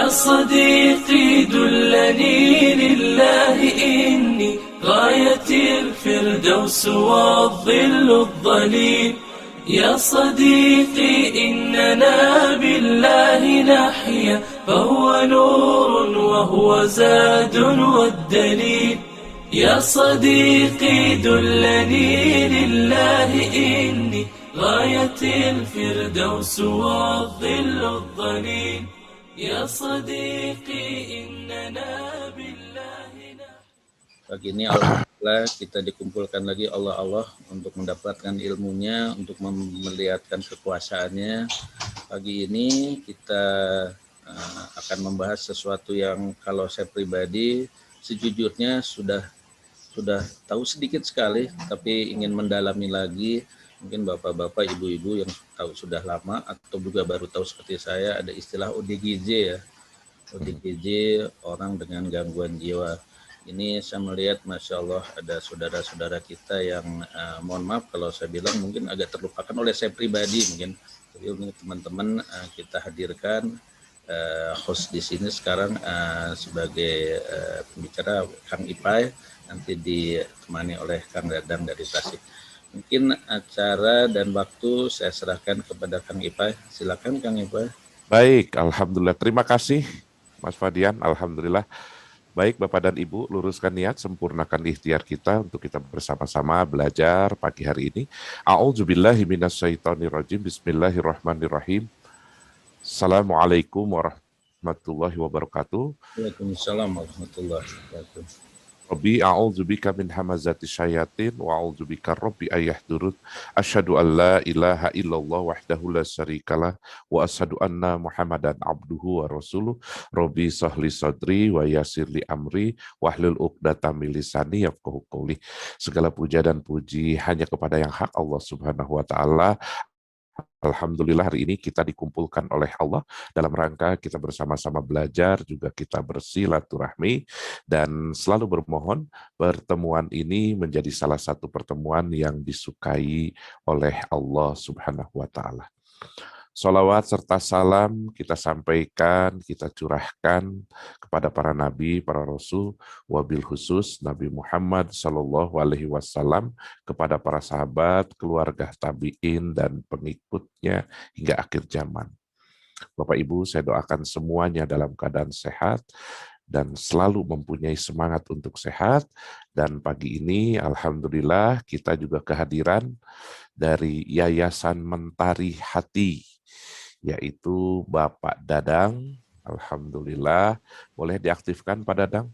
يا صديقي دلني لله إني غاية الفردوس والظل الظليل. يا صديقي إننا بالله نحيا فهو نور وهو زاد والدليل. يا صديقي دلني لله إني غاية الفردوس والظل الظليل. يا صديقي إننا بالله Pagi ini alhamdulillah kita dikumpulkan lagi Allah untuk mendapatkan ilmunya, untuk melihatkan kekuasaannya. Pagi ini kita akan membahas sesuatu yang kalau saya pribadi sejujurnya sudah tahu sedikit sekali, tapi ingin mendalami lagi. Mungkin bapak-bapak, ibu-ibu yang tahu sudah lama atau juga baru tahu seperti saya, ada istilah ODGJ ya. ODGJ, orang dengan gangguan jiwa. Ini saya melihat Masya Allah ada saudara-saudara kita yang mohon maaf kalau saya bilang mungkin agak terlupakan oleh saya pribadi mungkin. Jadi teman-teman kita hadirkan host di sini sekarang sebagai pembicara Kang Ipay, nanti ditemani oleh Kang Dadang dari Tasik. Mungkin acara dan waktu saya serahkan kepada Kang Ipay. Silakan Kang Ipay. Baik, alhamdulillah. Terima kasih Mas Fadian, alhamdulillah. Baik Bapak dan Ibu, luruskan niat, sempurnakan ikhtiar kita untuk kita bersama-sama belajar pagi hari ini. A'udzubillahi minasyaitonirrajim. Bismillahirrahmanirrahim. Assalamualaikum warahmatullahi wabarakatuh. Waalaikumsalam warahmatullahi wabarakatuh. Rabbi a'udzubika min hamazati syayatin wa a'udzubika rabbi ayahdurun. Asyhadu an la ilaha illallah wahdahu la syarikalah wa asyhadu anna Muhammadan abduhu wa rasuluh. Rabbi sahli sadri wa yassir li amri wahlul 'uqdatam min lisani yafqahu qouli. Segala puja dan puji hanya kepada yang hak Allah Subhanahu wa taala. Alhamdulillah hari ini kita dikumpulkan oleh Allah dalam rangka kita bersama-sama belajar, juga kita bersilaturahmi, dan selalu bermohon pertemuan ini menjadi salah satu pertemuan yang disukai oleh Allah Subhanahu wa Ta'ala. Salawat serta salam kita sampaikan, kita curahkan kepada para nabi, para rasul, wabil khusus Nabi Muhammad Sallallahu Alaihi Wasallam, kepada para sahabat, keluarga tabi'in, dan pengikutnya hingga akhir zaman. Bapak Ibu, saya doakan semuanya dalam keadaan sehat dan selalu mempunyai semangat untuk sehat. Dan pagi ini, alhamdulillah, kita juga kehadiran dari Yayasan Mentari Hati, yaitu Bapak Dadang. Alhamdulillah. Boleh diaktifkan Pak Dadang?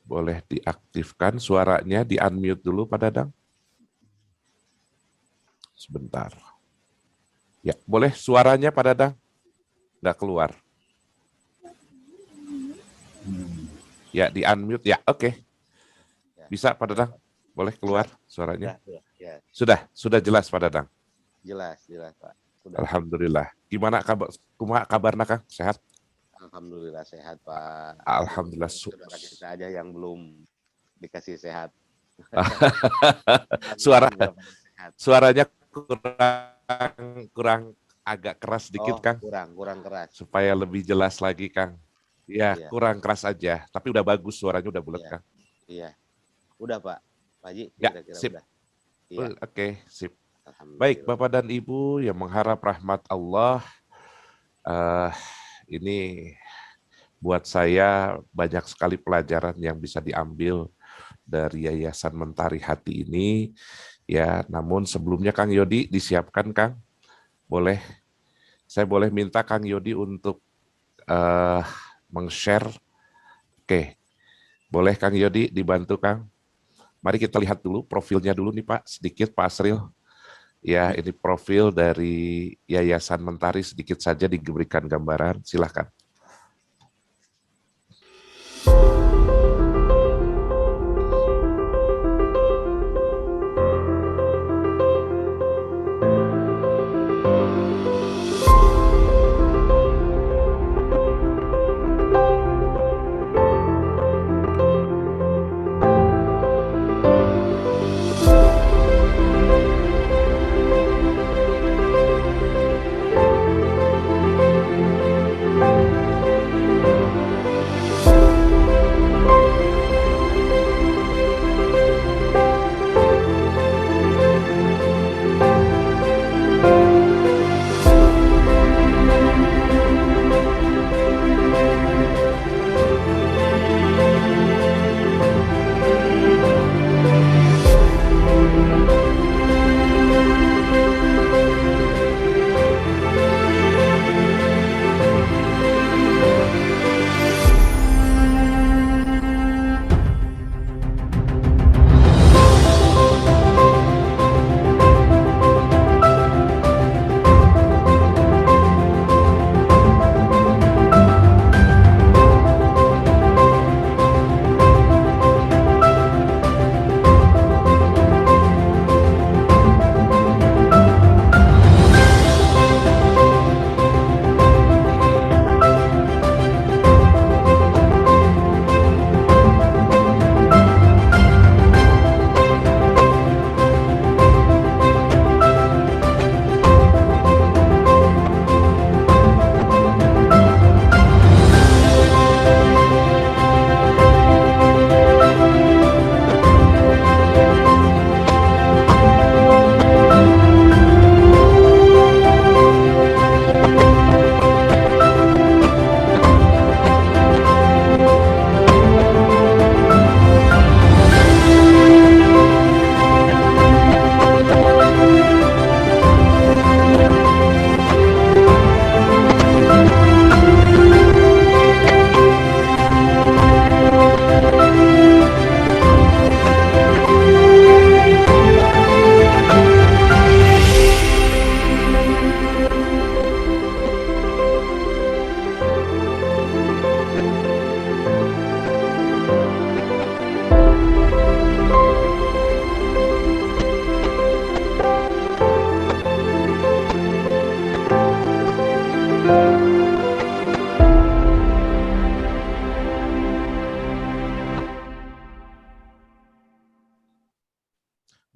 Boleh diaktifkan suaranya, di-unmute dulu Pak Dadang. Sebentar. Ya, boleh suaranya Pak Dadang? Nggak keluar. Ya, di-unmute. Ya, oke. Bisa Pak Dadang? Boleh keluar suaranya? Sudah jelas Pak Dadang? Jelas Pak. Sudah. Alhamdulillah. Gimana kabarnya Kang? Sehat? Alhamdulillah sehat Pak. Alhamdulillah. Saudara kita aja yang belum dikasih sehat. Suaranya kurang agak keras sedikit Kang. Kurang keras. Supaya lebih jelas lagi Kang. Ya, iya. Kurang keras aja. Tapi udah bagus suaranya, udah bulat Kang. Iya. Udah Pak. Pak Haji, ya, kira-kira sip. Udah. Iya. Oke, sip. Baik, Bapak dan Ibu yang mengharap rahmat Allah, ini buat saya banyak sekali pelajaran yang bisa diambil dari Yayasan Mentari Hati ini. Ya, namun sebelumnya Kang Yodi disiapkan Kang, saya boleh minta Kang Yodi untuk meng-share. Oke, boleh Kang Yodi dibantu Kang. Mari kita lihat dulu profilnya dulu nih Pak, sedikit Pak Asril. Ya, ini profil dari Yayasan Mentari, sedikit saja diberikan gambaran, silahkan.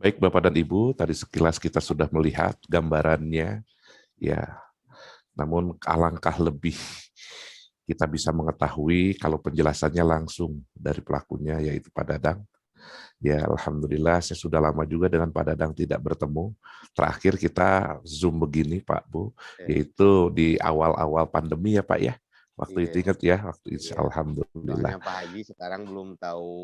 Baik Bapak dan Ibu, tadi sekilas kita sudah melihat gambarannya, ya. Namun alangkah lebih kita bisa mengetahui kalau penjelasannya langsung dari pelakunya, yaitu Pak Dadang. Ya, alhamdulillah saya sudah lama juga dengan Pak Dadang tidak bertemu. Terakhir kita Zoom begini Pak Bu, Ya, yaitu di awal-awal pandemi ya Pak ya. Waktu itu iya, ingat ya, waktu itu iya. alhamdulillah. Soalnya Pak Haji sekarang belum tahu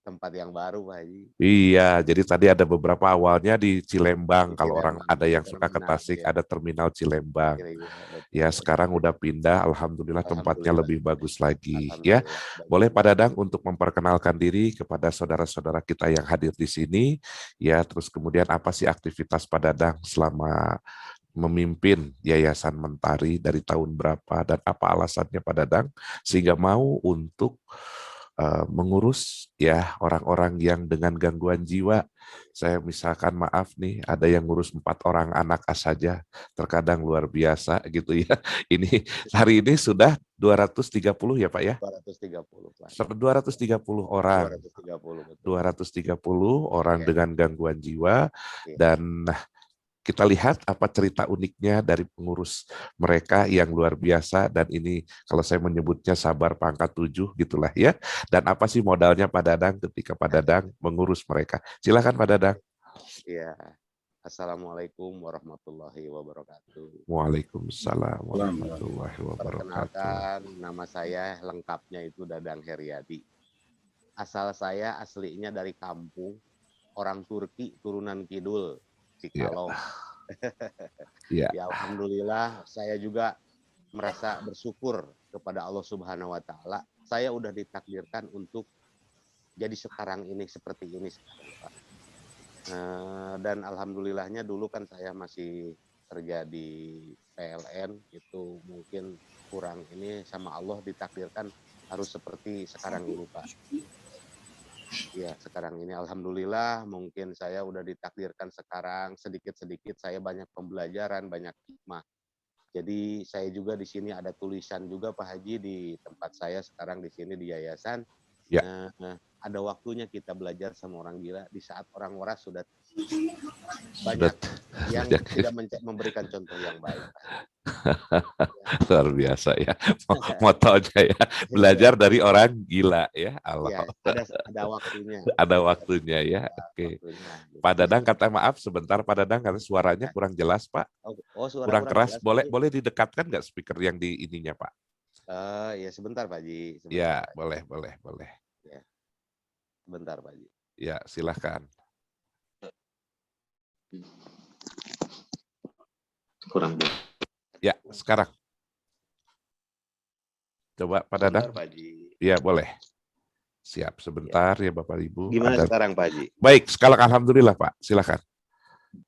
tempat yang baru, Pak Haji. Iya, jadi tadi ada beberapa awalnya di Cilembang. Di Kalau orang Cilembang, ada di yang suka ke terminal, Tasik, ya. ada terminal Cilembang. Iya, Ya, betul, betul. sekarang udah pindah, alhamdulillah tempatnya Alhamdulillah, lebih bagus lagi. Ya, alhamdulillah. Baik, boleh Pak baik. Dadang untuk memperkenalkan diri kepada saudara-saudara kita yang hadir di sini. Ya, terus kemudian apa sih aktivitas Pak Dadang selama memimpin Yayasan Mentari dari tahun berapa dan apa alasannya Pak Dadang sehingga mau untuk mengurus ya orang-orang yang dengan gangguan jiwa. Saya misalkan maaf nih, ada yang ngurus 4 orang anak saja, terkadang luar biasa gitu ya. Ini hari ini sudah 230 ya Pak ya? 230, Pak. 230 orang. 230, betul. 230 orang Ya, dengan gangguan jiwa ya. dan kita lihat apa cerita uniknya dari pengurus mereka yang luar biasa dan ini kalau saya menyebutnya sabar pangkat 7 gitulah ya. Dan apa sih modalnya Pak Dadang ketika Pak Dadang mengurus mereka? Silakan Pak Dadang. Iya. Assalamualaikum warahmatullahi wabarakatuh. Waalaikumsalam warahmatullahi wabarakatuh. Perkenalkan, nama saya lengkapnya itu Dadang Heriadi. Asal saya aslinya dari kampung, orang Turki, turunan Kidul, Ya, Cikalong. ya, Ya, alhamdulillah saya juga merasa bersyukur kepada Allah Subhanahu wa taala. Saya udah ditakdirkan untuk jadi sekarang ini seperti ini sekarang, Pak. Dan alhamdulillahnya dulu kan saya masih kerja di PLN, itu mungkin kurang ini sama Allah ditakdirkan harus seperti sekarang ini, Pak. Ya, sekarang ini alhamdulillah mungkin saya udah ditakdirkan sekarang sedikit-sedikit saya banyak pembelajaran, banyak hikmah. Jadi saya juga di sini ada tulisan juga Pak Haji di tempat saya sekarang di sini di yayasan. ya. Ada waktunya kita belajar sama orang gila di saat orang waras sudah Sudah, banyak yang sudah tidak memberikan contoh yang baik. luar biasa ya. Motonya ya, belajar dari orang gila ya. Allah. Ya, ada waktunya. Ada waktunya ya. Oke. Waktunya. Pak Dadang kata maaf sebentar Pak Dadang karena suaranya kurang jelas Pak. Suara Kurang keras. jelas, Boleh Pak Haji? boleh didekatkan nggak speaker yang di ininya Pak? Ya sebentar Pak Haji, Ya, sebentar. boleh. Ya, sebentar Pak Haji. Ya, silahkan. Kurang. Ya, sekarang. Coba Pak Dadang. Sebentar Pak Haji. Ya, boleh. Siap, sebentar ya Bapak Ibu. Gimana sekarang Pak Haji? Baik, sekarang alhamdulillah Pak. Silakan.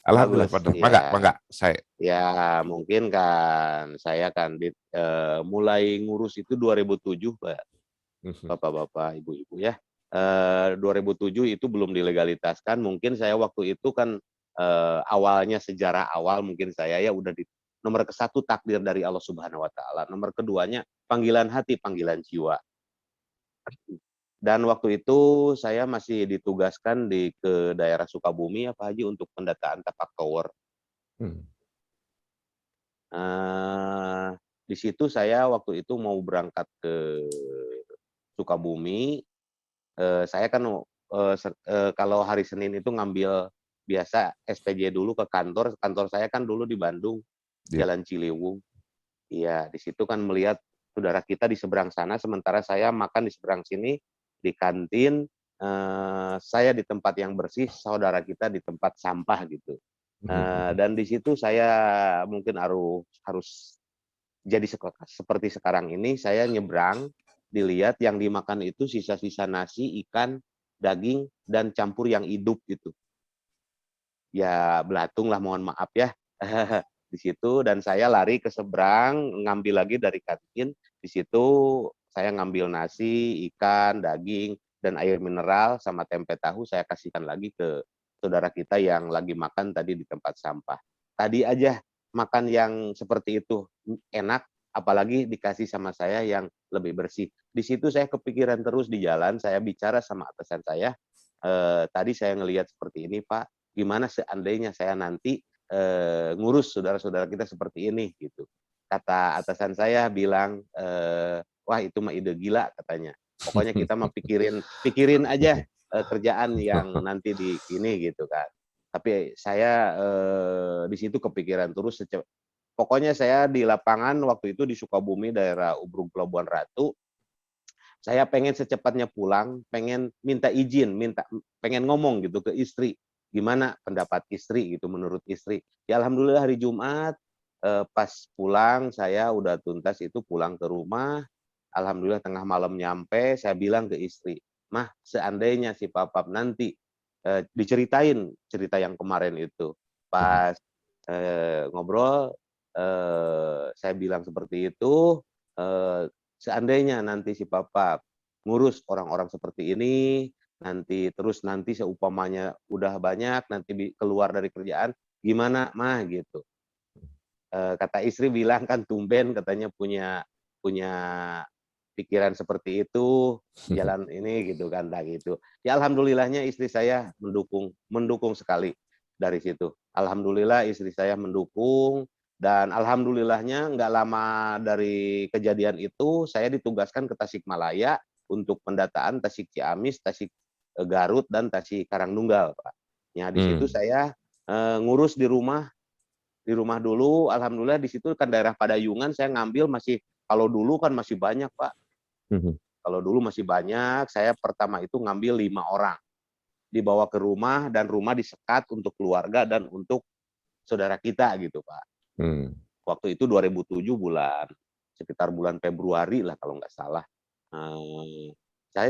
Alhamdulillah Pak Dadang. Ya. Mangga, saya. Ya mungkin kan saya kan mulai ngurus itu 2007 Pak, Bapak-bapak, Ibu-ibu ya. 2007 itu belum dilegalitaskan. Mungkin saya waktu itu kan awalnya sejarah awal mungkin saya ya udah di nomor ke-1 takdir dari Allah Subhanahu wa taala. Nomor keduanya panggilan hati, panggilan jiwa. Dan waktu itu saya masih ditugaskan ke daerah Sukabumi ya Pak Haji untuk pendataan tapak tower. Di situ saya waktu itu mau berangkat ke Sukabumi. Saya kan kalau hari Senin itu ngambil biasa SPJ dulu ke kantor. Kantor saya kan dulu di Bandung, Jalan Ciliwung. Iya, di situ kan melihat saudara kita di seberang sana, sementara saya makan di seberang sini di kantin. Saya di tempat yang bersih, saudara kita di tempat sampah gitu. Dan di situ saya mungkin harus jadi seperti sekarang ini. Saya nyebrang, dilihat yang dimakan itu sisa-sisa nasi, ikan, daging, dan campur yang hidup gitu. Ya belatung lah, mohon maaf ya. Di situ, dan saya lari ke seberang, ngambil lagi dari kantin. Di situ saya ngambil nasi, ikan, daging, dan air mineral sama tempe tahu saya kasihkan lagi ke saudara kita yang lagi makan tadi di tempat sampah. Tadi aja makan yang seperti itu enak, apalagi dikasih sama saya yang lebih bersih. Di situ saya kepikiran terus di jalan, saya bicara sama atasan saya, tadi saya ngelihat seperti ini Pak, gimana seandainya saya nanti ngurus saudara-saudara kita seperti ini gitu. Kata atasan saya bilang, wah itu mah ide gila katanya. Pokoknya kita mah pikirin aja kerjaan yang nanti di ini gitu kan. Tapi saya di situ kepikiran terus pokoknya saya di lapangan waktu itu di Sukabumi daerah Ubruk Pelabuhan Ratu, saya pengen secepatnya pulang, pengen minta izin, pengen ngomong gitu ke istri, gimana pendapat istri gitu, menurut istri. Ya alhamdulillah hari Jumat, pas pulang saya udah tuntas itu pulang ke rumah, alhamdulillah tengah malam nyampe, saya bilang ke istri, "Mah, seandainya si Papap nanti," diceritain cerita yang kemarin itu. Pas, ngobrol, saya bilang seperti itu, seandainya nanti si Papa ngurus orang-orang seperti ini, nanti seumpamanya udah banyak, nanti keluar dari kerjaan, gimana Mah? Gitu. Kata istri bilang, "Kan tumben katanya punya punya pikiran seperti itu, jalan ini," gitu kan, nah gitu. Ya alhamdulillahnya istri saya mendukung sekali dari situ. Alhamdulillah istri saya mendukung, dan alhamdulillahnya nggak lama dari kejadian itu, saya ditugaskan ke Tasikmalaya untuk pendataan Tasik Ciamis, Tasik, Garut, dan Tasik Karangtunggal, Pak. Ya di situ saya, ngurus di rumah dulu, alhamdulillah di situ kan daerah Padayungan saya ngambil masih, kalau dulu kan masih banyak, Pak. Kalau dulu masih banyak, saya pertama itu ngambil 5 orang, dibawa ke rumah dan rumah disekat untuk keluarga dan untuk saudara kita gitu, Pak. Waktu itu 2007 sekitar bulan Februari lah kalau nggak salah. Saya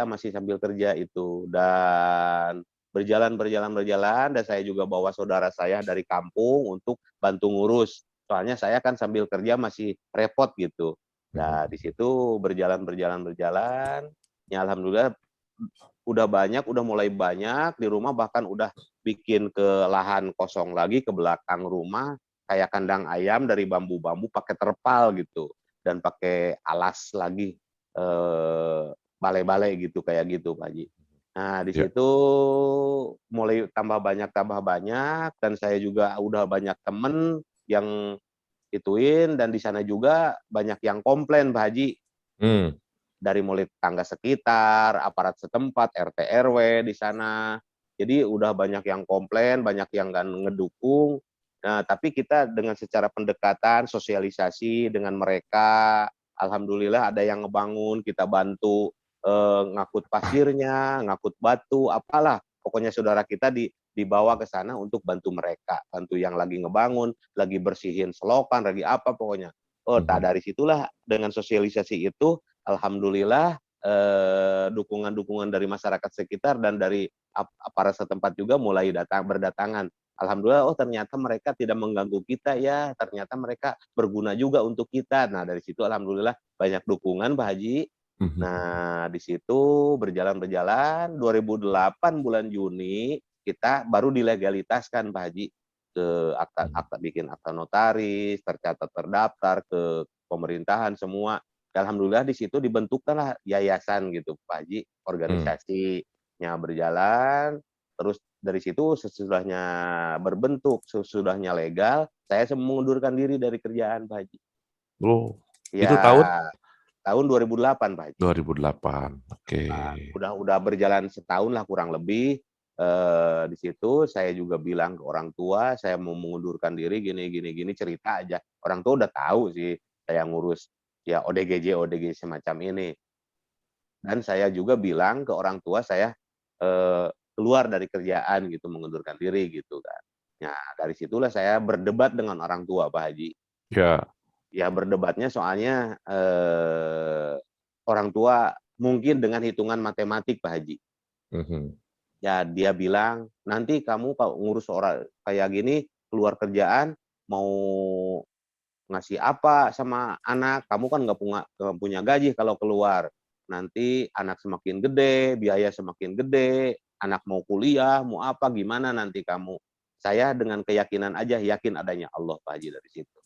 masih sambil kerja itu, dan berjalan, dan saya juga bawa saudara saya dari kampung untuk bantu ngurus. Soalnya saya kan sambil kerja masih repot gitu. Nah, di situ berjalan, ya alhamdulillah udah mulai banyak di rumah, bahkan udah bikin ke lahan kosong lagi ke belakang rumah, kayak kandang ayam dari bambu-bambu pakai terpal gitu, dan pakai alas lagi, balai-balai gitu, kayak gitu, Pak Haji. Nah, di Ya. situ mulai tambah banyak, dan saya juga udah banyak temen yang ituin, dan di sana juga banyak yang komplain, Pak Haji. Dari mulai tetangga sekitar, aparat setempat, RT RW di sana. Jadi udah banyak yang komplain, banyak yang nggak ngedukung. Nah, tapi kita dengan secara pendekatan, sosialisasi dengan mereka, alhamdulillah ada yang ngebangun, kita bantu ngakut pasirnya, ngakut batu, apalah. Pokoknya saudara kita dibawa ke sana untuk bantu mereka, bantu yang lagi ngebangun, lagi bersihin selokan, lagi apa pokoknya. Oh, dari situlah dengan sosialisasi itu, alhamdulillah dukungan-dukungan dari masyarakat sekitar dan dari aparat setempat juga mulai berdatangan. Alhamdulillah, oh ternyata mereka tidak mengganggu kita ya, ternyata mereka berguna juga untuk kita. Nah dari situ alhamdulillah banyak dukungan, Pak Haji. Nah di situ berjalan, 2008 bulan Juni kita baru dilegalitaskan, Pak Haji, ke akta bikin akta notaris, tercatat terdaftar ke pemerintahan semua. Alhamdulillah di situ dibentukkanlah yayasan gitu, Pak Haji, organisasinya berjalan. Terus dari situ sesudahnya berbentuk, sesudahnya legal, saya mengundurkan diri dari kerjaan, Pak Haji. Oh, itu Ya, tahun 2008, Pak Haji. 2008. Oke. Udah berjalan setahun lah kurang lebih. Di situ saya juga bilang ke orang tua, saya mau mengundurkan diri gini, cerita aja. Orang tua udah tahu sih saya ngurus ya ODGJ semacam ini. Dan saya juga bilang ke orang tua saya keluar dari kerjaan gitu, mengundurkan diri gitu kan. Nah, dari situlah saya berdebat dengan orang tua, Pak Haji. Ya. Ya berdebatnya soalnya orang tua mungkin dengan hitungan matematik, Pak Haji. Ya dia bilang, nanti kamu kalau ngurus orang kayak gini, keluar kerjaan, mau ngasih apa sama anak, kamu kan nggak punya gaji kalau keluar. Nanti anak semakin gede, biaya semakin gede, anak mau kuliah, mau apa, gimana nanti kamu. Saya dengan keyakinan aja, yakin adanya Allah, Pak Haji, dari situ.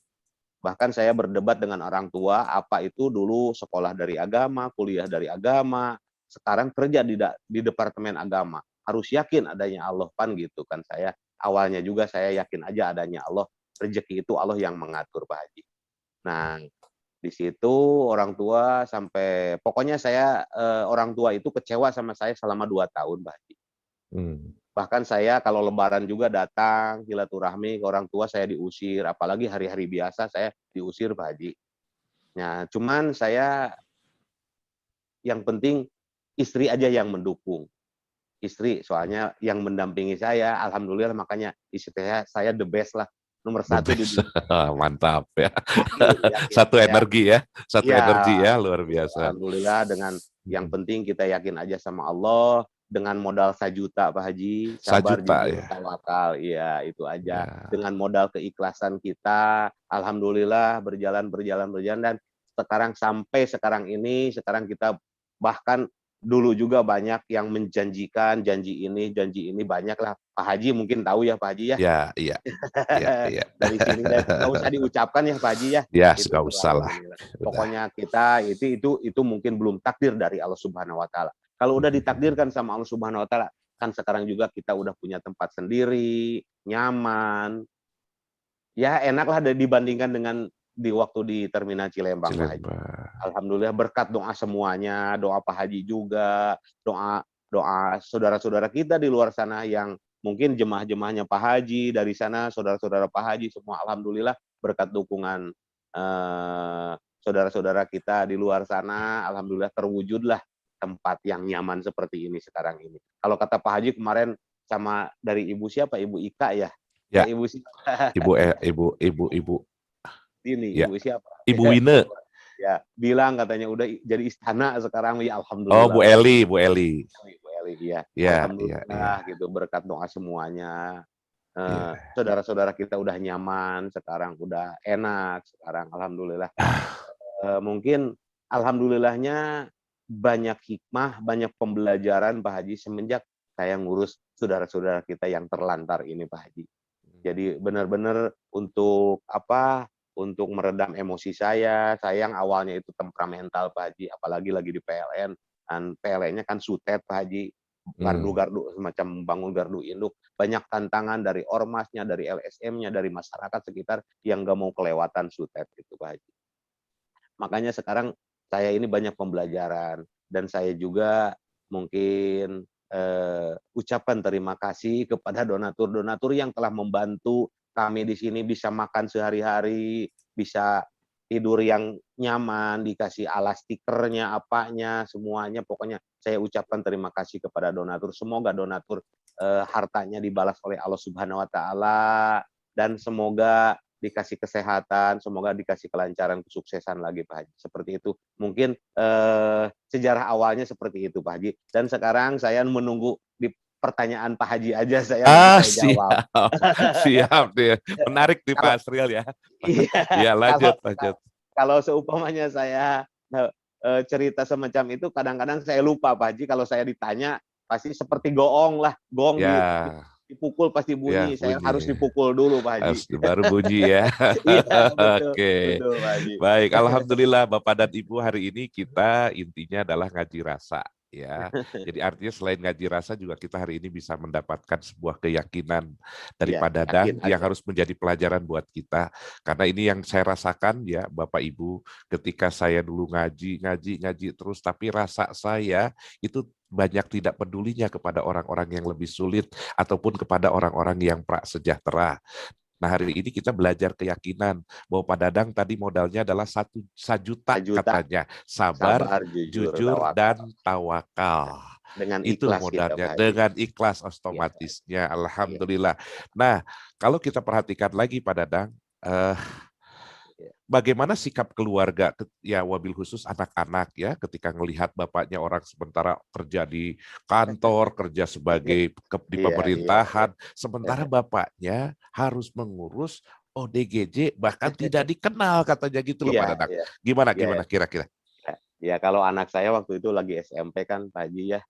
Bahkan saya berdebat dengan orang tua, apa itu dulu sekolah dari agama, kuliah dari agama, sekarang kerja di Departemen Agama. harus yakin adanya Allah pan gitu kan saya. Awalnya juga saya yakin aja adanya Allah, rezeki itu Allah yang mengatur Pak Haji. Nah, di situ orang tua sampai pokoknya saya orang tua itu kecewa sama saya selama 2 tahun Pak Haji. Hmm. Bahkan saya kalau lebaran juga datang silaturahmi ke orang tua saya diusir, apalagi hari-hari biasa saya diusir Pak Haji. Nah, cuman saya yang penting istri aja yang mendukung. Istri soalnya yang mendampingi saya, alhamdulillah makanya istri saya the best lah, nomor The 1 di best. dunia. Mantap ya. Yakin yakin Satu saya. energi ya, satu Iya, energi ya, luar biasa. alhamdulillah dengan yang Hmm. penting kita yakin aja sama Allah, dengan modal 1 juta Pak Haji, sabar, Sajuta jujur, ya. tawakal, iya itu aja. Ya. Dengan modal keikhlasan kita, alhamdulillah berjalan dan sekarang sampai sekarang ini, sekarang kita bahkan dulu juga banyak yang menjanjikan janji ini banyak lah. Pak Haji mungkin tahu ya Pak Haji ya. Ya, iya, iya, iya. Dari sini nggak usah diucapkan ya Pak Haji ya. Ya, Itu nggak usah terlalu lah. inilah. Udah. Pokoknya kita itu mungkin belum takdir dari Allah Subhanahu wa taala. Kalau udah ditakdirkan sama Allah Subhanahu wa taala, kan sekarang juga kita udah punya tempat sendiri, nyaman. Ya enaklah dibandingkan dengan di waktu di terminal Cilembang Pak Haji. Cilemba. Alhamdulillah berkat doa semuanya, doa Pak Haji juga, doa doa saudara-saudara kita di luar sana yang mungkin jemaah-jemaahnya Pak Haji dari sana, saudara-saudara Pak Haji semua alhamdulillah berkat dukungan saudara-saudara kita di luar sana, alhamdulillah terwujudlah tempat yang nyaman seperti ini sekarang ini. Kalau kata Pak Haji kemarin sama dari Ibu siapa? Ibu Ika ya? Ya. Ibu Ibu. ini Ya. Ibu siapa? Ibu Wine. Ya, bilang katanya udah jadi istana sekarang ya Oh, alhamdulillah. Bu Eli. Bu Eli ya. Ya, Alhamdulillah gitu berkat doa semuanya. Ya. Saudara-saudara kita udah nyaman, sekarang udah enak, sekarang alhamdulillah. Mungkin alhamdulillahnya banyak hikmah, banyak pembelajaran Pak Haji semenjak saya ngurus saudara-saudara kita yang terlantar ini Pak Haji. Jadi benar-benar untuk untuk meredam emosi saya yang awalnya itu temperamental Pak Haji, apalagi lagi di PLN, dan PLN-nya kan sutet Pak Haji, gardu-gardu semacam bangun gardu induk, banyak tantangan dari ormasnya, dari LSM-nya, dari masyarakat sekitar yang nggak mau kelewatan sutet itu Pak Haji. Makanya sekarang saya ini banyak pembelajaran dan saya juga mungkin ucapan terima kasih kepada donatur-donatur yang telah membantu kami di sini bisa makan sehari-hari, bisa tidur yang nyaman, dikasih alas stikernya, apanya, semuanya. Pokoknya saya ucapkan terima kasih kepada donatur. Semoga donatur hartanya dibalas oleh Allah Subhanahu wa taala dan semoga dikasih kesehatan, semoga dikasih kelancaran, kesuksesan lagi Pak Haji. Seperti itu. Mungkin sejarah awalnya seperti itu Pak Haji. Dan sekarang saya menunggu di pertanyaan Pak Haji aja saya nanti saya jawab. Siap deh. Menarik nih Pak Asriel ya. Iya. Ya, lanjut. Kalau seumpamanya saya cerita semacam itu kadang-kadang saya lupa Pak Haji, kalau saya ditanya pasti seperti gong Ya. dipukul pasti bunyi. Ya, Saya bunyi. harus dipukul dulu Pak Haji. Baru bunyi ya. Iya, betul. Oke. Betul Pak Haji. Baik, alhamdulillah Bapak dan Ibu, hari ini kita intinya adalah ngaji rasa ya. Jadi artinya selain ngaji rasa juga kita hari ini bisa mendapatkan sebuah keyakinan dari Pak Dadang yang harus menjadi pelajaran buat kita. Karena ini yang saya rasakan ya Bapak Ibu, ketika saya dulu ngaji terus, tapi rasa saya itu banyak tidak pedulinya kepada orang-orang yang lebih sulit ataupun kepada orang-orang yang prasejahtera. Nah, hari ini kita belajar keyakinan bahwa Pak Dadang tadi modalnya adalah 1 juta katanya. Sabar, jujur, dan tawakal. Dengan itu ikhlas modalnya, kita, dengan ikhlas otomatisnya. Alhamdulillah. Nah, kalau kita perhatikan lagi Pak Dadang, bagaimana sikap keluarga, ya wabil khusus anak-anak ya, ketika melihat bapaknya orang sementara kerja di kantor, kerja sebagai di pemerintahan, sementara bapaknya harus mengurus ODGJ, bahkan tidak dikenal katanya gitu loh Pak Dadang. Gimana kira-kira? Ya kalau anak saya waktu itu lagi SMP kan Pak Haji ya,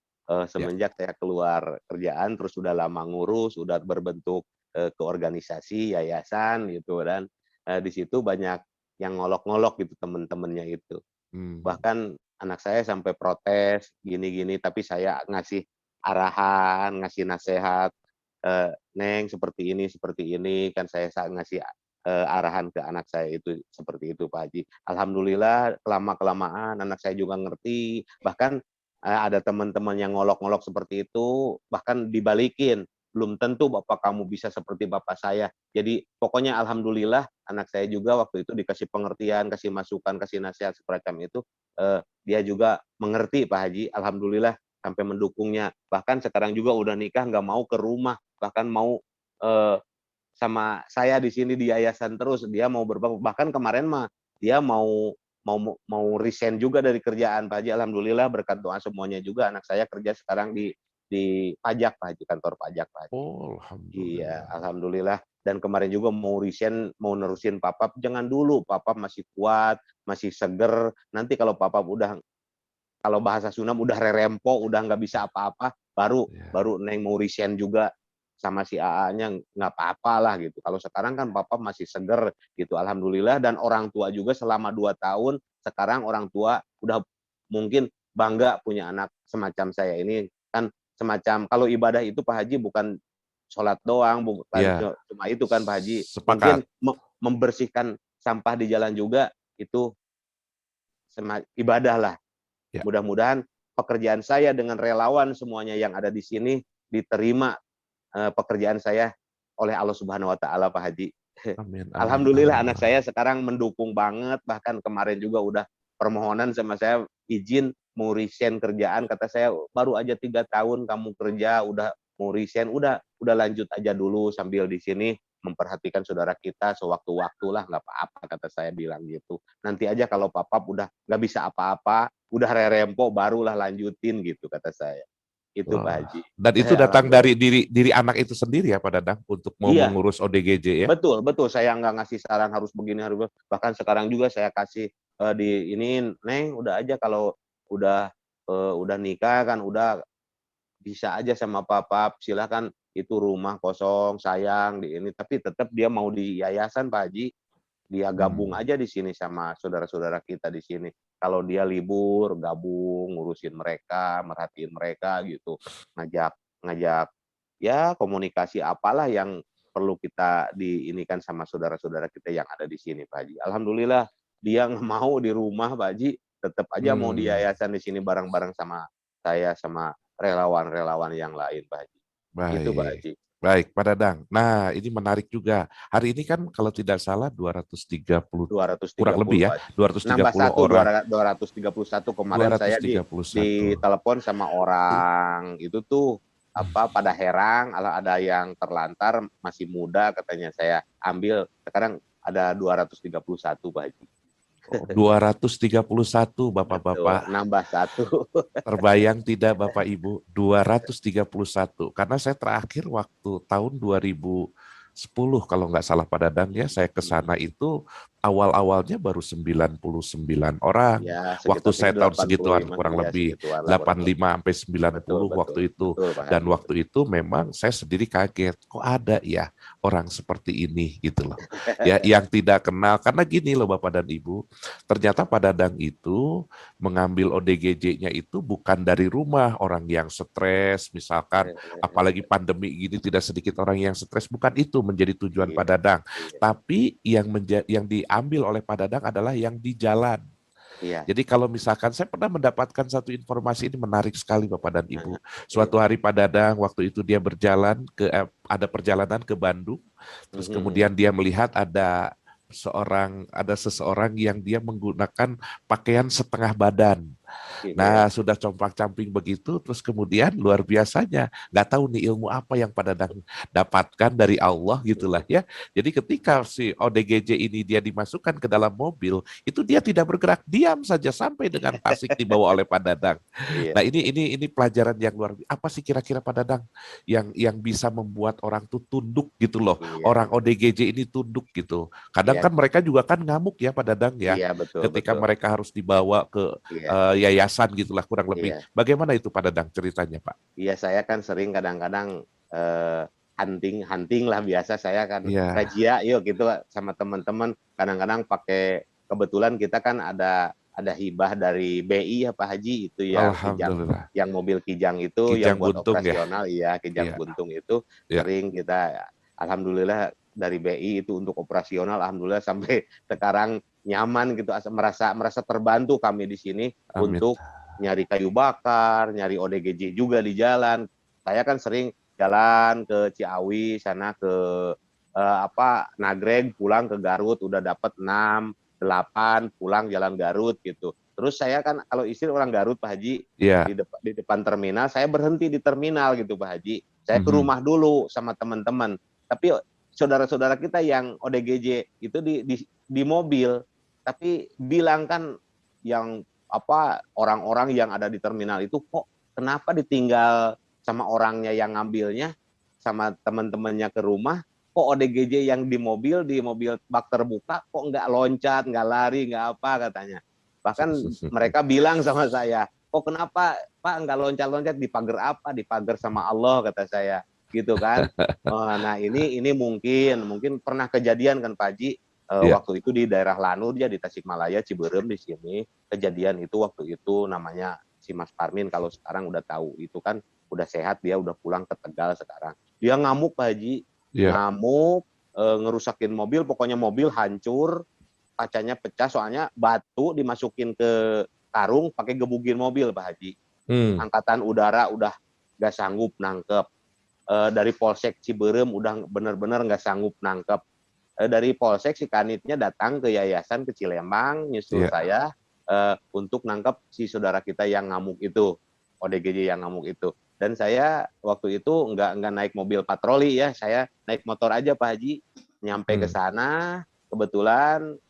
semenjak saya keluar kerjaan terus sudah lama ngurus, sudah berbentuk ke organisasi, yayasan gitu, dan di situ banyak yang ngolok-ngolok gitu temen-temennya itu. Bahkan anak saya sampai protes gini-gini, tapi saya ngasih arahan, ngasih nasihat, "Neng seperti ini," kan saya ngasih, arahan ke anak saya itu seperti itu Pak Haji. Alhamdulillah kelamaan anak saya juga ngerti, bahkan, ada teman-teman yang ngolok-ngolok seperti itu, bahkan dibalikin, "Belum tentu bapak kamu bisa seperti bapak saya." Jadi pokoknya alhamdulillah anak saya juga waktu itu dikasih pengertian, kasih masukan, kasih nasihat semacam itu, dia juga mengerti Pak Haji, alhamdulillah sampai mendukungnya. Bahkan sekarang juga udah nikah nggak mau ke rumah, bahkan mau, eee, sama saya di sini di yayasan terus, dia mau bahkan kemarin mah dia mau resign juga dari kerjaan Pak Haji, alhamdulillah berkat doa semuanya juga anak saya kerja sekarang di pajak Pak Haji, kantor pajak Pak Haji. Oh, Iya, alhamdulillah. alhamdulillah dan kemarin juga mau resign, mau nerusin Papap, "Jangan dulu, Papap masih kuat, masih seger, nanti kalau Papap udah kalau bahasa Sunda udah rerempo, udah nggak bisa apa-apa, baru Ya, baru Neng mau resign juga sama si AA-nya, nggak apa-apalah," gitu. Kalau sekarang kan papa masih seger gitu, alhamdulillah dan orang tua juga selama 2 tahun, sekarang orang tua udah mungkin bangga punya anak semacam saya ini. Kan semacam kalau ibadah itu Pak Haji bukan sholat doang, bukan ya, cuma itu kan Pak Haji, sepakat. mungkin membersihkan sampah di jalan juga itu ibadah lah. Ya, Mudah-mudahan pekerjaan saya dengan relawan semuanya yang ada di sini diterima, pekerjaan saya oleh Allah Subhanahu wa taala, Pak Haji. amin, amin, Alhamdulillah amin, ya anak saya Allah. sekarang mendukung banget, bahkan kemarin juga udah permohonan sama saya izin mau resign kerjaan, kata saya, "Baru aja 3 tahun kamu kerja udah mau resign, udah lanjut aja dulu sambil di sini memperhatikan saudara kita sewaktu-waktu lah, nggak apa-apa," kata saya bilang gitu. "Nanti aja kalau Papap udah nggak bisa apa-apa, udah rerempo barulah lanjutin," gitu kata saya. Itu Pak Wah, Haji. dan itu datang Alhamdulillah. dari diri anak itu sendiri ya, Pak Dadang, untuk mau Iya, mengurus ODGJ ya? betul betul, saya nggak ngasih saran harus begini, harus bahkan sekarang juga saya kasih, di ini "Neng, udah aja kalau udah, udah nikah kan udah bisa aja sama papa, silakan itu rumah kosong, sayang di ini," tapi tetap dia mau di yayasan Pak Haji. Dia gabung Hmm. aja di sini sama saudara-saudara kita di sini. Kalau dia libur, gabung, ngurusin mereka, merhatiin mereka gitu. Ngajak ngajak ya komunikasi apalah yang perlu kita diinikan sama saudara-saudara kita yang ada di sini, Pak Haji. Alhamdulillah dia nggak mau di rumah, Pak Haji, tetap aja mau di Hmm, yayasan di sini bareng-bareng sama saya, sama relawan-relawan yang lain, Pak Haji. Gitu, Pak baik. Haji. Baik, Pak Dadang. Nah, ini menarik juga. Hari ini kan kalau tidak salah 230, kurang 230 lebih ya, Pak Haji. Nambah 230 1, orang, 231 kemarin saya 231. ditelepon sama orang itu tuh, apa, pada herang, ada yang terlantar masih muda katanya saya ambil, sekarang ada 231 Pak Haji. Oh, 231 Betul, Bapak-bapak. nambah 1. Terbayang tidak Bapak Ibu? 231. Karena saya terakhir waktu tahun 2010 kalau nggak salah Pak Dadang ya, saya ke sana itu awal-awalnya baru 99 orang. Ya, Waktu sekitar saya segitu tahun segituan 85, kurang iya lebih segituan lah kurang lebih. 85 sampai Betul 90 betul. waktu itu. Betul Pak Dan Haji. waktu itu memang saya sendiri kaget, kok ada ya orang seperti ini gitu loh. Ya yang tidak kenal karena gini loh Bapak dan Ibu, ternyata Pak Dadang itu mengambil ODGJ-nya itu bukan dari rumah orang yang stres, misalkan apalagi pandemi gini tidak sedikit orang yang stres, bukan itu menjadi tujuan Pak Iya Dadang. iya Tapi yang diambil oleh Pak Dadang adalah yang di jalan. iya. Jadi kalau misalkan saya pernah mendapatkan satu informasi ini menarik sekali Bapak dan Ibu. Iya. Suatu hari Pak Dadang waktu itu dia berjalan ada perjalanan ke Bandung, terus Mhm kemudian mhm. dia melihat ada seseorang yang dia menggunakan pakaian setengah badan. Gitu ya. Nah, sudah compang-camping begitu, terus kemudian luar biasanya, nggak tahu nih ilmu apa yang pada dapatkan dari Allah gitulah ya. Jadi ketika si ODGJ ini dia dimasukkan ke dalam mobil, itu dia tidak bergerak, diam saja sampai dengan tasik dibawa oleh Pak Dadang. Iya Nah, iya ini pelajaran yang luar biasa. Apa sih kira-kira Pak Dadang yang bisa membuat orang tuh tunduk gitu loh. iya Orang ODGJ ini tunduk gitu. Kadang iya kan mereka juga kan ngamuk ya Pak Dadang ya. iya, betul Ketika betul. mereka harus dibawa ke Iya yayasan gitulah kurang lebih. iya. Bagaimana itu Pak Dadang ceritanya Pak? Iya, saya kan sering kadang-kadang, hunting lah biasa saya kan Iya, razia yuk gitu sama teman-teman, kadang-kadang pakai kebetulan kita kan ada ada hibah dari BI ya Pak Haji, itu yang Kijang, Alhamdulillah. yang mobil Kijang itu yang Kijang buat Buntung ya? operasional, iya Kijang Iya, Buntung itu iya. sering kita alhamdulillah dari BI itu untuk operasional, alhamdulillah sampai sekarang nyaman gitu, merasa merasa terbantu kami di sini Amin. untuk nyari kayu bakar, nyari ODGJ juga di jalan. Saya kan sering jalan ke Ciawi sana ke Nagreg, pulang ke Garut udah dapat 6, 8 pulang jalan Garut gitu. Terus saya kan kalau istri orang Garut Pak Haji, Iya. di depan terminal, saya berhenti di terminal gitu Pak Haji. Saya ke Mhm. rumah dulu sama teman-teman. Tapi saudara-saudara kita yang ODGJ itu di mobil, tapi bilang kan yang orang-orang yang ada di terminal itu kok kenapa ditinggal sama orangnya yang ngambilnya sama teman-temannya ke rumah, kok ODGJ yang di mobil bak terbuka kok nggak loncat, nggak lari, nggak apa katanya. Bahkan mereka bilang sama saya, kok kenapa Pak nggak loncat-loncat, di pagar apa? Di pagar sama Allah kata saya, gitu kan. Nah ini mungkin pernah kejadian kan Pak Haji, Iya. waktu itu di daerah Lanur ya, di Tasikmalaya, Ciberem di sini, kejadian itu waktu itu namanya si Mas Parmin, kalau sekarang udah tahu, itu kan udah sehat, dia udah pulang ke Tegal sekarang. Dia ngamuk Pak Haji, Iya. ngamuk, ngerusakin mobil, pokoknya mobil hancur, kacanya pecah, soalnya batu dimasukin ke karung pakai gebugin mobil Pak Haji. Angkatan udara udah gak sanggup nangkep. Dari Polsek Ciberem udah bener-bener gak sanggup nangkep. Dari Polsek si Kanitnya datang ke yayasan ke Cilembang, nyusul Iya. saya untuk nangkep si saudara kita yang ngamuk itu, ODGJ yang ngamuk itu. Dan saya waktu itu nggak naik mobil patroli ya, saya naik motor aja Pak Haji, nyampe ke sana, kebetulan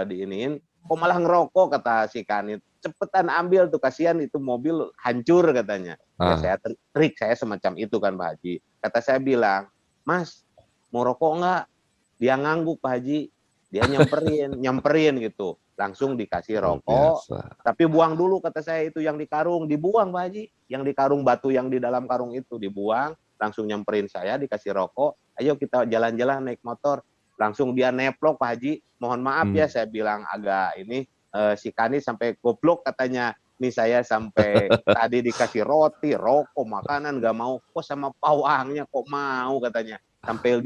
diiniin, kok malah ngerokok kata si Kanit, cepetan ambil tuh, kasihan itu mobil hancur katanya. Ya saya trik saya semacam itu kan Pak Haji. Kata saya bilang, Mas mau rokok nggak? Dia ngangguk Pak Haji, dia nyamperin gitu, langsung dikasih Luar rokok, biasa. tapi buang dulu kata saya itu yang di karung, dibuang Pak Haji, yang di karung batu yang di dalam karung itu dibuang, langsung nyamperin saya, dikasih rokok, ayo kita jalan-jalan naik motor, langsung dia neplok Pak Haji, mohon maaf ya saya bilang agak ini, si Kani sampai goblok katanya, nih saya sampai tadi dikasih roti, rokok, makanan nggak mau, kok sama pawangnya kok mau katanya, sampai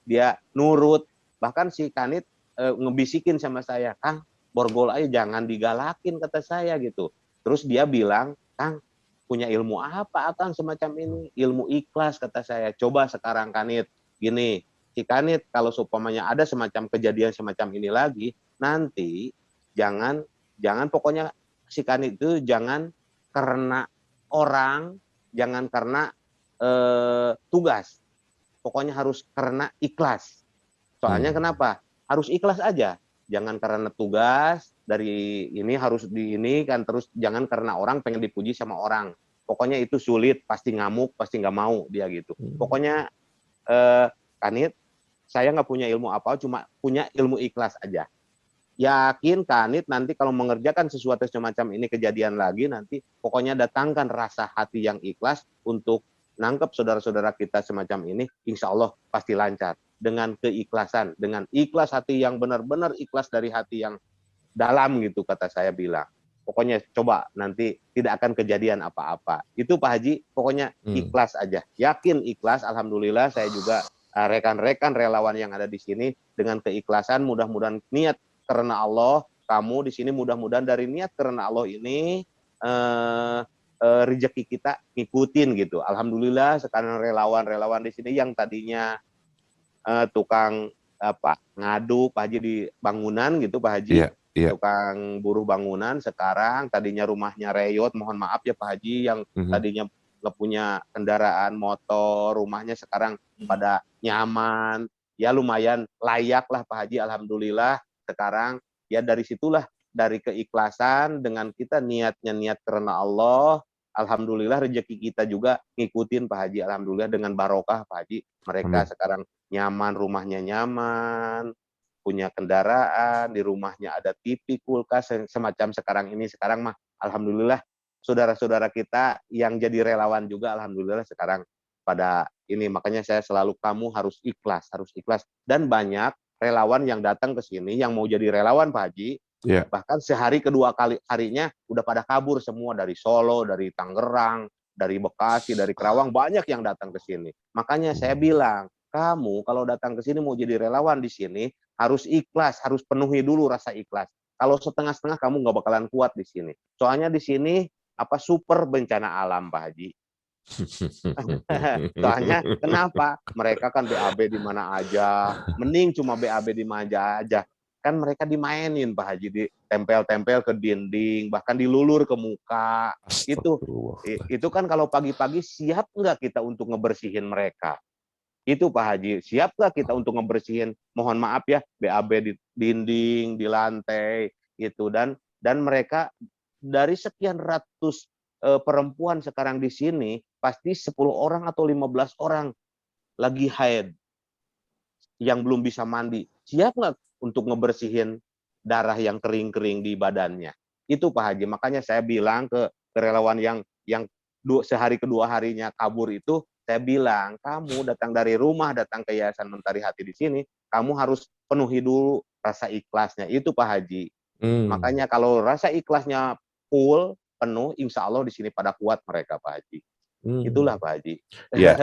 dia nurut, bahkan si Kanit ngebisikin sama saya, Kang, borgol aja jangan digalakin kata saya gitu. Terus dia bilang, Kang, punya ilmu apa Kang semacam ini? Ilmu ikhlas kata saya. Coba sekarang Kanit, gini, si Kanit kalau seumpamanya ada semacam kejadian semacam ini lagi, nanti jangan pokoknya si Kanit itu jangan karena orang, jangan karena tugas. Pokoknya harus karena ikhlas. Soalnya kenapa? Harus ikhlas aja. Jangan karena tugas, dari ini harus di ini kan, terus jangan karena orang pengen dipuji sama orang. Pokoknya itu sulit, pasti ngamuk, pasti nggak mau dia gitu. Pokoknya Kanit, saya nggak punya ilmu apa, cuma punya ilmu ikhlas aja. Yakin Kanit nanti kalau mengerjakan sesuatu semacam ini kejadian lagi, nanti pokoknya datangkan rasa hati yang ikhlas untuk nangkep saudara-saudara kita semacam ini, insya Allah pasti lancar. Dengan keikhlasan, dengan ikhlas hati yang benar-benar ikhlas dari hati yang dalam gitu kata saya bilang. Pokoknya coba nanti tidak akan kejadian apa-apa. Itu Pak Haji, pokoknya ikhlas aja. Yakin ikhlas, alhamdulillah saya juga rekan-rekan relawan yang ada di sini dengan keikhlasan, mudah-mudahan niat karena Allah, kamu di sini mudah-mudahan dari niat karena Allah ini rezeki kita ngikutin gitu. Alhamdulillah sekarang relawan-relawan di sini yang tadinya tukang ngadu Pak Haji di bangunan gitu Pak Haji, tukang buruh bangunan, sekarang tadinya rumahnya reyot, mohon maaf ya Pak Haji, yang tadinya nggak punya kendaraan motor, rumahnya sekarang pada nyaman, ya lumayan layak lah Pak Haji, alhamdulillah. Sekarang ya dari situlah, dari keikhlasan dengan kita niatnya niat karena Allah, alhamdulillah rezeki kita juga ngikutin Pak Haji, alhamdulillah dengan barokah Pak Haji. Mereka sekarang nyaman, rumahnya nyaman, punya kendaraan, di rumahnya ada TV, kulkas, semacam sekarang ini. Sekarang mah alhamdulillah saudara-saudara kita yang jadi relawan juga alhamdulillah sekarang pada ini. Makanya saya selalu, kamu harus ikhlas, harus ikhlas. Dan banyak relawan yang datang ke sini yang mau jadi relawan Pak Haji, Ya. Bahkan sehari kedua harinya udah pada kabur semua dari Solo, dari Tangerang, dari Bekasi, dari Kerawang, banyak yang datang ke sini. Makanya saya bilang, kamu kalau datang ke sini mau jadi relawan di sini harus ikhlas, harus penuhi dulu rasa ikhlas. Kalau setengah-setengah kamu nggak bakalan kuat di sini. Soalnya di sini super bencana alam, Pak Haji. Soalnya kenapa? Mereka kan BAB di mana aja, mending cuma BAB di mana aja. Kan mereka dimainin Pak Haji, ditempel-tempel ke dinding, bahkan dilulur ke muka. Itu kan kalau pagi-pagi siap nggak kita untuk ngebersihin mereka? Itu Pak Haji, siap nggak kita untuk ngebersihin? Mohon maaf ya, BAB di dinding, di lantai, itu dan mereka dari sekian ratus perempuan sekarang di sini pasti 10 orang atau 15 orang lagi haid yang belum bisa mandi. Siap nggak untuk ngebersihin darah yang kering-kering di badannya? Itu Pak Haji. Makanya saya bilang ke relawan yang sehari kedua harinya kabur itu, saya bilang, kamu datang dari rumah, datang ke Yayasan Mentari Hati di sini, kamu harus penuhi dulu rasa ikhlasnya. Itu Pak Haji. Makanya kalau rasa ikhlasnya full, penuh, insya Allah di sini pada kuat mereka Pak Haji. Itulah Pak Haji. Ya.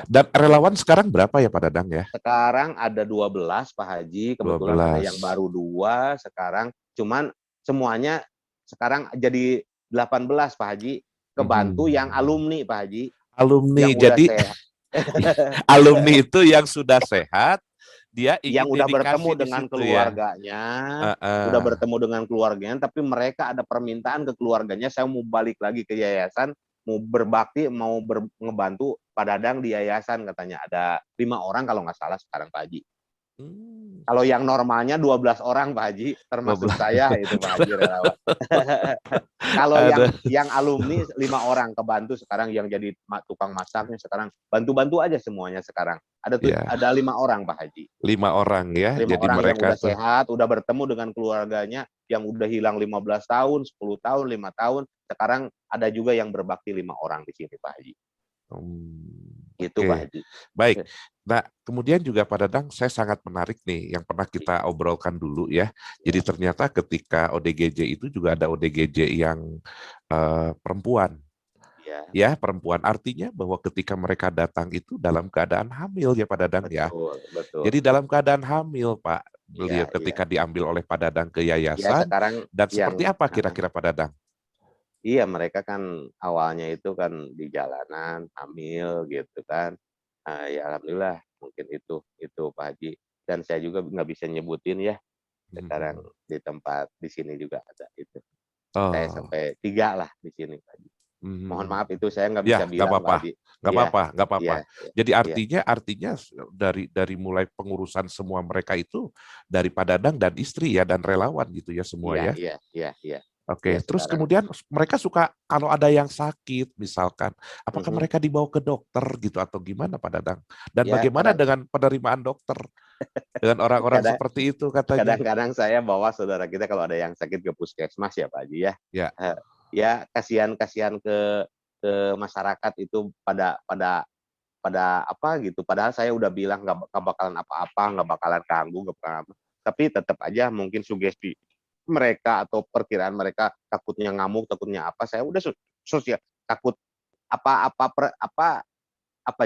Dan relawan sekarang berapa ya Pak Dadang ya? Sekarang ada 12 Pak Haji, kebetulan 12. ada yang baru 2 sekarang, cuman semuanya sekarang jadi 18 Pak Haji, kebantu yang alumni Pak Haji. Alumni, yang jadi alumni itu yang sudah sehat, dia ingin yang udah bertemu dedikasi di dengan situ keluarganya, udah bertemu dengan keluarganya, tapi mereka ada permintaan ke keluarganya, saya mau balik lagi ke yayasan, mau berbakti, mau ngebantu Pak Dadang di yayasan katanya. Ada 5 orang kalau nggak salah sekarang Pak Haji. Kalau yang normalnya 12 orang Pak Haji, termasuk 12. saya itu Pak Haji relawan. Kalau yang alumni 5 orang kebantu sekarang, yang jadi tukang masaknya sekarang bantu-bantu aja semuanya sekarang. Ada 5 orang Pak Haji. 5 orang ya. 5 jadi orang mereka yang udah sehat, udah bertemu dengan keluarganya, yang udah hilang 15 tahun, 10 tahun, 5 tahun. Sekarang ada juga yang berbakti 5 orang di sini Pak Haji. Itu Pak Haji. Baik. Nah, kemudian juga Pak Dadang, saya sangat menarik nih yang pernah kita obrolkan dulu ya. Jadi ternyata ketika ODGJ itu juga ada ODGJ yang perempuan. Ya, perempuan. Artinya bahwa ketika mereka datang itu dalam keadaan hamil ya Pak Dadang ya. Betul. Jadi dalam keadaan hamil Pak, beliau ketika diambil oleh Pak Dadang ke yayasan. Sekarang dan seperti apa kira-kira Pak Dadang? Iya, mereka kan awalnya itu kan di jalanan, hamil gitu kan. Ya alhamdulillah mungkin itu Pak Haji. Dan saya juga nggak bisa nyebutin ya. Sekarang di tempat di sini juga ada itu. Saya sampai 3 lah di sini Pak Haji. Mohon maaf itu saya nggak bisa bilang Pak Haji. Nggak apa-apa. Jadi artinya dari mulai pengurusan semua mereka itu dari Pak Dadang dan istri ya, dan relawan gitu ya semua ya. Iya. Oke, terus kemudian mereka suka kalau ada yang sakit misalkan, apakah mereka dibawa ke dokter gitu atau gimana Pak Dadang? Dan bagaimana dengan penerimaan dokter dengan orang-orang seperti itu katanya? Kadang-kadang saya bawa saudara kita kalau ada yang sakit ke puskesmas ya Pak Haji ya. Ya kasihan ke masyarakat itu pada apa gitu. Padahal saya udah bilang nggak bakalan apa-apa, nggak bakalan ganggu, nggak bakalan apa. Tapi tetap aja mungkin sugesti mereka atau perkiraan mereka takutnya ngamuk, takutnya apa. Saya udah sosial takut apa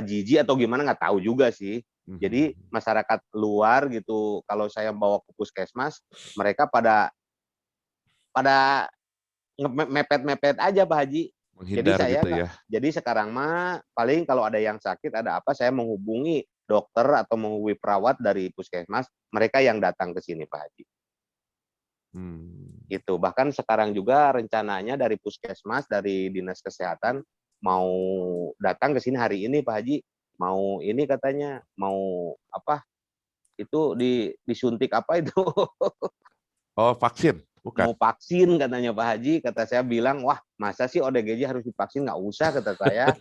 jijik atau gimana nggak tahu juga sih. Jadi masyarakat luar gitu, kalau saya bawa ke puskesmas, mereka pada mepet-mepet aja Pak Haji. Jadi sekarang mah paling kalau ada yang sakit ada apa, saya menghubungi dokter atau menghubungi perawat dari puskesmas, mereka yang datang ke sini Pak Haji. Gitu. Bahkan sekarang juga rencananya dari puskesmas, dari dinas kesehatan mau datang ke sini hari ini Pak Haji. Mau ini katanya, mau apa? Itu disuntik apa itu? Oh, vaksin. Bukan. Mau vaksin katanya Pak Haji, kata saya bilang, wah masa sih ODGJ harus divaksin? Nggak usah kata saya.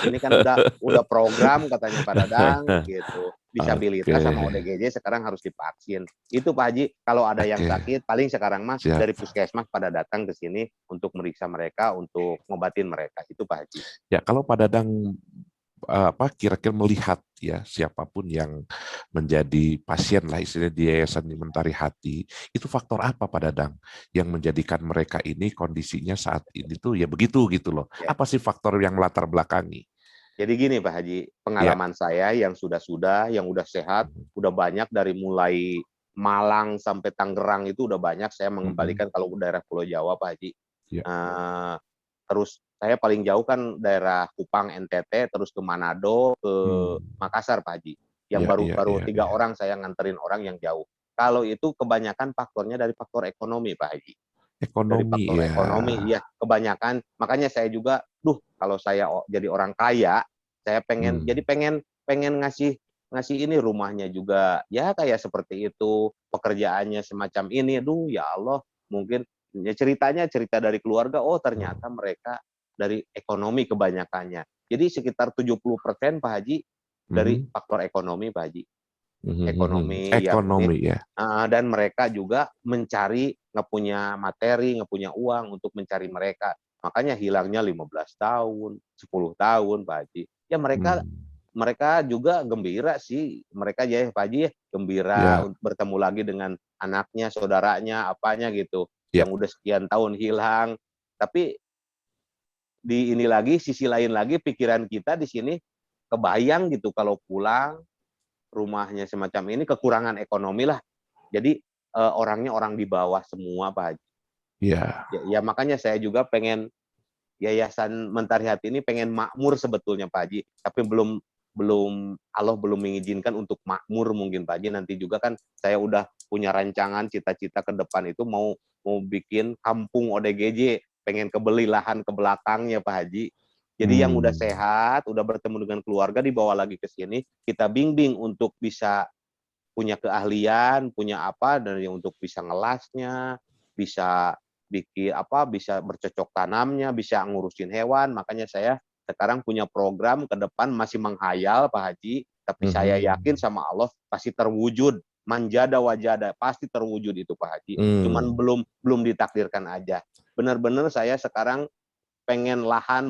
Ini kan udah program katanya Pak Dadang gitu. Disabilitas sama ODGJ sekarang harus divaksin. Itu Pak Haji, kalau ada yang sakit paling sekarang mas dari puskesmas pada datang ke sini untuk meriksa mereka, untuk ngobatin mereka. Itu Pak Haji. Ya, kalau Pak Dadang kira-kira melihat ya siapapun yang menjadi pasien lah istilahnya di Yayasan Mentari Hati, itu faktor apa Pak Dadang yang menjadikan mereka ini kondisinya saat ini tuh ya begitu gitu loh. Ya. Apa sih faktor yang latar belakangi? Jadi gini Pak Haji, Ya. pengalaman saya yang sudah-sudah, yang udah sehat, udah banyak dari mulai Malang sampai Tangerang itu udah banyak saya mengembalikan kalau daerah Pulau Jawa Pak Haji. Ya. Terus saya paling jauh kan daerah Kupang NTT, terus ke Manado, ke Makassar Pak Haji. Yang Ya, ya, baru ya, 3 ya. orang saya nganterin orang yang jauh. Kalau itu kebanyakan faktornya dari faktor ekonomi Pak Haji. Dari Ekonomi faktor ya. ekonomi, iya kebanyakan. Makanya saya juga, kalau saya jadi orang kaya, saya pengen pengen ngasih ini rumahnya juga ya kayak seperti itu, pekerjaannya semacam ini. Ya Allah, mungkin ya cerita dari keluarga, oh ternyata mereka dari ekonomi kebanyakannya. Jadi sekitar 70% Pak Haji dari faktor ekonomi Pak Haji. Ekonomi yang ini, Ekonomi ya. dan mereka juga mencari, nggak punya materi, nggak punya uang untuk mencari mereka. Makanya hilangnya 15 tahun, 10 tahun Pak Haji. Ya mereka juga gembira sih, mereka ya Pak Haji gembira Ya, untuk bertemu lagi dengan anaknya, saudaranya, apanya gitu, ya. yang udah sekian tahun hilang. Tapi di ini lagi, sisi lain lagi pikiran kita di sini kebayang gitu kalau pulang rumahnya semacam ini kekurangan ekonomi lah. Jadi orangnya orang di bawah semua Pak Haji. Ya. Ya makanya saya juga pengen Yayasan Mentari Hati ini pengen makmur sebetulnya Pak Haji, tapi belum belum Allah belum mengizinkan untuk makmur mungkin Pak Haji. Nanti juga kan saya udah punya rancangan cita-cita ke depan itu mau bikin kampung ODGJ, pengen kebeli lahan ke belakangnya Pak Haji. Jadi yang udah sehat, udah bertemu dengan keluarga dibawa lagi ke sini, kita bimbing untuk bisa punya keahlian, punya apa, dan yang untuk bisa ngelasnya, bisa bikin apa, bisa bercocok tanamnya, bisa ngurusin hewan. Makanya saya sekarang punya program ke depan masih menghayal Pak Haji, tapi saya yakin sama Allah pasti terwujud. Manjada wajada pasti terwujud itu Pak Haji. Cuman belum ditakdirkan aja. Benar-benar saya sekarang pengen lahan,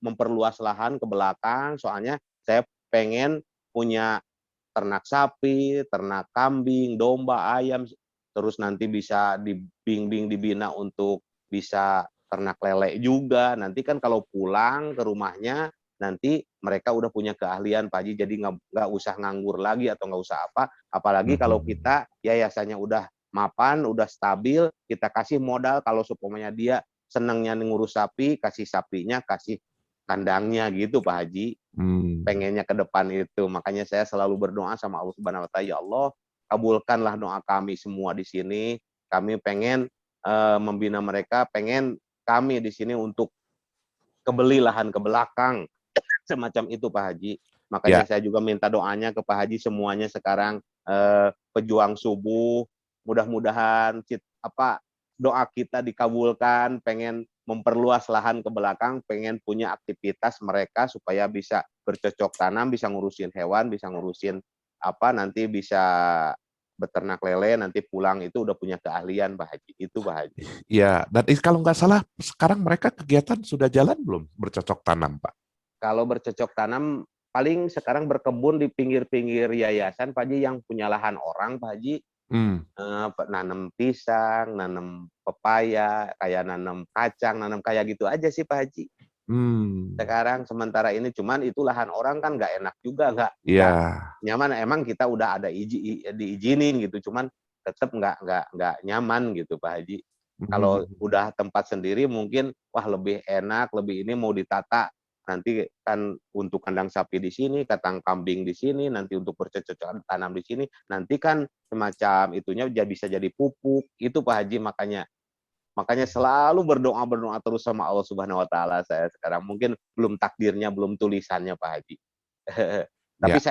memperluas lahan ke belakang, soalnya saya pengen punya ternak sapi, ternak kambing, domba, ayam, terus nanti bisa dibimbing, dibina untuk bisa ternak lele juga. Nanti kan kalau pulang ke rumahnya, nanti mereka udah punya keahlian Pak Haji, jadi nggak usah nganggur lagi atau nggak usah apa. Apalagi kalau kita yayasannya udah mapan, udah stabil, kita kasih modal kalau supaya dia senangnya ngurus sapi, kasih sapinya, kasih kandangnya gitu Pak Haji. Pengennya ke depan itu. Makanya saya selalu berdoa sama Allah Subhanahu wa taala, ya Allah, kabulkanlah doa kami semua di sini. Kami pengen membina mereka, pengen kami di sini untuk kebeli lahan ke belakang, semacam itu Pak Haji. Makanya Ya. saya juga minta doanya ke Pak Haji semuanya sekarang pejuang subuh, mudah-mudahan doa kita dikabulkan, pengen memperluas lahan ke belakang, pengen punya aktivitas mereka supaya bisa bercocok tanam, bisa ngurusin hewan, bisa ngurusin nanti bisa beternak lele, nanti pulang itu udah punya keahlian Pak Haji. Itu Pak Haji. Ya, dan kalau nggak salah sekarang mereka kegiatan sudah jalan belum bercocok tanam, Pak? Kalau bercocok tanam paling sekarang berkebun di pinggir-pinggir yayasan Pak Haji, yang punya lahan orang Pak Haji. Nanam pisang, nanam pepaya, kayak nanam kacang, nanam kayak gitu aja sih Pak Haji. Sekarang sementara ini, cuman itu lahan orang kan nggak enak juga, nggak nyaman. Emang kita udah ada diizinin gitu, cuman tetap nggak nyaman gitu Pak Haji. Kalau udah tempat sendiri mungkin wah lebih enak, lebih ini mau ditata. Nanti kan untuk kandang sapi di sini, kandang kambing di sini, nanti untuk bercocok tanam di sini, nanti kan semacam itunya bisa jadi pupuk. Itu Pak Haji, makanya selalu berdoa terus sama Allah Subhanahu wa taala saya sekarang. Mungkin belum takdirnya, belum tulisannya Pak Haji. Tapi Ya.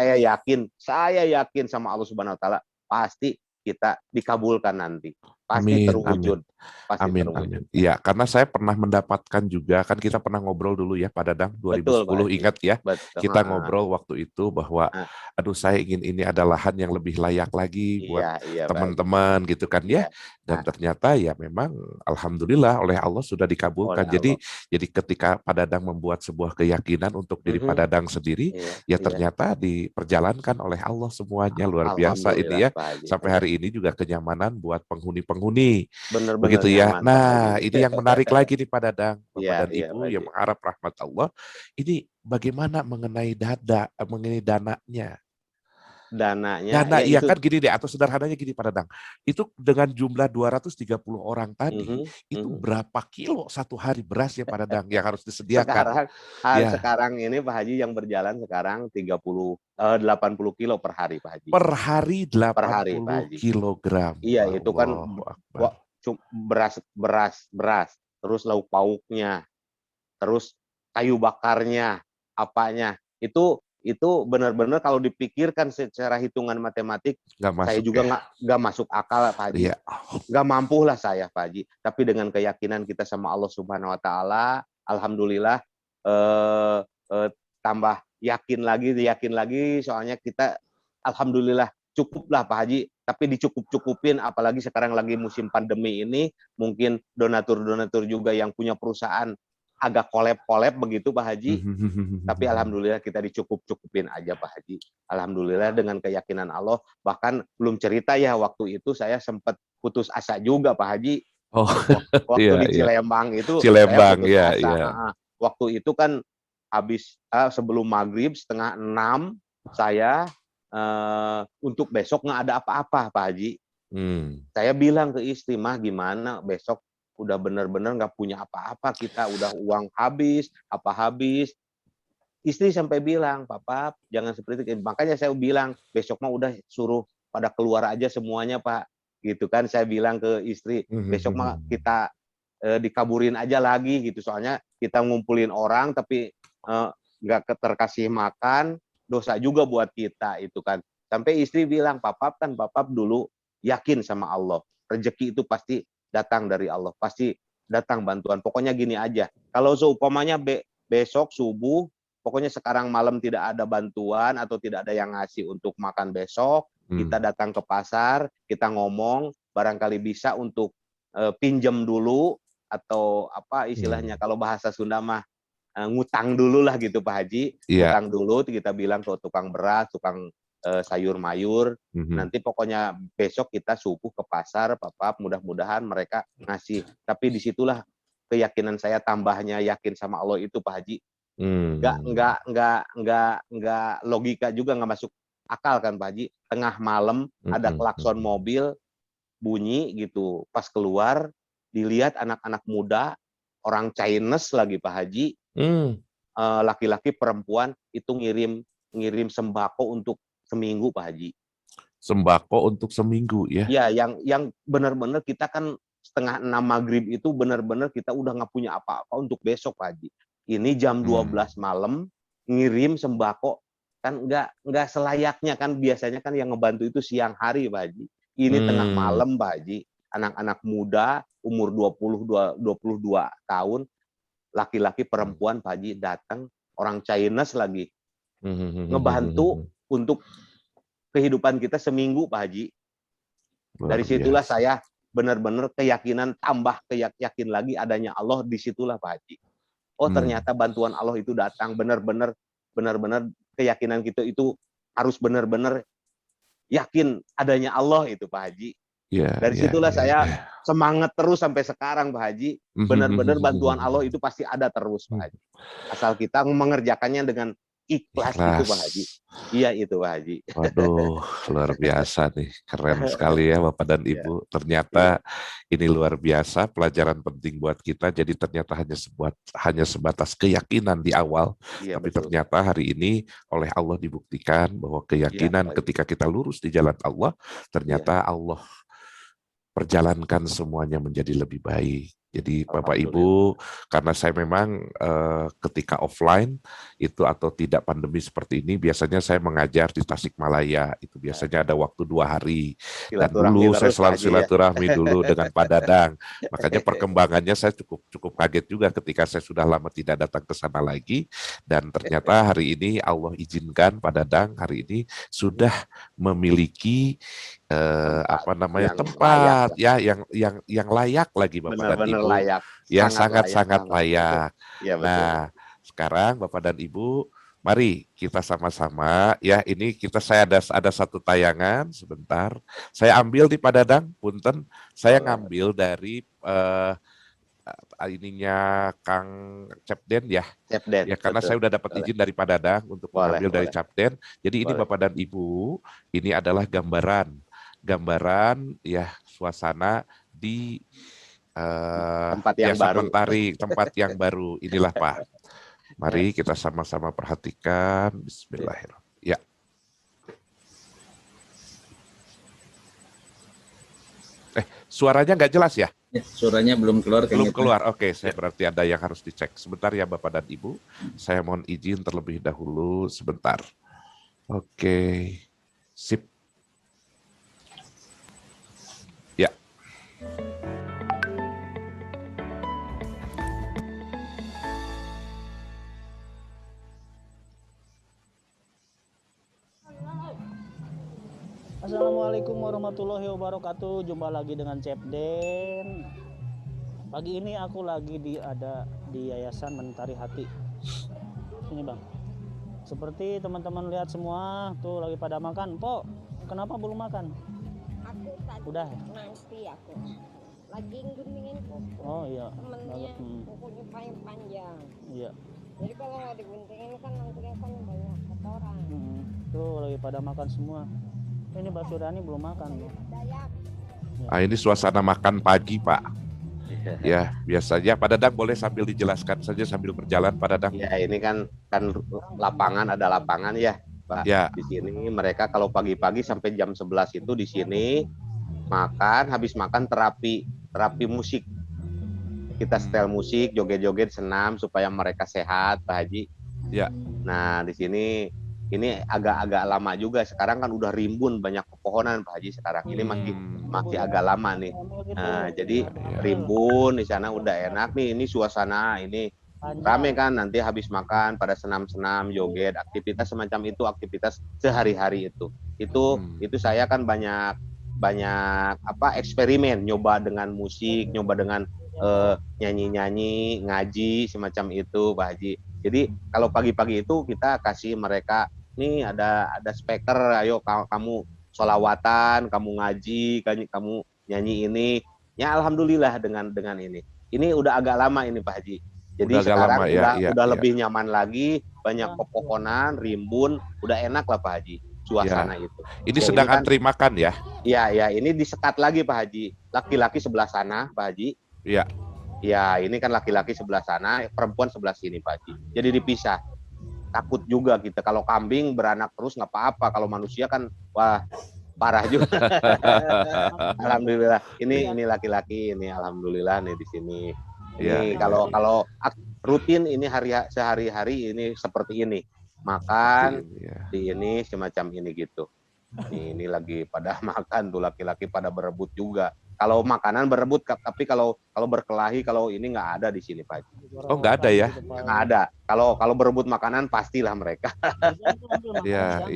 saya yakin sama Allah Subhanahu wa taala pasti kita dikabulkan nanti. pasti Amin, amin. terwujud, pasti Amin, amin. terwujud. Iya, karena saya pernah mendapatkan juga, kan kita pernah ngobrol dulu ya Pak Dadang, Betul Pak 2010 Haji, ingat ya, betul, kita ngobrol waktu itu bahwa, heeh, aduh saya ingin ini ada lahan yang lebih layak lagi buat iya iya Pak Haji, teman-teman gitu kan iya, ya, dan ternyata ya memang alhamdulillah oleh Allah sudah dikabulkan. oleh Allah. Jadi ketika Pak Dadang membuat sebuah keyakinan untuk diri Pak Mhm, Dadang sendiri, iya ya iya, ternyata diperjalankan oleh Allah semuanya, luar biasa ini alhamdulillah ya. Pak Haji, Sampai iya, hari ini juga kenyamanan buat penghuni-penghuni. bener-bener Begitu ya. nyaman Pak Haji. Nah, ini yang menarik lagi nih Pak Dadang, Iya Bapak dan iya Pak Ibu Haji. yang mengharap rahmat Allah. Ini bagaimana mengenai dananya? Dananya Dana ya iya itu, kan gini deh, atau sederhananya gini Pak Dadang. Itu dengan jumlah 230 orang tadi, mhm itu mhm. berapa kilo satu hari beras ya Pak Dadang yang harus disediakan? Sekarang Ya, sekarang ini Pak Haji yang berjalan sekarang 80 kilo per hari Pak Haji, per hari per hari Pak 80 Haji. kilogram. Iya itu kan Allahu Akbar. wa beras beras beras, terus lauk pauknya, terus kayu bakarnya, apanya, itu benar-benar kalau dipikirkan secara hitungan matematik, Nggak saya masuk juga ya? nggak masuk akal Pak Haji. Iya. Nggak mampulah saya Pak Haji, tapi dengan keyakinan kita sama Allah Subhanahu wa taala, alhamdulillah, eee eee, tambah yakin lagi, soalnya kita alhamdulillah cukuplah Pak Haji, tapi dicukup-cukupin apalagi sekarang lagi musim pandemi ini, mungkin donatur-donatur juga yang punya perusahaan agak kolab-kolab begitu Pak Haji, tapi alhamdulillah kita dicukup-cukupin aja Pak Haji. Alhamdulillah dengan keyakinan Allah, bahkan belum cerita ya waktu itu saya sempat putus asa juga Pak Haji. Oh, Waktu iya di iya. Cilembang itu saya Cilembang, putus ya, asa, ya. heeh. Waktu itu kan habis sebelum maghrib 5:30 saya, untuk besok nggak ada apa-apa Pak Haji. Hmm. Saya bilang ke istri, "Mah gimana besok udah bener-bener nggak punya apa-apa kita, udah uang habis, apa habis." Istri sampai bilang, "Papa jangan seperti itu." Makanya saya bilang, "Besok mah udah suruh pada keluar aja semuanya, Pak." Gitu kan saya bilang ke istri, "Besok mah kita, dikaburin aja lagi," gitu. Soalnya kita ngumpulin orang tapi, nggak terkasih makan, dosa juga buat kita itu kan. Sampai istri bilang, Papa dulu yakin sama Allah, rezeki itu pasti datang dari Allah, pasti datang bantuan. Pokoknya gini aja, kalau seumpamanya besok subuh, pokoknya sekarang malam tidak ada bantuan atau tidak ada yang ngasih untuk makan besok, kita datang ke pasar, kita ngomong, barangkali bisa untuk pinjam dulu atau apa istilahnya kalau bahasa Sunda mah ngutang dulu lah gitu Pak Haji, Iya. ngutang dulu kita bilang ke tukang beras, tukang sayur mayur, nanti pokoknya besok kita subuh ke pasar, Papa mudah-mudahan mereka ngasih. Tapi disitulah keyakinan saya tambahnya yakin sama Allah itu Pak Haji. Nggak logika juga, nggak masuk akal kan Pak Haji, tengah malam ada klakson mobil bunyi gitu, pas keluar dilihat anak-anak muda, orang Chinese lagi Pak Haji, laki-laki perempuan itu ngirim sembako untuk seminggu Pak Haji. Sembako untuk seminggu ya? Ya yang benar-benar kita kan 5:30 maghrib itu benar-benar kita udah nggak punya apa-apa untuk besok Pak Haji. Ini jam 12 malam ngirim sembako, kan nggak selayaknya kan, biasanya kan yang ngebantu itu siang hari Pak Haji. Ini tengah malam Pak Haji, anak-anak muda umur 22 tahun, laki-laki perempuan Pak Haji datang, orang Chinese lagi, ngebantu untuk kehidupan kita seminggu Pak Haji. Luar Dari situlah biasa. saya benar-benar keyakinan, tambah yakin lagi adanya Allah, di situlah Pak Haji. Oh ternyata bantuan Allah itu datang, benar-benar keyakinan kita itu harus benar-benar yakin adanya Allah itu Pak Haji. Ya, Dari ya, situlah ya, saya ya. semangat terus sampai sekarang Pak Haji. Benar-benar bantuan Allah itu pasti ada terus Pak Haji. Asal kita mengerjakannya dengan ikhlas itu Pak Haji. Iya itu Pak Haji. Waduh, luar biasa nih. Keren sekali ya Bapak dan Iya, Ibu. iya, Ternyata ini luar biasa, pelajaran penting buat kita. Jadi ternyata hanya sebatas keyakinan di awal. iya Tapi betul. ternyata hari ini oleh Allah dibuktikan bahwa Iya keyakinan Pak Haji. ketika kita lurus di jalan Allah, Iya, ternyata Allah perjalankan semuanya menjadi lebih baik. Jadi Bapak Alhamdulillah. Ibu, karena saya memang ketika offline itu atau tidak pandemi seperti ini, biasanya saya mengajar di Tasikmalaya. Itu biasanya ada waktu 2 hari. Dan Silaturahmi dulu saya terus Pak selalu Haji ya. silaturahmi dulu dengan Pak Dadang. Makanya perkembangannya saya cukup cukup kaget juga ketika saya sudah lama tidak datang ke sana lagi. Dan ternyata hari ini Allah izinkan Pak Dadang hari ini sudah memiliki Tempat apa namanya yang layak tempat lah. ya yang layak lagi Bapak dan Benar-benar Ibu, layak. ya Sangat layak lah sangat-sangat Pak Haji itu. layak. Iya betul. Nah, sekarang Bapak dan Ibu, mari kita sama-sama ya ini saya ada satu tayangan sebentar. Saya ambil di Pak Dadang, punten, saya Boleh. ngambil dari ininya Kang Cepden ya. Cepden, Ya karena betul. saya sudah dapat Boleh. izin dari Pak Dadang untuk Boleh, mengambil dari boleh. Capden. Jadi ini Boleh. Bapak dan Ibu, ini adalah gambaran ya suasana di Tempat yang Desa baru. Mentari, tempat yang baru. Inilah Pak. Mari kita sama-sama perhatikan. Bismillahirrahmanirrahim. Ya. Suaranya nggak jelas ya? Ya, suaranya belum keluar. Belum kayaknya. keluar. Oke, saya berarti ada yang harus dicek. Sebentar ya Bapak dan Ibu. Saya mohon izin terlebih dahulu sebentar. Oke. Sip. Ya. Assalamualaikum warahmatullahi wabarakatuh. Jumpa lagi dengan Cepden. Pagi ini aku lagi ada di Yayasan Mentari Hati. Ini Bang. Seperti teman-teman lihat semua tuh lagi pada makan. Po, kenapa belum makan? Aku tadi Udah. nanti aku lagi guntingin kuku. Oh iya. Temennya Hmm. kukunya paling panjang. Iya. Jadi kalau nggak diguntingin kan nanti kan banyak kotoran. Tuh lagi pada makan semua. Ini Mbak Suryani belum makan. Dayak. Ini suasana makan pagi, Pak. Ya, biasanya Pak Dadang boleh sambil dijelaskan saja sambil berjalan, Pak Dadang. Ya ini kan lapangan, ada lapangan ya Pak. Ya. Di sini mereka kalau pagi-pagi sampai jam 11 itu di sini makan, habis makan terapi musik. Kita setel musik, joget-joget, senam supaya mereka sehat, Pak Haji. Ya. Nah, di sini ini agak-agak lama juga. Sekarang kan udah rimbun banyak pepohonan Pak Haji sekarang. Ini masih agak lama nih. Nah, jadi rimbun di sana udah enak nih. Ini suasana ini rame kan, nanti habis makan pada senam-senam, joget, aktivitas semacam itu, aktivitas sehari-hari itu. Itu saya kan banyak eksperimen, nyoba dengan musik, nyoba dengan nyanyi-nyanyi, ngaji semacam itu Pak Haji. Jadi kalau pagi-pagi itu kita kasih mereka nih ada speaker, ayo kamu sholawatan, kamu ngaji, kamu nyanyi ini. Ya alhamdulillah dengan ini. Ini udah agak lama ini Pak Haji. Jadi udah sekarang lama, udah lebih nyaman lagi, banyak pepohonan, rimbun, udah enak lah Pak Haji suasana itu. Ini sedang kan, antri makan ya? Iya, ini disekat lagi Pak Haji. Laki-laki sebelah sana Pak Haji. Iya. Ya, ini kan laki-laki sebelah sana, perempuan sebelah sini Pak Haji. Jadi dipisah. Takut juga kita kalau kambing beranak terus nggak apa-apa, kalau manusia kan wah parah juga. Alhamdulillah. Ini laki-laki ini alhamdulillah nih di sini. Ini kalau rutin ini sehari-hari ini seperti ini. Makan di ini semacam ini gitu. Ini lagi pada makan tuh, laki-laki pada berebut juga. Kalau makanan berebut, tapi kalau berkelahi, kalau ini nggak ada di sini Pak. Oh nggak ada ya? Nggak ada. Kalau berebut makanan pastilah mereka. Iya.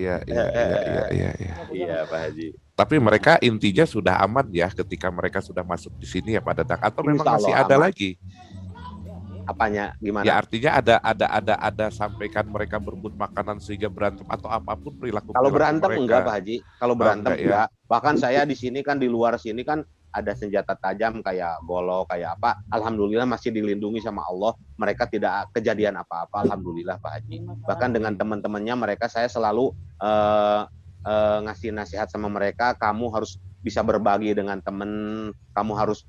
Iya Pak Haji. Tapi mereka intinya sudah aman ya ketika mereka sudah masuk di sini ya Pak Dadang, atau memang Insya masih Allah ada aman. lagi? Apanya gimana? Ya artinya ada sampaikan mereka berebut makanan sehingga berantem atau apapun perilaku. Kalau berantem mereka. enggak Pak Haji. Kalau berantem enggak. Ya. Bahkan saya di sini kan, di luar sini kan ada senjata tajam kayak golok, kayak apa. Alhamdulillah masih dilindungi sama Allah. Mereka tidak kejadian apa-apa. Alhamdulillah Pak Haji. Bahkan dengan teman-temannya mereka, saya selalu ngasih nasihat sama mereka. Kamu harus bisa berbagi dengan teman. Kamu harus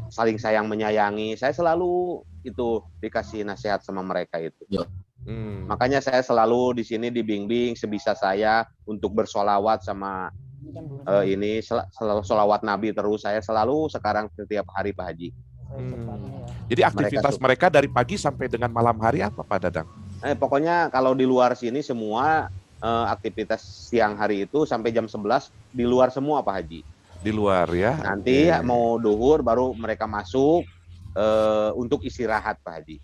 saling sayang menyayangi. Saya selalu itu dikasih nasihat sama mereka itu. Makanya saya selalu di sini dibimbing sebisa saya untuk bersolawat sama selalu solawat Nabi terus. Saya selalu setiap hari Pak Haji. cepatnya ya. Jadi aktivitas mereka dari pagi sampai dengan malam hari apa Pak Dadang? Pokoknya kalau di luar sini semua aktivitas siang hari itu sampai jam 11 di luar semua Pak Haji. Di luar ya. Nanti mau duhur baru mereka masuk untuk istirahat Pak Haji.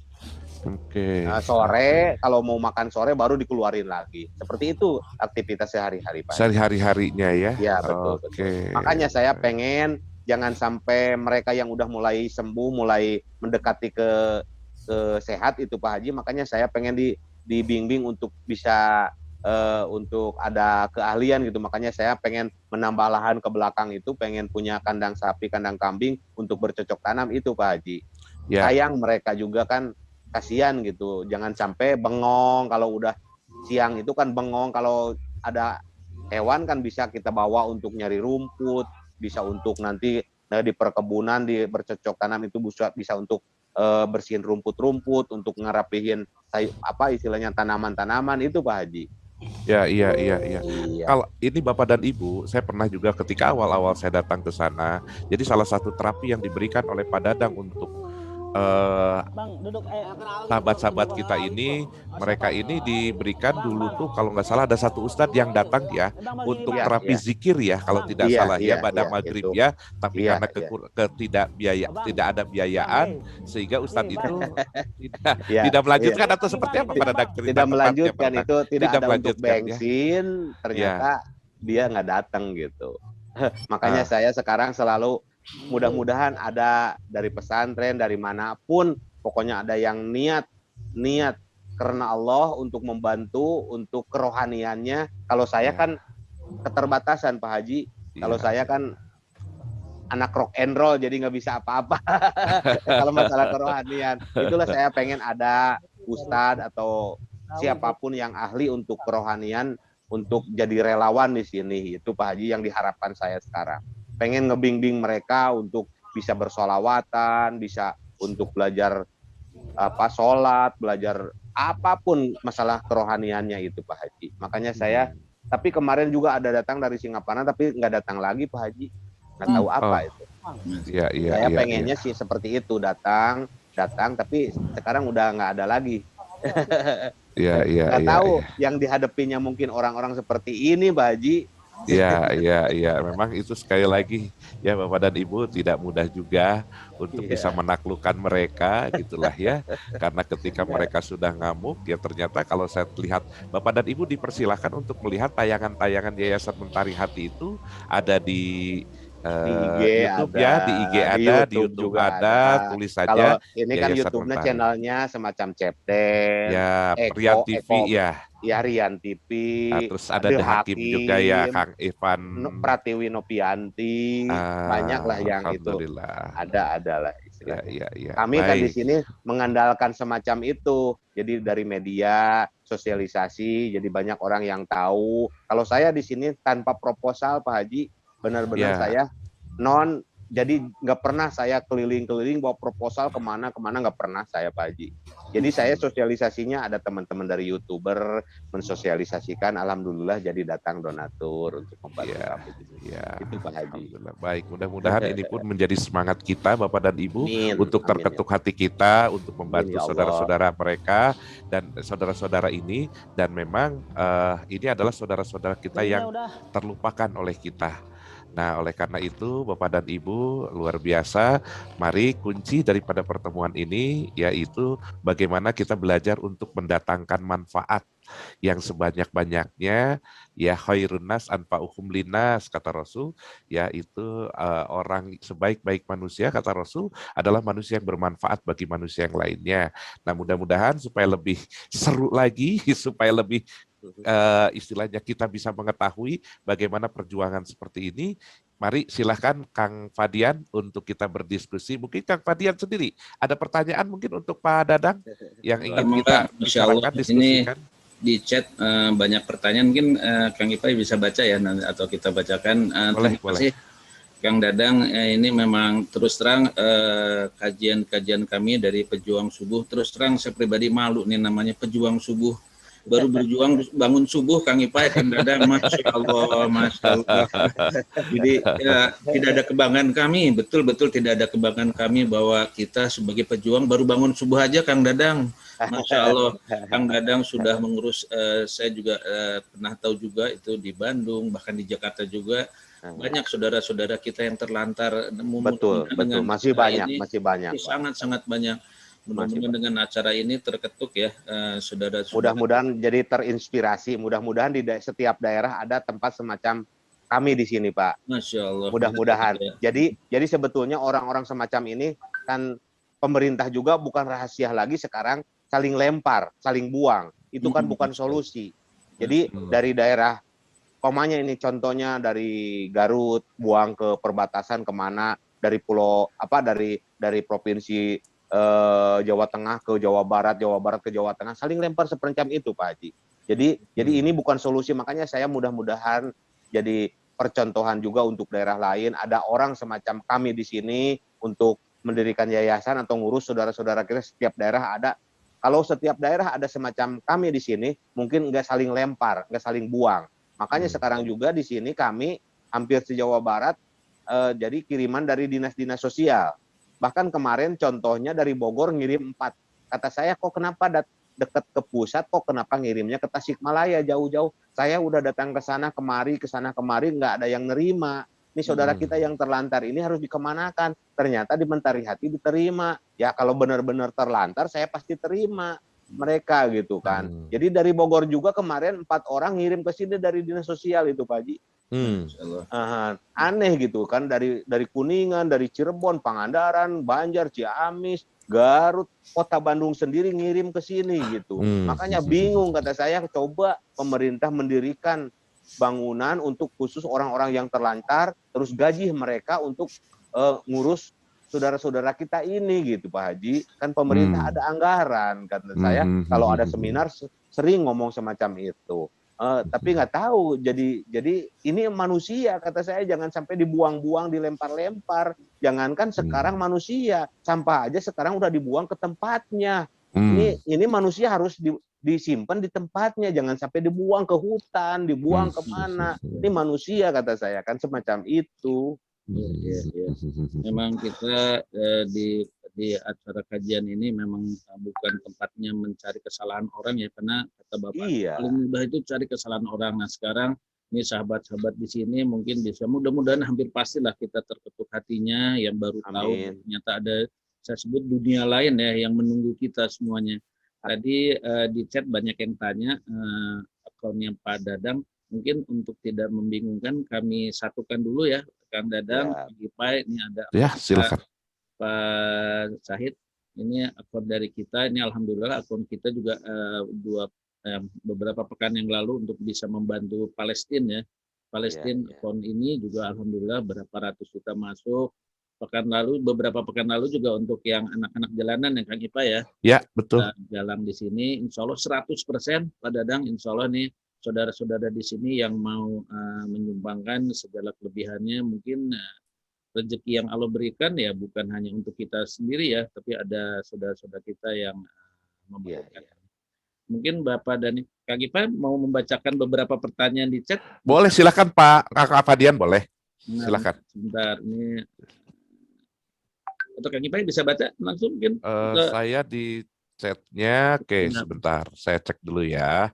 Sore kalau mau makan sore baru dikeluarin lagi. Seperti itu aktivitas sehari-hari Pak Haji. Sehari-harinya ya. Ya betul. Makanya saya pengen jangan sampai mereka yang udah mulai sembuh, mulai mendekati ke sehat itu Pak Haji. Makanya saya pengen dibimbing untuk bisa untuk ada keahlian gitu. Makanya saya pengen menambah lahan ke belakang itu, pengen punya kandang sapi, kandang kambing untuk bercocok tanam itu Pak Haji. Ya. Sayang mereka juga kan kasihan gitu. Jangan sampai bengong kalau udah siang itu kan bengong, kalau ada hewan kan bisa kita bawa untuk nyari rumput, bisa untuk nanti di perkebunan di bercocok tanam itu bisa untuk bersihin rumput-rumput, untuk ngerapihin apa istilahnya tanaman-tanaman itu Pak Haji. Ya, iya. Kalau ini Bapak dan Ibu, saya pernah juga ketika awal-awal saya datang ke sana, jadi salah satu terapi yang diberikan oleh Pak Dadang untuk sahabat-sahabat kita ini, mereka ini diberikan dulu tuh kalau nggak salah ada satu ustadz yang datang ya untuk terapi zikir ya kalau tidak salah ya pada maghrib ya, tapi karena tidak ada biayaan sehingga ustadz itu tidak melanjutkan atau seperti apa pada cerita tidak melanjutkan itu tidak ada untuk bensin ternyata dia nggak datang gitu. Makanya saya sekarang selalu mudah-mudahan ada dari pesantren, dari manapun, pokoknya ada yang niat karena Allah untuk membantu, untuk kerohaniannya. Kalau saya kan keterbatasan Pak Haji, kalau saya kan anak rock and roll jadi nggak bisa apa-apa. Kalau masalah kerohanian, itulah saya pengen ada ustadz atau siapapun yang ahli untuk kerohanian untuk jadi relawan di sini. Itu Pak Haji yang diharapkan saya sekarang. Pengen ngebimbing mereka untuk bisa bersolawatan, bisa untuk belajar sholat, belajar apapun masalah kerohaniannya itu Pak Haji. Makanya saya, tapi kemarin juga ada datang dari Singaparna, tapi nggak datang lagi Pak Haji, nggak tahu apa itu. Saya pengennya sih seperti itu, datang, tapi sekarang udah nggak ada lagi. Nggak tahu yang dihadapinya mungkin orang-orang seperti ini Pak Haji. Iya. Memang itu sekali lagi ya Bapak dan Ibu tidak mudah juga untuk bisa menaklukkan mereka gitulah ya. Karena ketika mereka sudah ngamuk ya ternyata kalau saya lihat Bapak dan Ibu dipersilahkan untuk melihat tayangan-tayangan Yayasan Mentari Hati itu ada di YouTube ada, ya, di IG ada, di YouTube ada, tulis saja. Kalau ini kan YouTube-nya channelnya semacam Cepden, ya, Rian TV ya. Ya Rian TV. Nah, terus ada The Hakim juga ya, Kang Ivan Pratiwi Nopianti, banyak lah yang itu. Ada lah istilahnya. Kami kan di sini mengandalkan semacam itu. Jadi dari media, sosialisasi, jadi banyak orang yang tahu. Kalau saya di sini tanpa proposal Pak Haji, benar-benar saya jadi nggak pernah saya keliling-keliling bawa proposal kemana nggak pernah saya Pak Haji. Jadi saya sosialisasinya ada teman-teman dari YouTuber mensosialisasikan, alhamdulillah jadi datang donatur untuk membantu kami. Itu Pak Haji. Baik, mudah-mudahan ini pun menjadi semangat kita Bapak dan Ibu untuk terketuk hati kita untuk membantu saudara-saudara mereka dan saudara-saudara ini, dan memang ini adalah saudara-saudara kita yang terlupakan oleh kita. Nah, oleh karena itu, Bapak dan Ibu, luar biasa. Mari kunci daripada pertemuan ini yaitu bagaimana kita belajar untuk mendatangkan manfaat yang sebanyak-banyaknya, ya khairun nas anfa'uhum linnas kata Rasul, yaitu orang sebaik-baik manusia kata Rasul adalah manusia yang bermanfaat bagi manusia yang lainnya. Nah, mudah-mudahan supaya lebih seru lagi, supaya lebih istilahnya kita bisa mengetahui bagaimana perjuangan seperti ini. Mari silahkan Kang Fadian untuk kita berdiskusi. Mungkin Kang Fadian sendiri ada pertanyaan mungkin untuk Pak Dadang yang ingin kita bicarakan, diskusikan. Di chat banyak pertanyaan, mungkin Kang Ipai bisa baca ya atau kita bacakan. Boleh. Kang Dadang, ini memang terus terang kajian-kajian kami dari Pejuang Subuh, terus terang saya pribadi malu nih namanya Pejuang Subuh. baru berjuang bangun subuh Kang Ipay, Kang Dadang, Masya Allah, Masya Allah. Jadi ya, tidak ada kebanggaan kami, betul-betul tidak ada kebanggaan kami bahwa kita sebagai pejuang baru bangun subuh aja Kang Dadang. Masya Allah, Kang Dadang sudah mengurus, saya juga pernah tahu juga itu di Bandung, bahkan di Jakarta juga, banyak saudara-saudara kita yang terlantar. Betul, betul. Masih banyak, masih banyak, Pak. Sangat-sangat banyak. Mudah-mudahan dengan acara ini terketuk ya, saudara-saudara. Mudah-mudahan jadi terinspirasi. Mudah-mudahan di setiap daerah ada tempat semacam kami di sini, Pak. Masya Allah. Mudah-mudahan. Jadi sebetulnya orang-orang semacam ini kan pemerintah juga bukan rahasia lagi sekarang saling lempar, saling buang. Itu kan bukan solusi. Jadi dari daerah, komanya ini contohnya dari Garut buang ke perbatasan kemana, dari pulau apa dari provinsi Jawa Tengah ke Jawa Barat ke Jawa Tengah, saling lempar sepercam itu, Pak Haji. Jadi ini bukan solusi, makanya saya mudah-mudahan jadi percontohan juga untuk daerah lain. Ada orang semacam kami di sini untuk mendirikan yayasan atau ngurus saudara-saudara kita setiap daerah ada. Kalau setiap daerah ada semacam kami di sini, mungkin nggak saling lempar, nggak saling buang. Makanya sekarang juga di sini kami hampir se-Jawa Barat jadi kiriman dari dinas-dinas sosial. Bahkan kemarin contohnya dari Bogor ngirim 4. Kata saya, kok kenapa dekat ke pusat, kok kenapa ngirimnya ke Tasikmalaya jauh-jauh? Saya udah datang ke sana kemari, nggak ada yang nerima. Ini saudara kita yang terlantar ini harus dikemanakan. Ternyata di Mentari Hati diterima. Ya kalau benar-benar terlantar, saya pasti terima mereka gitu kan. Jadi dari Bogor juga kemarin 4 orang ngirim ke sini dari dinas sosial itu, Pak Haji. Aneh gitu kan, dari Kuningan, dari Cirebon, Pangandaran, Banjar, Ciamis, Garut, Kota Bandung sendiri ngirim ke sini gitu. Makanya bingung, kata saya, coba pemerintah mendirikan bangunan untuk khusus orang-orang yang terlantar, terus gaji mereka untuk ngurus saudara-saudara kita ini gitu, Pak Haji. Kan pemerintah ada anggaran, kata saya. Kalau ada seminar sering ngomong semacam itu. Tapi nggak tahu, jadi ini manusia, kata saya, jangan sampai dibuang-buang, dilempar-lempar. Jangankan sekarang manusia, sampah aja sekarang udah dibuang ke tempatnya. Ini manusia harus disimpan di tempatnya, jangan sampai dibuang ke hutan, dibuang kemana. Ini manusia, kata saya, kan semacam itu. Memang kita di acara kajian ini memang bukan tempatnya mencari kesalahan orang ya, karena kata Bapak paling mudah itu cari kesalahan orang. Nah sekarang ini sahabat-sahabat di sini mungkin bisa, mudah-mudahan hampir pastilah kita terketuk hatinya yang baru tahu ternyata ada, saya sebut, dunia lain ya yang menunggu kita semuanya. Tadi di chat banyak yang tanya akunnya Pak Dadang, mungkin untuk tidak membingungkan kami satukan dulu ya, Kang Dadang, Pak Ipay, ini ada silakan. Pak Syahid, ini akun dari kita, ini alhamdulillah akun kita juga beberapa pekan yang lalu untuk bisa membantu Palestina ya. Palestina akun ini juga alhamdulillah berapa ratus juta masuk. Beberapa pekan lalu juga untuk yang anak-anak jalanan ya Kang Ipay ya. Ya, betul. Jalan di sini, insya Allah 100% Pak Dadang, insya Allah nih saudara-saudara di sini yang mau menyumbangkan segala kelebihannya, mungkin rezeki yang Allah berikan ya bukan hanya untuk kita sendiri ya, tapi ada saudara-saudara kita yang membutuhkan. Mungkin Bapak dan Kang Ipay mau membacakan beberapa pertanyaan di chat. Boleh, silakan Pak Fadian, boleh. Silakan. Sebentar, ini atau Kang Ipay bisa baca langsung mungkin? Saya di chatnya, oke, sebentar, saya cek dulu ya.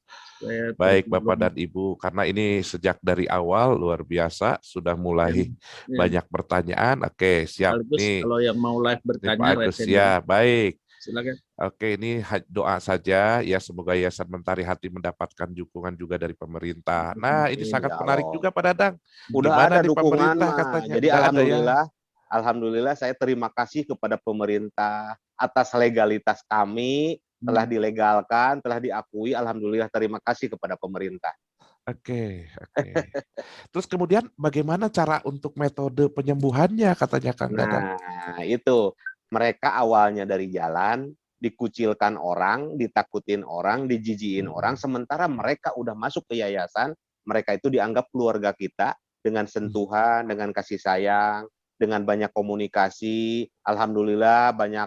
Baik Bapak dan Ibu, karena ini sejak dari awal luar biasa, sudah mulai banyak pertanyaan. Oke, siap nih. Kalau yang mau live bertanya, ya, baik. Silakan. Oke, ini doa saja ya, semoga Yayasan Mentari Hati mendapatkan dukungan juga dari pemerintah. Nah, ini sangat menarik juga Pak Dadang. Udah ada dukungan, katanya. Jadi alhamdulillah saya terima kasih kepada pemerintah atas legalitas kami, telah dilegalkan, telah diakui. Alhamdulillah, terima kasih kepada pemerintah. Oke. Terus kemudian bagaimana cara untuk metode penyembuhannya, katanya Kang Dadang? Nah, itu. Mereka awalnya dari jalan, dikucilkan orang, ditakutin orang, dijijiin orang, sementara mereka udah masuk ke yayasan, mereka itu dianggap keluarga kita, dengan sentuhan, dengan kasih sayang, dengan banyak komunikasi. Alhamdulillah banyak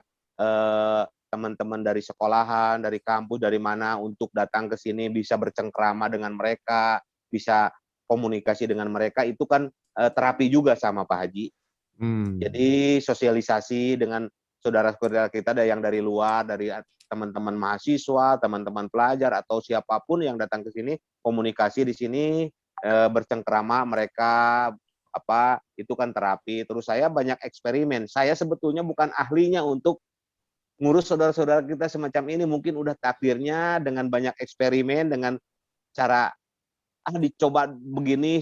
teman-teman dari sekolahan, dari kampus, dari mana untuk datang ke sini bisa bercengkrama dengan mereka, bisa komunikasi dengan mereka, itu kan terapi juga sama Pak Haji. Jadi sosialisasi dengan saudara-saudara kita ada yang dari luar, dari teman-teman mahasiswa, teman-teman pelajar atau siapapun yang datang ke sini, komunikasi di sini, bercengkrama mereka itu kan terapi. Terus saya banyak eksperimen. Saya sebetulnya bukan ahlinya untuk ngurus saudara-saudara kita semacam ini, mungkin udah takdirnya dengan banyak eksperimen, dengan cara dicoba begini,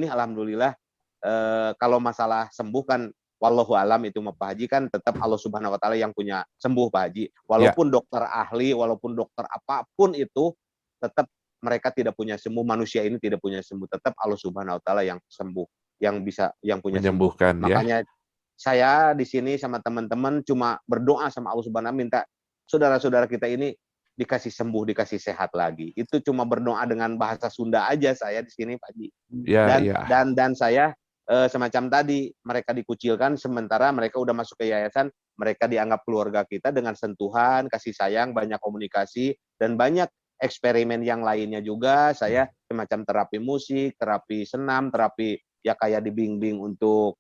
alhamdulillah. Kalau masalah sembuh kan wallahu alam itu mah Pak Haji, kan tetap Allah Subhanahu wa taala yang punya sembuh Pak Haji. Walaupun dokter ahli, walaupun dokter apapun itu, tetap mereka tidak punya sembuh, manusia ini tidak punya sembuh, tetap Allah Subhanahu wa taala yang sembuh, yang punya sembuh. Menyembuhkan ya. Makanya saya di sini sama teman-teman cuma berdoa sama Allah Subhanahu, minta saudara-saudara kita ini dikasih sembuh, dikasih sehat lagi. Itu cuma berdoa dengan bahasa Sunda aja saya di sini Pak Haji. Dan saya semacam tadi, mereka dikucilkan sementara mereka udah masuk ke yayasan, mereka dianggap keluarga kita dengan sentuhan, kasih sayang, banyak komunikasi, dan banyak eksperimen yang lainnya juga. Saya semacam terapi musik, terapi senam, terapi ya kayak dibimbing untuk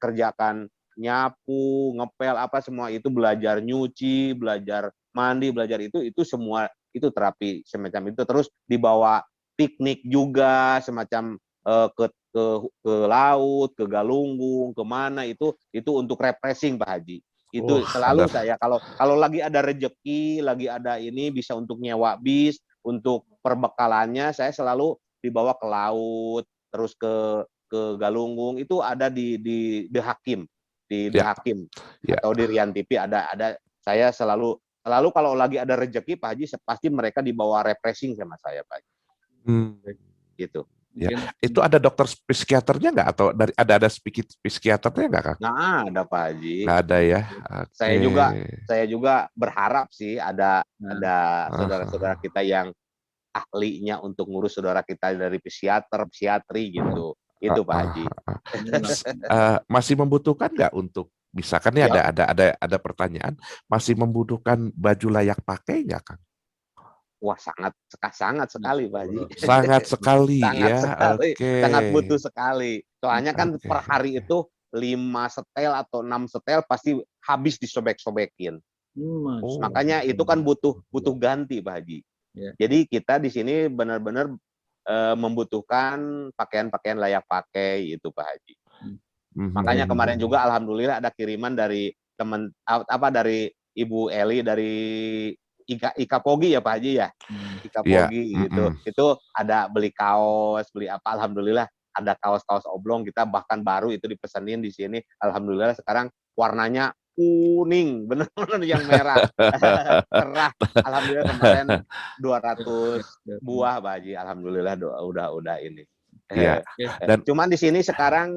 kerjakan nyapu, ngepel, semua itu, belajar nyuci, belajar mandi, belajar itu semua itu terapi semacam itu. Terus dibawa piknik juga semacam ke laut, ke Galunggung, kemana itu untuk refreshing Pak Haji. Itu selalu saya kalau lagi ada rejeki, lagi ada ini bisa untuk nyewa bis, untuk perbekalannya saya selalu dibawa ke laut, terus ke Galunggung, itu ada di The Hakim. Di The Hakim atau di Rian TV ada saya selalu kalau lagi ada rejeki Pak Haji pasti mereka dibawa refreshing sama saya Pak Haji. Gitu. Ya. Itu ada dokter psikiaternya nggak, atau ada psikiaternya nggak Kang? Nggak ada Pak Haji. Nggak ada ya. Saya juga berharap sih ada saudara-saudara kita yang ahlinya untuk ngurus saudara kita dari psikiatri gitu. Itu Pak Haji. Masih membutuhkan nggak untuk, misalkan ya ada pertanyaan, masih membutuhkan baju layak pakai nggak Kang? Wah, sangat sekali Pak Haji. Sangat sekali sangat butuh sekali. Soalnya kan per hari itu 5 setel atau 6 setel pasti habis disobek-sobekin. Makanya itu kan butuh ganti Pak Haji. Jadi kita di sini benar-benar membutuhkan pakaian-pakaian layak pakai itu Pak Haji. Makanya kemarin juga alhamdulillah ada kiriman dari dari Ibu Eli dari Ika Pogi ya Pak Haji ya. Ika Pogi gitu. Itu ada beli kaos, beli alhamdulillah ada kaos-kaos oblong, kita bahkan baru itu dipesanin di sini. Alhamdulillah sekarang warnanya kuning, benar-benar yang merah. Cerah. Alhamdulillah kemarin 200 buah Pak Haji. Alhamdulillah udah ini. Dan cuman di sini sekarang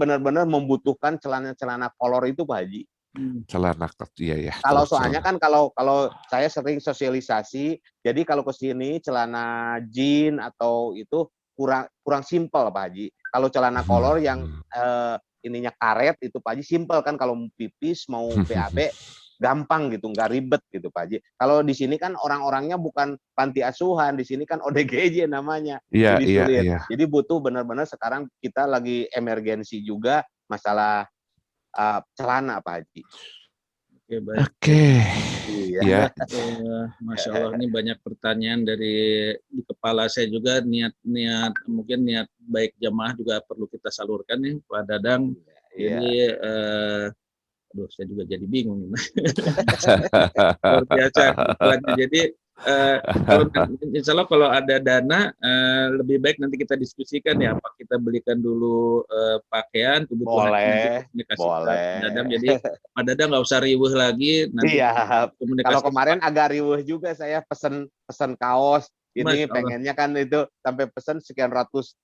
benar-benar membutuhkan celana-celana kolor itu Pak Haji. Celana ya. Kalau soalnya kan kalau saya sering sosialisasi, jadi kalau ke sini celana jean atau itu kurang simpel Pak Haji. Kalau celana kolor yang ininya karet itu Pak Haji simpel kan, kalau mau pipis mau PAB gampang gitu, nggak ribet gitu Pak Haji. Kalau di sini kan orang-orangnya bukan panti asuhan, di sini kan ODGJ namanya. Lebih sulit. Jadi butuh benar-benar sekarang kita lagi emergensi juga masalah celana Pak Haji. Oke, baik. Iya. Masya Allah, ini banyak pertanyaan di kepala saya juga. Mungkin niat baik jamaah juga perlu kita salurkan nih Pak Dadang. Jadi saya juga jadi bingung. Luar biasa. Jadi insya Allah kalau ada dana lebih baik nanti kita diskusikan ya, apa kita belikan dulu pakaian kebutuhan boleh. Dadang, jadi Pak Dadang nggak usah riuh lagi nanti. Kalau kemarin agak riuh juga, saya pesen kaos ini pengennya kan itu sampai pesen sekian ratus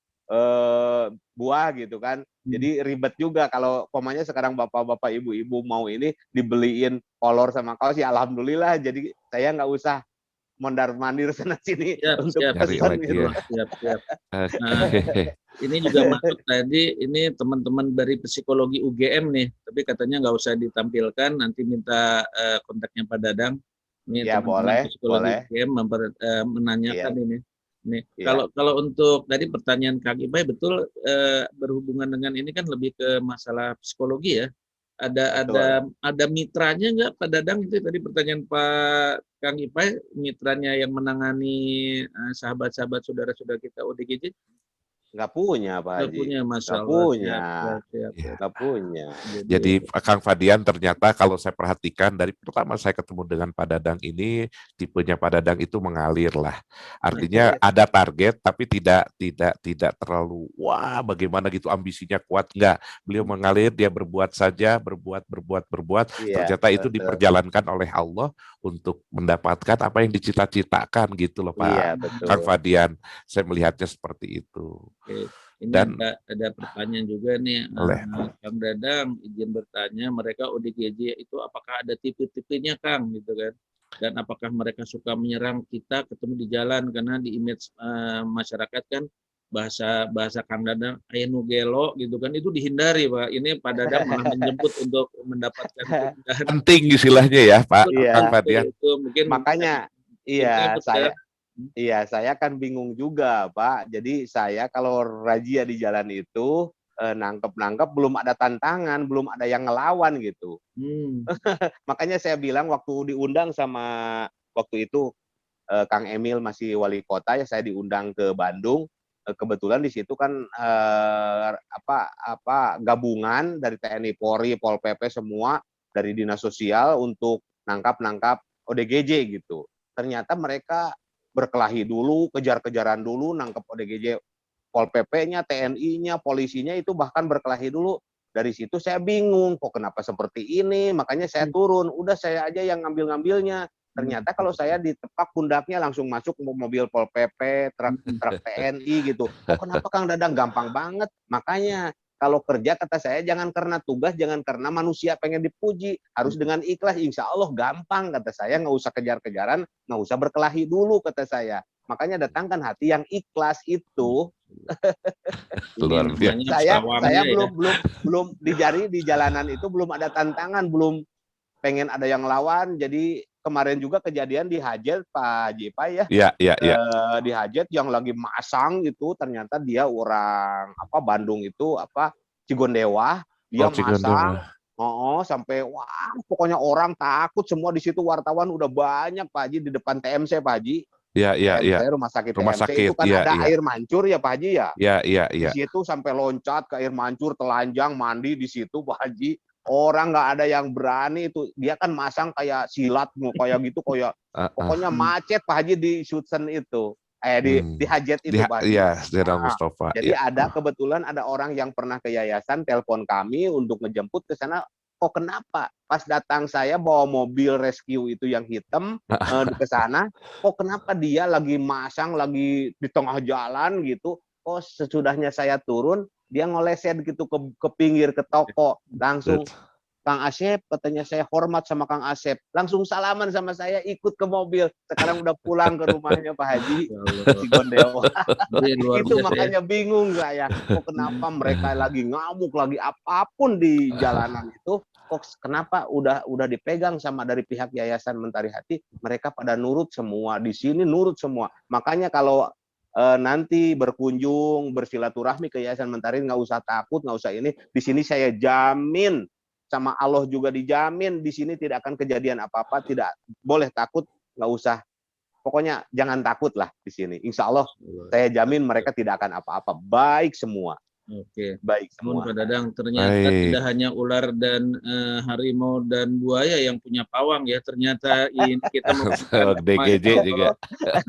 buah gitu kan. Jadi ribet juga kalau pomanya sekarang bapak-bapak ibu-ibu mau ini dibeliin kolor sama kaos ya alhamdulillah, jadi saya nggak usah mondar-mandir sana sini Siap, untuk siap, Cari pesan lagi gitu. ya. siap, siap. Nah, Oke. ini juga masuk tadi, ini teman-teman dari psikologi UGM nih, tapi katanya nggak usah ditampilkan, nanti minta kontaknya Pak Dadang. Ini Ya teman-teman boleh, psikologi boleh. UGM menanyakan Iya, ini. Nih, iya, kalau untuk tadi pertanyaan Kang Ibai betul, berhubungan dengan ini kan lebih ke masalah psikologi ya. betul. Ada mitranya nggak Pak Dadang, itu tadi pertanyaan Pak Kang Ipai, mitranya yang menangani sahabat-sahabat saudara-saudara kita ODGJ? Nggak punya Pak Nggak Haji, punya, Masya nggak Allah. punya, Siap, siap, siap, Ya. siap. nggak punya. Jadi, Jadi Kang Fadian ternyata kalau saya perhatikan dari pertama saya ketemu dengan Pak Dadang ini, tipenya Pak Dadang itu mengalir lah. Artinya ada target tapi tidak terlalu wah bagaimana gitu ambisinya kuat, enggak. Beliau mengalir, dia berbuat saja, berbuat. Iya, Ternyata itu betul. diperjalankan oleh Allah untuk mendapatkan apa yang dicita-citakan gitu loh Iya, Pak Kang betul. Fadian. Saya melihatnya seperti itu. oke. Ini Dan ada pertanyaan juga nih, oleh Kang Dadang, izin bertanya, mereka ODGJ itu apakah ada tipe-tipenya, Kang, gitu kan? Dan apakah mereka suka menyerang kita ketemu di jalan, karena di image masyarakat kan bahasa Kang Dadang, ayo nugelo gitu kan, itu dihindari, Pak. Ini Pak Dadang malah menjemput untuk mendapatkan kemudahan. penting istilahnya ya Pak Kang Iya, Fadian. Itu mungkin makanya tipsnya iya betul. saya kan bingung juga Pak. Jadi saya kalau razia di jalan itu nangkep belum ada tantangan, belum ada yang ngelawan gitu. Hmm. Makanya saya bilang waktu diundang sama waktu itu Kang Emil masih wali kota ya, saya diundang ke Bandung. Kebetulan di situ kan gabungan dari TNI Polri, Pol PP semua dari dinas sosial untuk nangkap ODGJ gitu. Ternyata mereka berkelahi dulu, kejar-kejaran dulu, nangkep ODGJ, Pol PP-nya, TNI-nya, polisinya itu bahkan berkelahi dulu. Dari situ saya bingung, kok kenapa seperti ini? Makanya saya turun, udah saya aja yang ngambil-ngambilnya. Ternyata kalau saya ditepak pundaknya langsung masuk mobil Pol PP, truk TNI gitu. Kok kenapa Kang Dadang gampang banget? Makanya kalau kerja kata saya jangan karena tugas, jangan karena manusia pengen dipuji, harus dengan ikhlas. Insya Allah gampang kata saya, nggak usah kejar-kejaran, nggak usah berkelahi dulu kata saya. Makanya datangkan hati yang ikhlas itu. Luar Ini biasa. namanya Saya pawangnya ya. belum di jalanan itu belum ada tantangan, belum pengen ada yang lawan. Jadi kemarin juga kejadian di Hajet Pak Haji Pak ya. Iya. Di Hajet yang lagi masang itu ternyata dia orang Bandung itu Cigondewa, dia Oh, Cigondewa. masang sampai wah pokoknya orang takut semua di situ, wartawan udah banyak Pak Haji di depan TMC Pak Haji. Iya. TMC Rumah Sakit Rumah TMC sakit. itu kan Iya. ada air mancur ya Pak Haji ya. Iya. Di situ sampai loncat ke air mancur, telanjang, mandi di situ Pak Haji. Orang nggak ada yang berani itu. Dia kan masang kayak silat, kayak gitu, kayak pokoknya macet Pak Haji di Shooten itu. Di Hajet itu Pak Haji. Iya, Jenderal Mustafa. Jadi Ya. kebetulan ada orang yang pernah ke yayasan telepon kami untuk ngejemput ke sana. Kok kenapa? Pas datang saya bawa mobil rescue itu yang hitam ke sana, kok kenapa dia lagi masang lagi di tengah jalan gitu? Kok sesudahnya saya turun, dia ngoleset gitu ke pinggir ke toko. Langsung Kang Asep, katanya saya hormat sama Kang Asep. Langsung salaman sama saya, ikut ke mobil. Sekarang udah pulang ke rumahnya Pak Haji Cigondewa. Itu makanya bingung saya. Kok kenapa mereka lagi ngamuk, lagi apapun di jalanan itu, kok kenapa udah dipegang sama dari pihak Yayasan Mentari Hati, mereka pada nurut semua. Di sini nurut semua. Makanya kalau nanti berkunjung, bersilaturahmi ke Yayasan Mentari, nggak usah takut, nggak usah ini. Di sini saya jamin, sama Allah juga dijamin, di sini tidak akan kejadian apa-apa, tidak boleh takut, nggak usah. Pokoknya jangan takut lah di sini. Insya Allah saya jamin mereka tidak akan apa-apa. Baik semua. Oke. Baik Namun semua. Pak Dadang, ternyata tidak hanya ular dan harimau dan buaya yang punya pawang ya. Ternyata ini kita membutuhkan DGJ juga.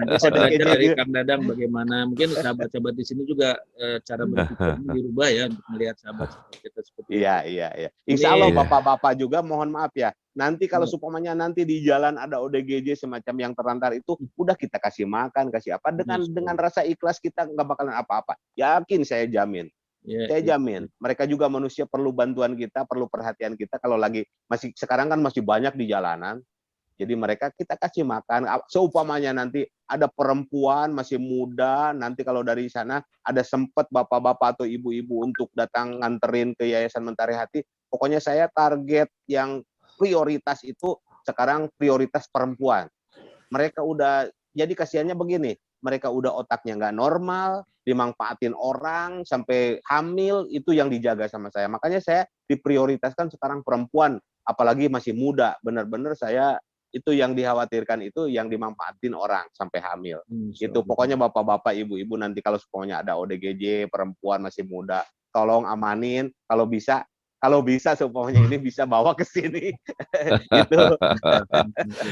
Nanti saya belajar dari Kang Dadang bagaimana mungkin sahabat-sahabat di sini juga cara berpikirnya dirubah ya untuk melihat sahabat kita seperti itu. Iya. Insya Allah bapak-bapak juga mohon maaf ya. Nanti kalau supamanya nanti di jalan ada ODGJ semacam yang terlantar itu, udah kita kasih makan, kasih apa dengan rasa ikhlas, kita nggak bakalan apa-apa. Yakin saya jamin. Saya jamin. Mereka juga manusia, perlu bantuan kita, perlu perhatian kita. Kalau lagi sekarang kan masih banyak di jalanan Jadi mereka kita kasih makan, seumpamanya nanti ada perempuan masih muda, nanti kalau dari sana ada sempat bapak-bapak atau ibu-ibu untuk datang nganterin ke Yayasan Mentari Hati, pokoknya saya target yang prioritas itu sekarang prioritas perempuan. Mereka udah, jadi kasihannya begini, mereka udah otaknya nggak normal, dimanfaatin orang, sampai hamil, itu yang dijaga sama saya. Makanya saya diprioritaskan sekarang perempuan, apalagi masih muda, benar-benar saya itu yang dikhawatirkan itu yang dimanfaatin orang sampai hamil. Itu pokoknya bapak-bapak, ibu-ibu nanti kalau semuanya ada ODGJ, perempuan masih muda, tolong amanin, kalau bisa seumpamanya ini bisa bawa ke sini. Gitu.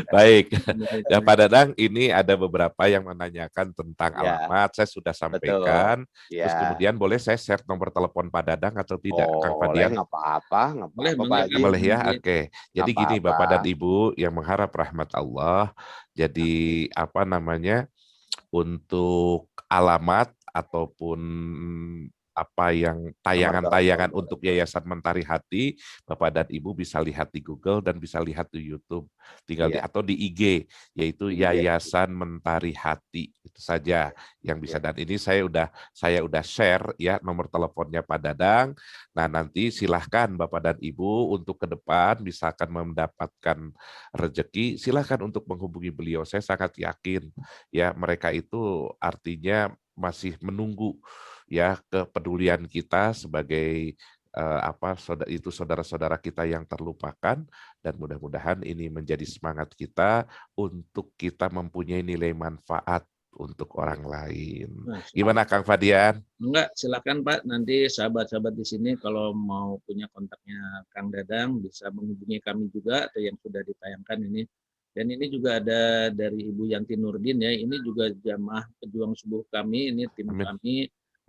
Baik, ya Pak Dadang, ini ada beberapa yang menanyakan tentang Ya, alamat, saya sudah betul. sampaikan. Terus Ya. kemudian boleh saya share nomor telepon Pak Dadang atau tidak, Kang Boleh, Fadian? nggak apa-apa, Boleh, Pak boleh. Haji. Boleh ya, oke. Jadi Nggak gini apa-apa. Bapak dan Ibu yang mengharap rahmat Allah, jadi apa namanya, untuk alamat ataupun apa yang tayangan-tayangan untuk Yayasan Mentari Hati, Bapak dan Ibu bisa lihat di Google dan bisa lihat di YouTube, tinggal Iya. atau di IG, yaitu Di IG. Yayasan Mentari Hati, itu saja yang bisa. Dan ini saya udah share ya nomor teleponnya Pak Dadang. Nah nanti silahkan Bapak dan Ibu untuk ke depan misalkan mendapatkan rezeki, silahkan untuk menghubungi beliau. Saya sangat yakin ya mereka itu artinya masih menunggu ya kepedulian kita sebagai saudara-saudara kita yang terlupakan, dan mudah-mudahan ini menjadi semangat kita untuk kita mempunyai nilai manfaat untuk orang lain. Gimana Kang Fadian? Enggak, silakan Pak. Nanti sahabat-sahabat di sini kalau mau punya kontaknya Kang Dadang bisa menghubungi kami juga atau yang sudah ditayangkan ini. Dan ini juga ada dari Ibu Yanti Nurdin ya. Ini juga jamaah pejuang subuh kami, ini tim Amin. kami.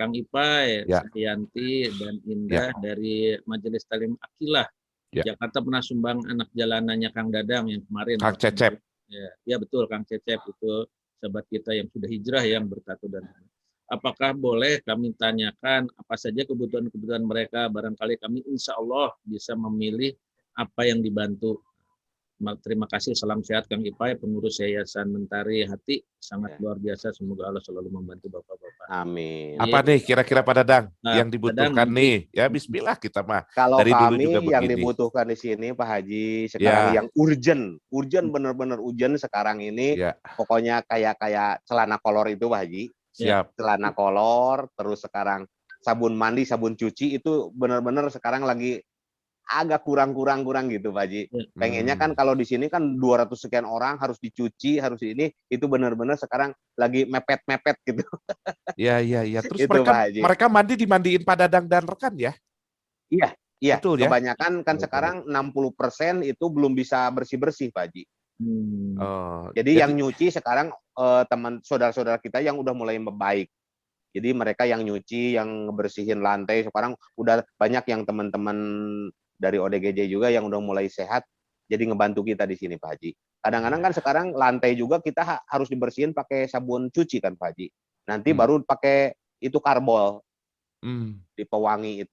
Kang Ipai, Ya. Yanti, dan Indah dari Majelis Talim Akilah. Ya. Jakarta pernah sumbang anak jalanannya Kang Dadang yang kemarin. Kang Cecep. Ya betul, Kang Cecep itu sahabat kita yang sudah hijrah yang bertato dan apakah boleh kami tanyakan apa saja kebutuhan-kebutuhan mereka, barangkali kami insya Allah bisa memilih apa yang dibantu. Terima kasih, salam sehat Kang Ipai, pengurus Yayasan Mentari Hati, sangat luar biasa, semoga Allah selalu membantu Bapak-Bapak. Amin. Apa nih kira-kira Pak Dadang yang dibutuhkan Dadang, nih? Ya bismillah kita mah. Kalau Dari dulu kami juga yang begini. dibutuhkan di sini Pak Haji sekarang yang urgent benar-benar urgent sekarang ini, Ya, pokoknya kayak celana kolor itu Pak Haji. siap. Celana kolor, terus sekarang sabun mandi, sabun cuci itu benar-benar sekarang lagi agak kurang gitu Pak Haji. Pengennya kan kalau di sini kan 200 sekian orang harus dicuci, harus ini, itu benar-benar sekarang lagi mepet-mepet gitu. Iya. Terus Itu, Pak Haji. mereka dimandiin Pak Dadang dan rekan ya? Iya. Betul ya? Kebanyakan kan sekarang 60% itu belum bisa bersih-bersih Pak Haji. Jadi yang nyuci sekarang teman saudara-saudara kita yang udah mulai membaik. Jadi mereka yang nyuci, yang bersihin lantai, sekarang udah banyak yang teman-teman dari ODGJ juga yang udah mulai sehat, jadi ngebantu kita di sini Pak Haji. Kadang-kadang kan sekarang lantai juga kita harus dibersihin pakai sabun cuci kan Pak Haji. Nanti baru pakai itu karbol, di pewangi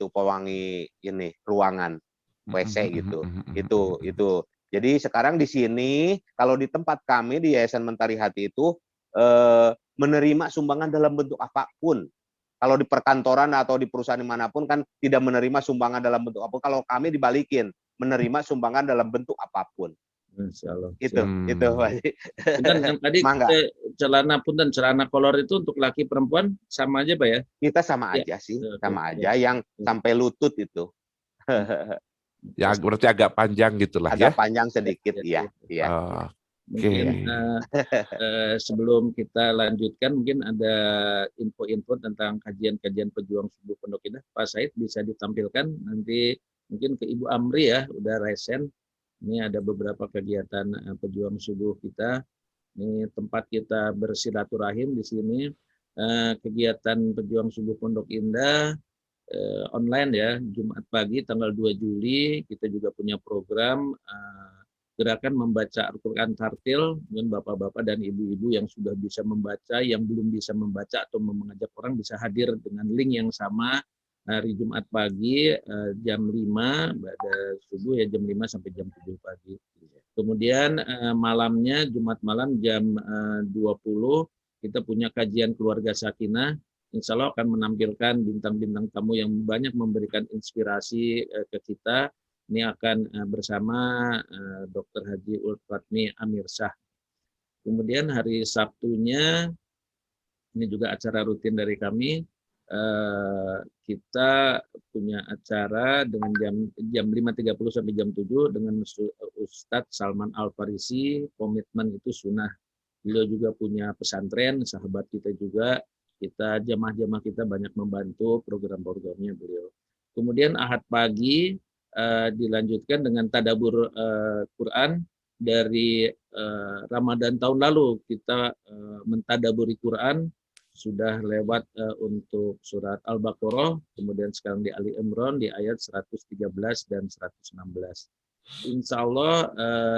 ini ruangan WC gitu. Itu. Jadi sekarang di sini kalau di tempat kami di Yayasan Mentari Hati itu menerima sumbangan dalam bentuk apapun. Kalau di perkantoran atau di perusahaan dimanapun kan tidak menerima sumbangan dalam bentuk apapun. Kalau kami dibalikin, menerima sumbangan dalam bentuk apapun. Insya Allah. Itu Pak. Dan yang tadi celana kolor itu untuk laki perempuan sama aja Pak ya? Kita sama aja sih, sama aja yang sampai lutut itu. Ya berarti agak panjang gitulah ya? Agak panjang sedikit, iya. Mungkin sebelum kita lanjutkan mungkin ada info-info tentang kajian-kajian pejuang subuh Pondok Indah. Pak Said bisa ditampilkan nanti mungkin ke Ibu Amri ya, udah resen. Ini ada beberapa kegiatan pejuang subuh kita. Ini tempat kita bersilaturahim di sini. Kegiatan pejuang subuh Pondok Indah online ya, Jumat pagi tanggal 2 Juli kita juga punya program gerakan membaca Al-Quran Tartil dengan bapak-bapak dan ibu-ibu yang sudah bisa membaca, yang belum bisa membaca atau mengajak orang bisa hadir dengan link yang sama hari Jumat pagi jam 5 pada subuh ya, jam 5 sampai jam 7 pagi. Kemudian malamnya Jumat malam jam 20 kita punya kajian keluarga sakinah. Insya Allah akan menampilkan bintang-bintang tamu yang banyak memberikan inspirasi ke kita. Ini akan bersama Dr. Haji Ulfatmi Amirsah. Kemudian hari Sabtunya ini juga acara rutin dari kami. Kita punya acara dengan jam 5.30 sampai jam 7 dengan Ustadz Salman Al-Farisi, komitmen itu sunnah. Beliau juga punya pesantren, sahabat kita juga. Kita jamaah-jamaah kita banyak membantu program-programnya beliau. Kemudian Ahad pagi dilanjutkan dengan tadabur Quran dari Ramadan tahun lalu. Kita mentadaburi Quran. Sudah lewat untuk surat Al-Baqarah, kemudian sekarang di Ali Imran di ayat 113 dan 116. Insya Allah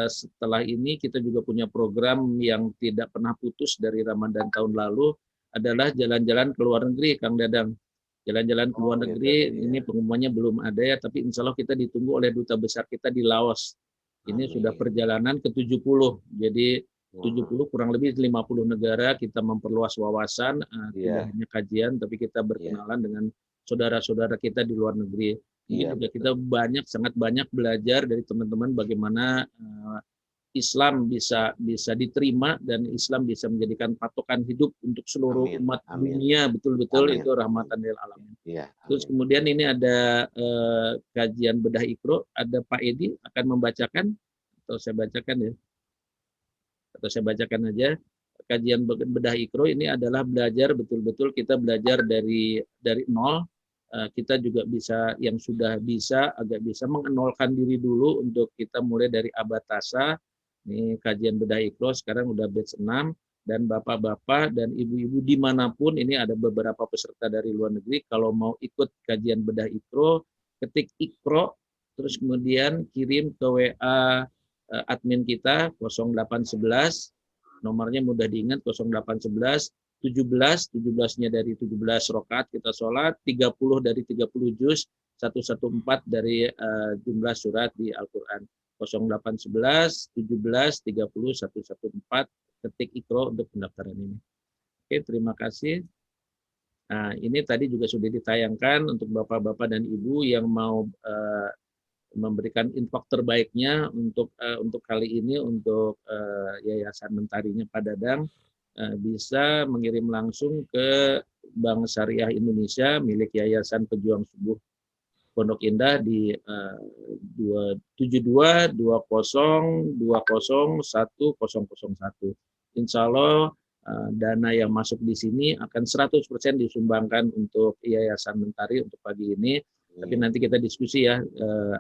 setelah ini kita juga punya program yang tidak pernah putus dari Ramadan tahun lalu adalah jalan-jalan ke luar negeri, Kang Dadang. Jalan-jalan ke luar negeri, ini pengumumannya belum ada ya, tapi insya Allah kita ditunggu oleh duta besar kita di Laos. Ini sudah perjalanan ke 70, jadi 70 kurang lebih 50 negara kita memperluas wawasan, tidak hanya kajian, tapi kita berkenalan dengan saudara-saudara kita di luar negeri. Ini juga kita sangat banyak belajar dari teman-teman bagaimana Islam bisa diterima dan Islam bisa menjadikan patokan hidup untuk seluruh umat dunia, betul-betul itu rahmatan lil alamin. Terus kemudian ini ada kajian bedah Iqra, ada Pak Edi akan membacakan atau saya bacakan ya. Atau saya bacakan aja. Kajian bedah Iqra ini adalah belajar betul-betul kita belajar dari nol. Kita juga bisa yang sudah bisa agak bisa mengenolkan diri dulu untuk kita mulai dari abad tasa. Ini kajian bedah Iqra sekarang udah batch 6 dan bapak-bapak dan ibu-ibu dimanapun ini ada beberapa peserta dari luar negeri. Kalau mau ikut kajian bedah Iqra, ketik Iqra terus kemudian kirim ke WA admin kita 0811, nomornya mudah diingat 0811 17-nya dari 17 rakaat kita sholat, 30 dari 30 juz, 114 dari jumlah surat di Al-Quran. 0811 17 30 114 ketik Iqra untuk pendaftaran ini. Oke, terima kasih. Nah, ini tadi juga sudah ditayangkan untuk bapak-bapak dan ibu yang mau memberikan infak terbaiknya untuk kali ini untuk Yayasan Mentarinya Pak Dadang, bisa mengirim langsung ke Bank Syariah Indonesia milik Yayasan Pejuang Subuh Pondok Indah di 272 20 20 1001. Insya Allah dana yang masuk di sini akan 100% disumbangkan untuk Yayasan Mentari untuk pagi ini. Tapi nanti kita diskusi ya,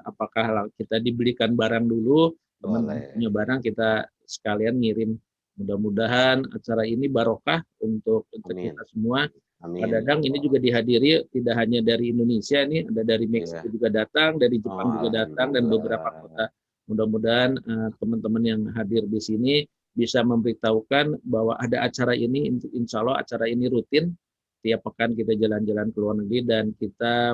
apakah kita dibelikan barang dulu, teman-teman punya barang kita sekalian ngirim. Mudah-mudahan acara ini barokah untuk kita semua. Pak Dadang ini juga dihadiri tidak hanya dari Indonesia, ini ada dari Meksiko juga datang, dari Jepang juga datang, dan beberapa kota. Mudah-mudahan teman-teman yang hadir di sini bisa memberitahukan bahwa ada acara ini, insya Allah acara ini rutin. Tiap pekan kita jalan-jalan ke luar negeri dan kita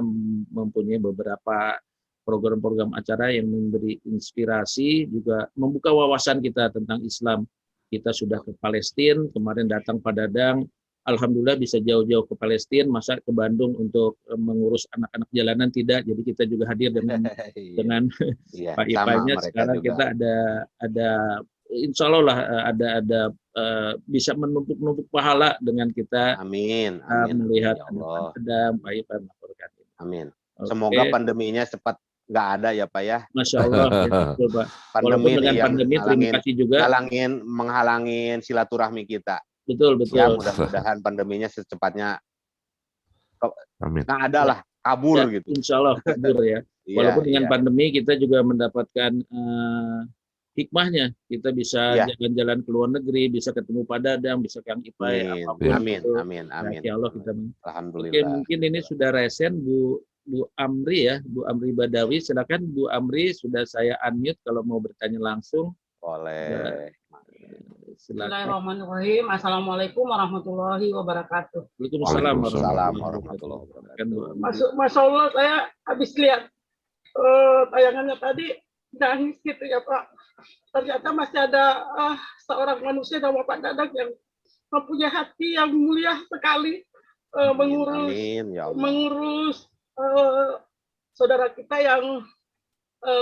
mempunyai beberapa program-program acara yang memberi inspirasi, juga membuka wawasan kita tentang Islam. Kita sudah ke Palestina, kemarin datang Pak Dadang, alhamdulillah bisa jauh-jauh ke Palestina, masa ke Bandung untuk mengurus anak-anak jalanan tidak. Jadi kita juga hadir dengan Pak Ipanya. Sekarang kita ada insya Allah lah ada bisa menumpuk pahala dengan kita. Amin. Melihat ada Pak Ipa melaporkan. Amin. Semoga pandeminya cepat nggak ada ya Pak ya. Masya Allah. Betul, Pak. Walaupun dengan pandemi, terima kasih juga. Menghalangin silaturahmi kita. Betul. Ya, mudah-mudahan pandeminya secepatnya nggak ada lah, kabur ya, gitu. Insya Allah kabur ya. Walaupun dengan pandemi kita juga mendapatkan hikmahnya, kita bisa jalan-jalan ke luar negeri, bisa ketemu Pak Dadang, bisa Kang Ipai, apapun. Amin. Ya Allah kita. Alhamdulillah. Oke, mungkin ini sudah resen Bu Amri ya, Bu Amri Badawi. Silakan Bu Amri, sudah saya unmute kalau mau bertanya langsung. Boleh. Bismillahirrahmanirrahim. Assalamualaikum warahmatullahi wabarakatuh. Waalaikumsalam warahmatullahi wabarakatuh. Masya Allah, saya habis lihat tayangannya tadi nangis gitu ya Pak. ternyata masih ada seorang manusia nama Pak Dadang yang mempunyai hati yang mulia sekali, Amin, ya Allah. mengurus saudara kita yang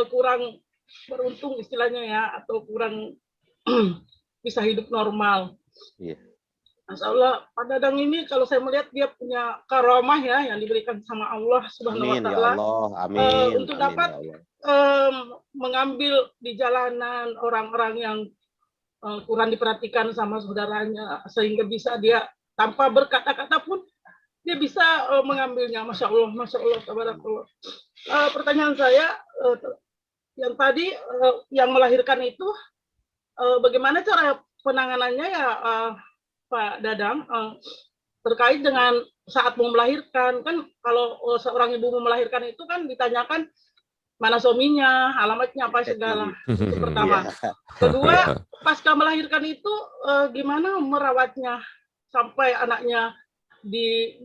kurang beruntung istilahnya ya, atau kurang bisa hidup normal. Iya. Masya Allah, Pak Dadang ini kalau saya melihat dia punya karamah ya yang diberikan sama Allah Subhanahu wa Amin, ya Ta'ala, Allah. Amin, untuk amin, dapat ya Allah. mengambil di jalanan orang-orang yang kurang diperhatikan sama saudaranya, sehingga bisa dia tanpa berkata-kata pun dia bisa mengambilnya. Masya Allah, tabarakallah. Pertanyaan saya, yang tadi yang melahirkan itu, bagaimana cara penanganannya ya, Pak Dadang, terkait dengan saat mau melahirkan? Kan kalau seorang ibu mau melahirkan itu kan ditanyakan mana suaminya, alamatnya apa segala. Itu pertama. Kedua, pasca melahirkan itu gimana merawatnya sampai anaknya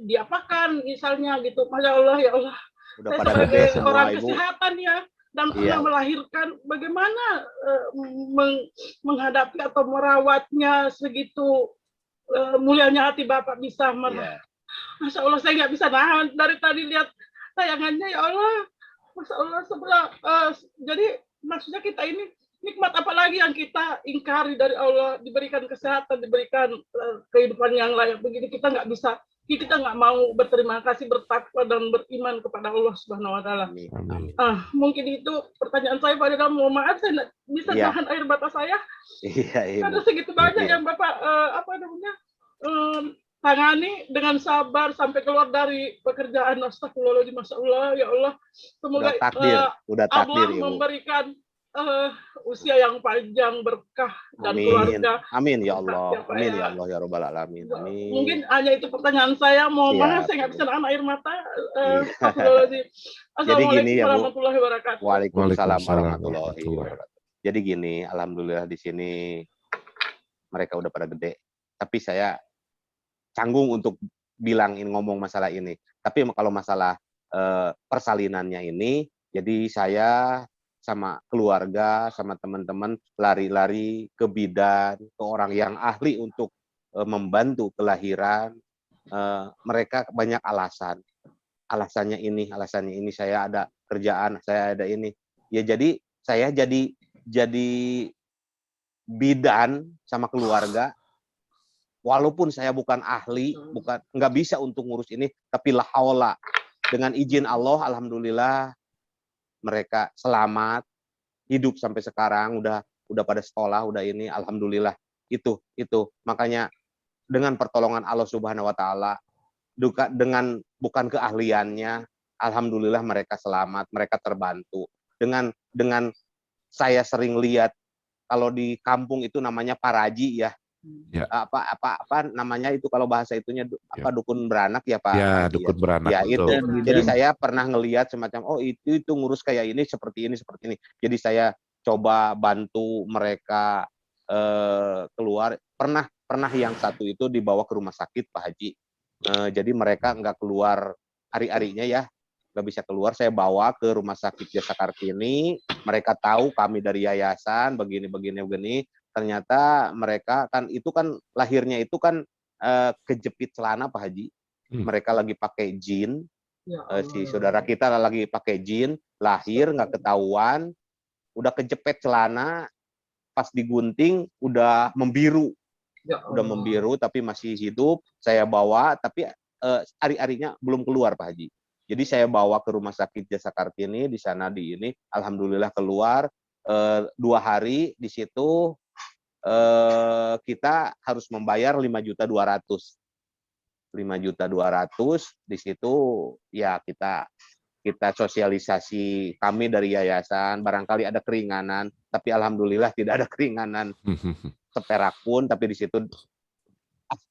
diapakan misalnya gitu. Masya Allah, ya Allah. Udah Saya pada sebagai gede semua, orang Ibu. kesehatan ya, dan pernah melahirkan, bagaimana menghadapi atau merawatnya segitu mulianya hati Bapak bisa. Masya Allah, saya nggak bisa nahan dari tadi lihat tayangannya, ya Allah. Masya Allah, sebelah. Jadi maksudnya kita ini nikmat apa lagi yang kita ingkari dari Allah, diberikan kesehatan, diberikan kehidupan yang layak begini, kita nggak bisa, kita nggak mau berterima kasih, bertakwa dan beriman kepada Allah Subhanahu wa Ta'ala. Mungkin itu pertanyaan saya, Pak Dadang. Mohon maaf saya nggak bisa nahan air mata saya. Karena segitu banyak yang Bapak tangani dengan sabar sampai keluar dari pekerjaan. Astagfirullahaladzim, Masya Allah, ya Allah. Semoga udah takdir, Allah Ibu. memberikan usia yang panjang, berkah, dan keluarga. Amin, ya Allah. Amin, ya Allah, ya Rabbal Alamin. Amin. Mungkin hanya itu pertanyaan saya. Mohon maaf, saya nggak bisa nahan air mata. Astagfirullahaladzim. Assalamualaikum warahmatullahi wabarakatuh. Waalaikumsalam warahmatullahi wabarakatuh. Jadi gini, alhamdulillah di sini mereka udah pada gede. Tapi saya canggung untuk ngomong masalah ini. Tapi kalau masalah persalinannya ini, jadi saya sama keluarga, sama teman-teman lari-lari ke bidan, ke orang yang ahli untuk membantu kelahiran. Mereka banyak alasan. Alasannya ini, saya ada kerjaan, saya ada ini. Ya jadi saya jadi bidan sama keluarga. Walaupun saya bukan ahli, nggak bisa untuk ngurus ini, tapi la haula, dengan izin Allah, alhamdulillah mereka selamat, hidup sampai sekarang, udah pada sekolah, udah ini, alhamdulillah. Itu makanya dengan pertolongan Allah Subhanahu wa Ta'ala, dengan bukan keahliannya, alhamdulillah mereka selamat, mereka terbantu. Dengan saya sering lihat kalau di kampung itu namanya paraji ya. Apa namanya itu kalau bahasa itunya dukun beranak ya Pak. Ya, dukun beranak. Ya itu. Jadi saya pernah ngelihat semacam itu ngurus kayak ini seperti ini. Jadi saya coba bantu mereka keluar. Pernah yang satu itu dibawa ke rumah sakit Pak Haji. Jadi mereka nggak keluar hari-harinya ya, nggak bisa keluar. Saya bawa ke rumah sakit Jasa Kartini. Mereka tahu kami dari yayasan begini. Ternyata mereka kan itu kan lahirnya itu kan kejepit celana Pak Haji. Mereka lagi pakai jin. Si saudara kita lagi pakai jin, lahir nggak ketahuan, udah kejepit celana, pas digunting udah membiru. Udah membiru tapi masih hidup. Saya bawa tapi hari-harinya belum keluar Pak Haji. Jadi saya bawa ke rumah sakit Jasa Kartini di sana ini, alhamdulillah keluar 2 hari di situ. Kita harus membayar 5.200.000. 5.200.000 di situ ya kita sosialisasi kami dari yayasan, barangkali ada keringanan, tapi alhamdulillah tidak ada keringanan seperak pun, tapi di situ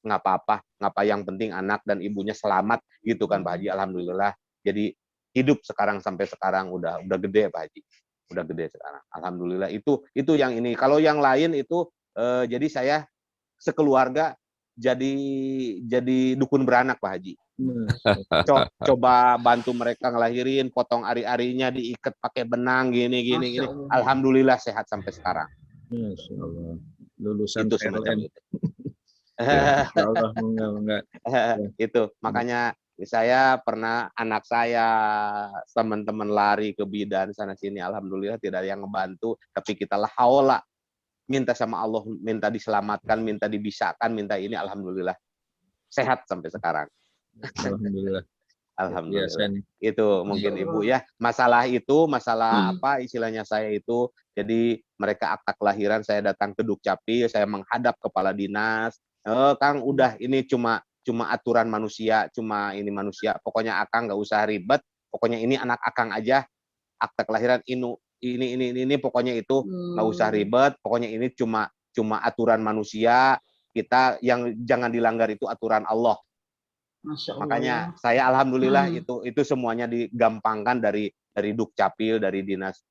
nggak apa-apa, yang penting anak dan ibunya selamat gitu kan Pak Haji, alhamdulillah. Jadi hidup sampai sekarang udah gede Pak Haji. Udah gede sekarang. Alhamdulillah itu yang ini. Kalau yang lain itu jadi saya sekeluarga jadi dukun beranak Pak Haji. Coba bantu mereka ngelahirin, potong ari-arinya diikat pakai benang gini Masya Allah. Alhamdulillah sehat sampai sekarang. Masya Allah. Lulusan Itu semacam PLN. itu. Insya Allah enggak. Itu makanya saya pernah anak saya teman-teman lari ke bidan sana sini, alhamdulillah tidak ada yang ngebantu, tapi kita lah haula minta sama Allah, minta diselamatkan, minta dibisakan, minta ini, alhamdulillah sehat sampai sekarang. Alhamdulillah. Alhamdulillah. Biasa nih. Itu mungkin Ibu ya. Masalah apa istilahnya saya itu, jadi mereka akta kelahiran saya datang ke Dukcapil, saya menghadap kepala dinas, Kang udah ini cuma aturan manusia, cuma ini manusia, pokoknya Akang nggak usah ribet, pokoknya ini anak Akang aja, akta kelahiran ini pokoknya itu nggak usah ribet, pokoknya ini cuma aturan manusia, kita yang jangan dilanggar itu aturan Allah. Masya Allah. Makanya saya alhamdulillah itu semuanya digampangkan dari Dukcapil, dari dinas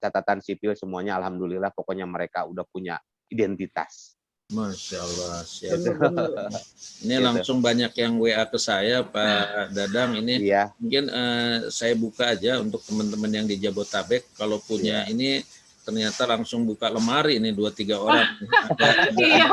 catatan sipil, semuanya alhamdulillah, pokoknya mereka udah punya identitas. Masya Allah. Siap. Benar-benar. Ini Gitu. langsung banyak yang WA ke saya, Pak Dadang. Ini Iya, mungkin saya buka aja untuk teman-teman yang di Jabotabek. Kalau punya ini ternyata langsung buka lemari ini 2-3 orang. Iya,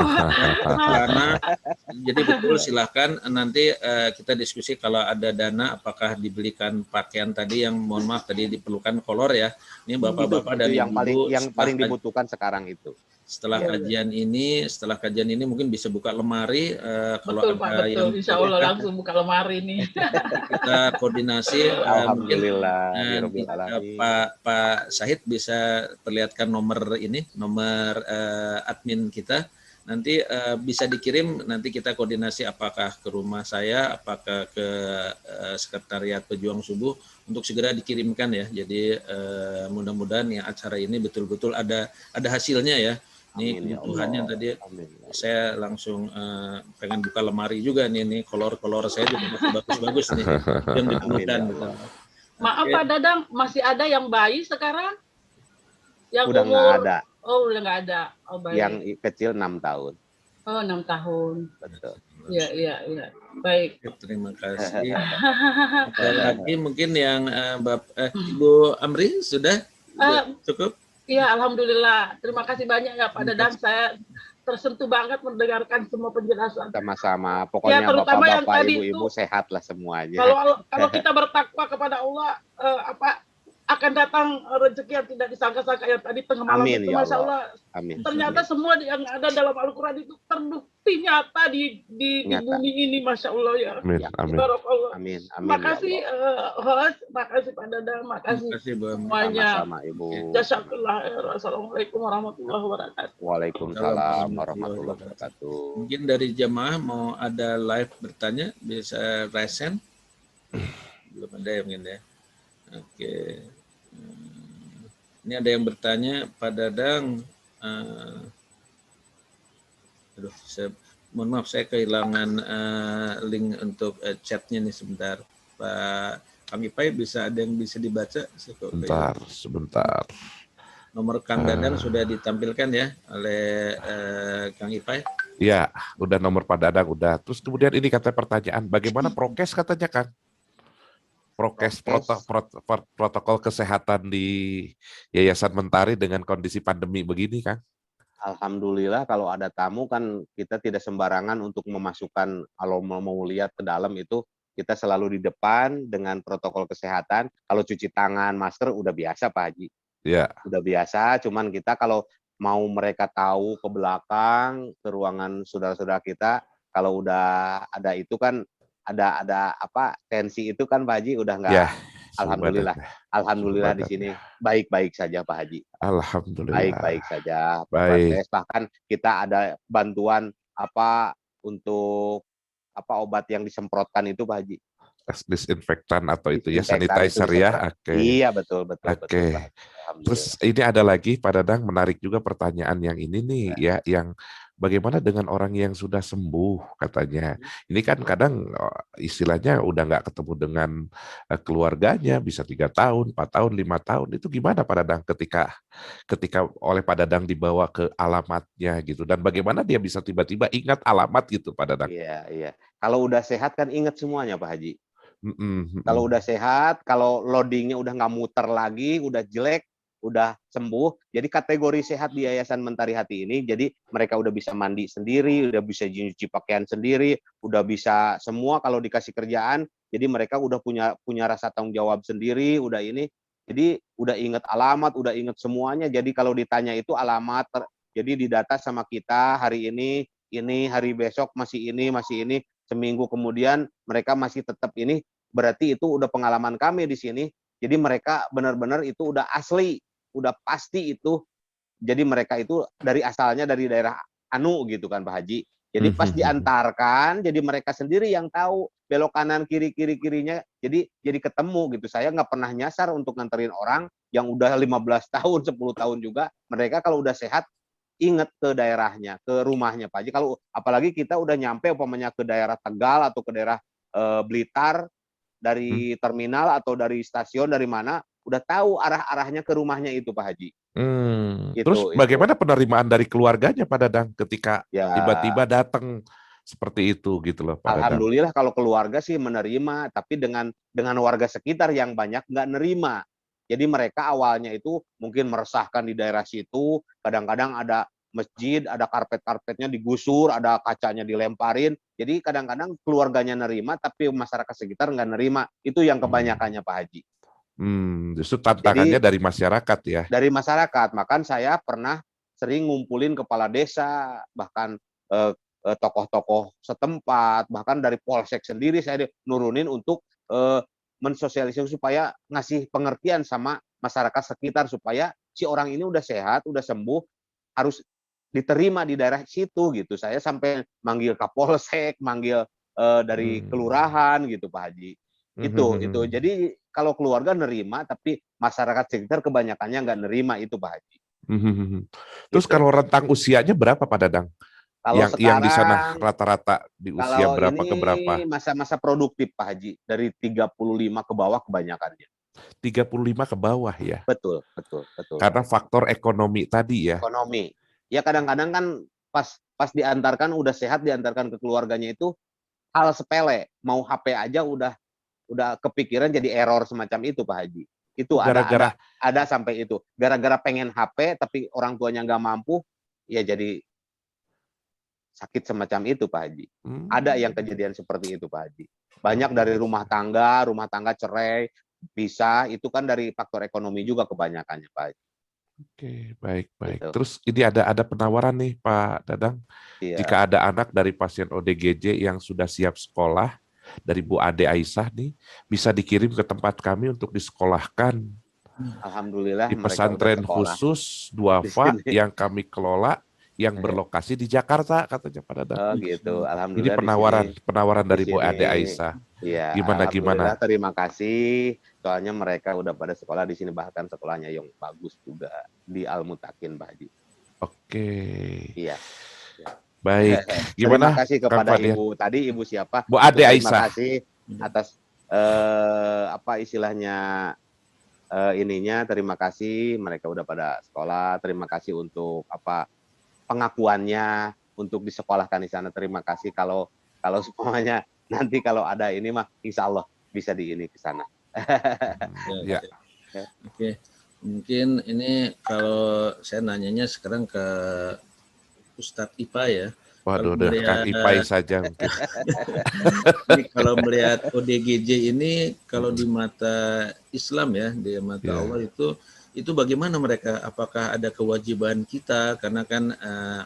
Karena jadi betul, silahkan nanti kita diskusi kalau ada dana apakah dibelikan pakaian tadi yang mohon maaf tadi diperlukan kolor ya. Ini bapak-bapak dan itu ibu-ibu yang paling dibutuhkan sekarang itu. setelah kajian ini mungkin bisa buka lemari kalau betul Pak, ada betul. yang Insya Allah langsung buka lemari nih. kita koordinasi. Alhamdulillah. Mungkin Pak Syahid bisa perlihatkan nomor admin kita. Nanti bisa dikirim, nanti kita koordinasi apakah ke rumah saya, apakah ke Sekretariat Pejuang Subuh untuk segera dikirimkan ya. Jadi mudah-mudahan yang acara ini betul-betul ada hasilnya ya. Ini kebutuhannya tadi saya langsung pengen buka lemari juga nih kolor saya juga masih bagus-bagus nih yang diperlukan. Maaf Pak Dadang, masih ada yang bayi sekarang? Yang udah nggak ada. Oh, udah nggak ada. Oh, baik. Yang kecil 6 tahun. Oh, 6 tahun. Betul. Iya. Baik. Terima kasih. Ada lagi mungkin yang Ibu Amri sudah cukup? Iya, alhamdulillah. Terima kasih banyak ya Pak Dadang. Saya tersentuh banget mendengarkan semua penjelasan. Sama-sama. Pokoknya bapak-bapak, ibu-ibu sehat lah semuanya. Kalau kita bertakwa kepada Allah, akan datang rezeki yang tidak disangka-sangka yang tadi tengah malam itu, Masya Allah. Amin. Ternyata semua yang ada dalam Al-Quran itu terbukti nyata di bumi ini, Masya Allah ya. Amin. Amin. Makasih host, makasih Pak Dadang, makasih semuanya. Sama-sama Ibu. Jazakallah. Assalamualaikum warahmatullahi wabarakatuh. Waalaikumsalam warahmatullahi wabarakatuh. Mungkin dari jemaah mau ada live bertanya, bisa raise hand. Belum ada ya mungkin ya. Oke. Ini ada yang bertanya, Pak Dadang, mohon maaf saya kehilangan link untuk chatnya nih sebentar. Pak Kang Ipay bisa ada yang bisa dibaca? Sebentar. Nomor Kang Dadang sudah ditampilkan ya oleh Kang Ipay? Ya, udah nomor Pak Dadang udah. Terus kemudian ini katanya pertanyaan, bagaimana prokes katanya Kang? Protokol kesehatan di Yayasan Mentari dengan kondisi pandemi begini, Kang? Alhamdulillah kalau ada tamu kan kita tidak sembarangan untuk memasukkan, kalau mau lihat ke dalam itu kita selalu di depan dengan protokol kesehatan. Kalau cuci tangan, masker udah biasa Pak Haji. Ya. Udah biasa, cuman kita kalau mau mereka tahu ke belakang, ke ruangan saudara-saudara kita, kalau udah ada itu kan ada tensi itu kan Pak Haji udah enggak. Ya, alhamdulillah di sini baik-baik saja Pak Haji. Alhamdulillah. Baik-baik saja. Baik. Bahkan kita ada bantuan untuk obat yang disemprotkan itu Pak Haji. Disinfektan atau itu ya sanitizer ya. Iya betul. Oke. Terus Alhamdulillah. ini ada lagi Pak Dadang, menarik juga pertanyaan yang ini nih ya, yang bagaimana dengan orang yang sudah sembuh katanya. Ini kan kadang istilahnya udah nggak ketemu dengan keluarganya, bisa 3 tahun, 4 tahun, 5 tahun. Itu gimana Pak Dadang ketika ketika oleh Pak Dadang dibawa ke alamatnya gitu, dan bagaimana dia bisa tiba-tiba ingat alamat gitu Pak Dadang? Iya, iya. Kalau udah sehat kan inget semuanya Pak Haji. Mm-mm, Kalau mm-mm. udah sehat, kalau loadingnya udah nggak muter lagi, udah jelek, udah sembuh. Jadi kategori sehat di Yayasan Mentari Hati ini, jadi mereka udah bisa mandi sendiri, udah bisa nyuci pakaian sendiri, udah bisa semua kalau dikasih kerjaan. Jadi mereka udah punya rasa tanggung jawab sendiri, udah ini. Jadi udah inget alamat, udah inget semuanya. Jadi kalau ditanya itu alamat, jadi didata sama kita hari ini, hari besok masih ini, masih ini. Seminggu kemudian mereka masih tetap ini, berarti itu udah pengalaman kami di sini. Jadi mereka benar-benar itu udah asli, udah pasti itu. Jadi mereka itu dari asalnya dari daerah Anu gitu kan Pak Haji. Jadi pas diantarkan, jadi mereka sendiri yang tahu belok kanan kiri kirinya. Jadi ketemu gitu. Saya nggak pernah nyasar untuk nganterin orang yang udah 15 tahun, 10 tahun juga. Mereka kalau udah sehat inget ke daerahnya, ke rumahnya Pak Haji. Kalau apalagi kita udah nyampe umpamanya ke daerah Tegal atau ke daerah Blitar, Hmm. dari terminal atau dari stasiun dari mana, udah tahu arah-arahnya ke rumahnya itu Pak Haji. Terus Itu. bagaimana penerimaan dari keluarganya Pak Dadang ketika Ya, tiba-tiba datang seperti itu gitu loh Pak Dadang? alhamdulillah kalau keluarga sih menerima, tapi dengan warga sekitar yang banyak nggak nerima. Jadi mereka awalnya itu mungkin meresahkan di daerah situ, kadang-kadang ada masjid, ada karpet-karpetnya digusur, ada kacanya dilemparin. Jadi kadang-kadang keluarganya nerima, tapi masyarakat sekitar nggak nerima. Itu yang kebanyakannya Pak Haji. Justru tantangannya Jadi dari masyarakat ya. dari masyarakat. Makan saya pernah sering ngumpulin kepala desa, bahkan tokoh-tokoh setempat, bahkan dari polsek sendiri saya nurunin untuk mensosialisasi supaya ngasih pengertian sama masyarakat sekitar supaya si orang ini udah sehat, udah sembuh, harus diterima di daerah situ gitu. Saya sampai manggil kapolsek, manggil dari Hmm. kelurahan gitu Pak Haji. Itu. Jadi kalau keluarga nerima, tapi masyarakat sekitar kebanyakannya nggak nerima itu Pak Haji. Terus Gitu. kalau rentang usianya berapa Pak Dadang? Kalau Yang di sana sekarang, rata-rata di usia kalau berapa ini ke berapa? masa-masa produktif Pak Haji, dari 35 ke bawah kebanyakannya. 35 ke bawah ya. Betul, betul, betul. Karena faktor ekonomi tadi ya. Ekonomi. Ya kadang-kadang kan pas diantarkan udah sehat, diantarkan ke keluarganya itu hal sepele, mau HP aja udah kepikiran jadi error semacam itu Pak Haji. Itu Gara-gara ada sampai itu. Gara-gara pengen HP tapi orang tuanya nggak mampu, ya jadi sakit semacam itu Pak Haji. Ada yang hmm, kejadian seperti itu Pak Haji. luar Banyak dari biasa. rumah tangga cerai, pisah, itu kan dari faktor ekonomi juga kebanyakannya Pak Haji. Oke, baik-baik. Gitu. Terus ini ada penawaran nih Pak Dadang. Iya. Jika ada anak dari pasien ODGJ yang sudah siap sekolah, dari Bu Ade Aisyah nih, bisa dikirim ke tempat kami untuk disekolahkan Alhamdulillah di mereka udah pesantren sekolah khusus di Duafa sini. yang kami kelola, yang berlokasi di Jakarta, katanya Pak Dadang. Oh gitu. Ini Alhamdulillah penawaran di dari Bu sini Ade Aisyah. ya Gimana alhamdulillah gimana? terima kasih. Soalnya mereka udah pada sekolah di sini, bahkan sekolahnya yang bagus juga di Al Mutakin Pak Haji. Oke, Iya. baik. Terima Gimana kasih Kang kepada Fadian? ibu tadi, ibu siapa? Bu Itu Ade terima Aisyah. kasih atas apa istilahnya ininya. Terima kasih mereka udah pada sekolah. Terima kasih untuk apa pengakuannya untuk disekolahkan di sana. Terima kasih kalau semuanya nanti kalau ada ini mah insya Allah bisa di ini ke sana. Ya, Oke. Mungkin ini kalau saya nanyanya sekarang ke Ustadz IPA ya. Kalau waduh, deh Kang melihat Ipai saja mungkin. Jadi kalau melihat ODGJ ini kalau di mata Islam ya, di mata Ya, Allah itu bagaimana mereka? Apakah ada kewajiban kita karena kan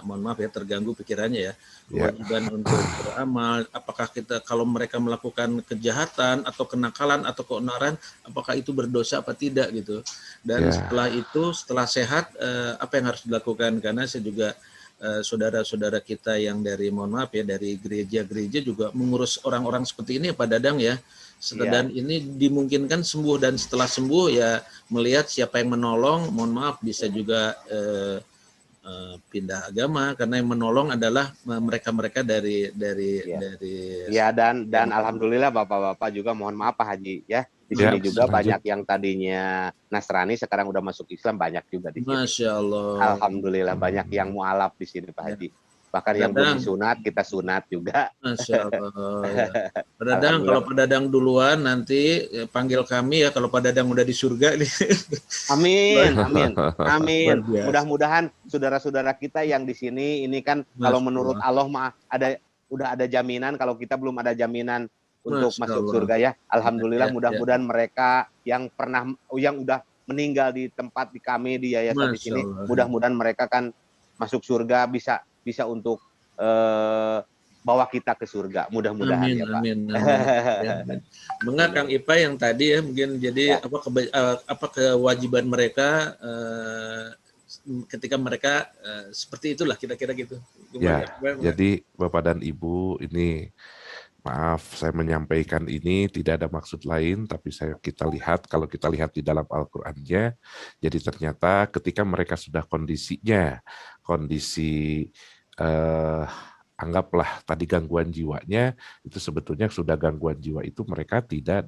mohon maaf ya terganggu pikirannya ya. ya, Kewajiban untuk beramal, apakah kita kalau mereka melakukan kejahatan atau kenakalan atau keonaran, apakah itu berdosa apa tidak gitu. Dan ya. setelah itu setelah sehat apa yang harus dilakukan, karena saya juga saudara-saudara kita yang dari, mohon maaf ya, dari gereja-gereja juga mengurus orang-orang seperti ini ya Pak Dadang ya. Dan ini dimungkinkan sembuh, dan setelah sembuh ya melihat siapa yang menolong, mohon maaf bisa juga pindah agama, karena yang menolong adalah mereka-mereka dari ya, dan alhamdulillah Bapak-bapak juga, mohon maaf Pak Haji ya. Di sini juga banyak yang tadinya Nasrani sekarang udah masuk Islam, banyak juga di sini. Masya Allah. Alhamdulillah banyak yang mualaf di sini Pak Haji. Bahkan yang belum disunat kita sunat juga. Masya Allah. Ya. Pak Dadang, kalau Pak Dadang duluan nanti panggil kami ya kalau Pak Dadang udah di surga nih. Amin, amin, amin. Mudah-mudahan saudara-saudara kita yang di sini ini kan kalau menurut Allah mah udah ada jaminan, kalau kita belum ada jaminan untuk masuk surga ya. Alhamdulillah, mudah-mudahan mereka yang udah meninggal di tempat di kami di yayasan di sini, mudah-mudahan mereka kan masuk surga, bisa untuk bawa kita ke surga, mudah-mudahan ya Pak. Amin. Mengenai Kang Ipa yang tadi ya, mungkin jadi apa kewajiban mereka ketika mereka seperti itulah, kira-kira gitu. Jadi Bapak dan Ibu, ini maaf saya menyampaikan ini tidak ada maksud lain, tapi kalau kita lihat di dalam Al-Qur'annya, jadi ternyata ketika mereka sudah kondisi anggaplah tadi gangguan jiwanya, itu sebetulnya sudah gangguan jiwa itu mereka tidak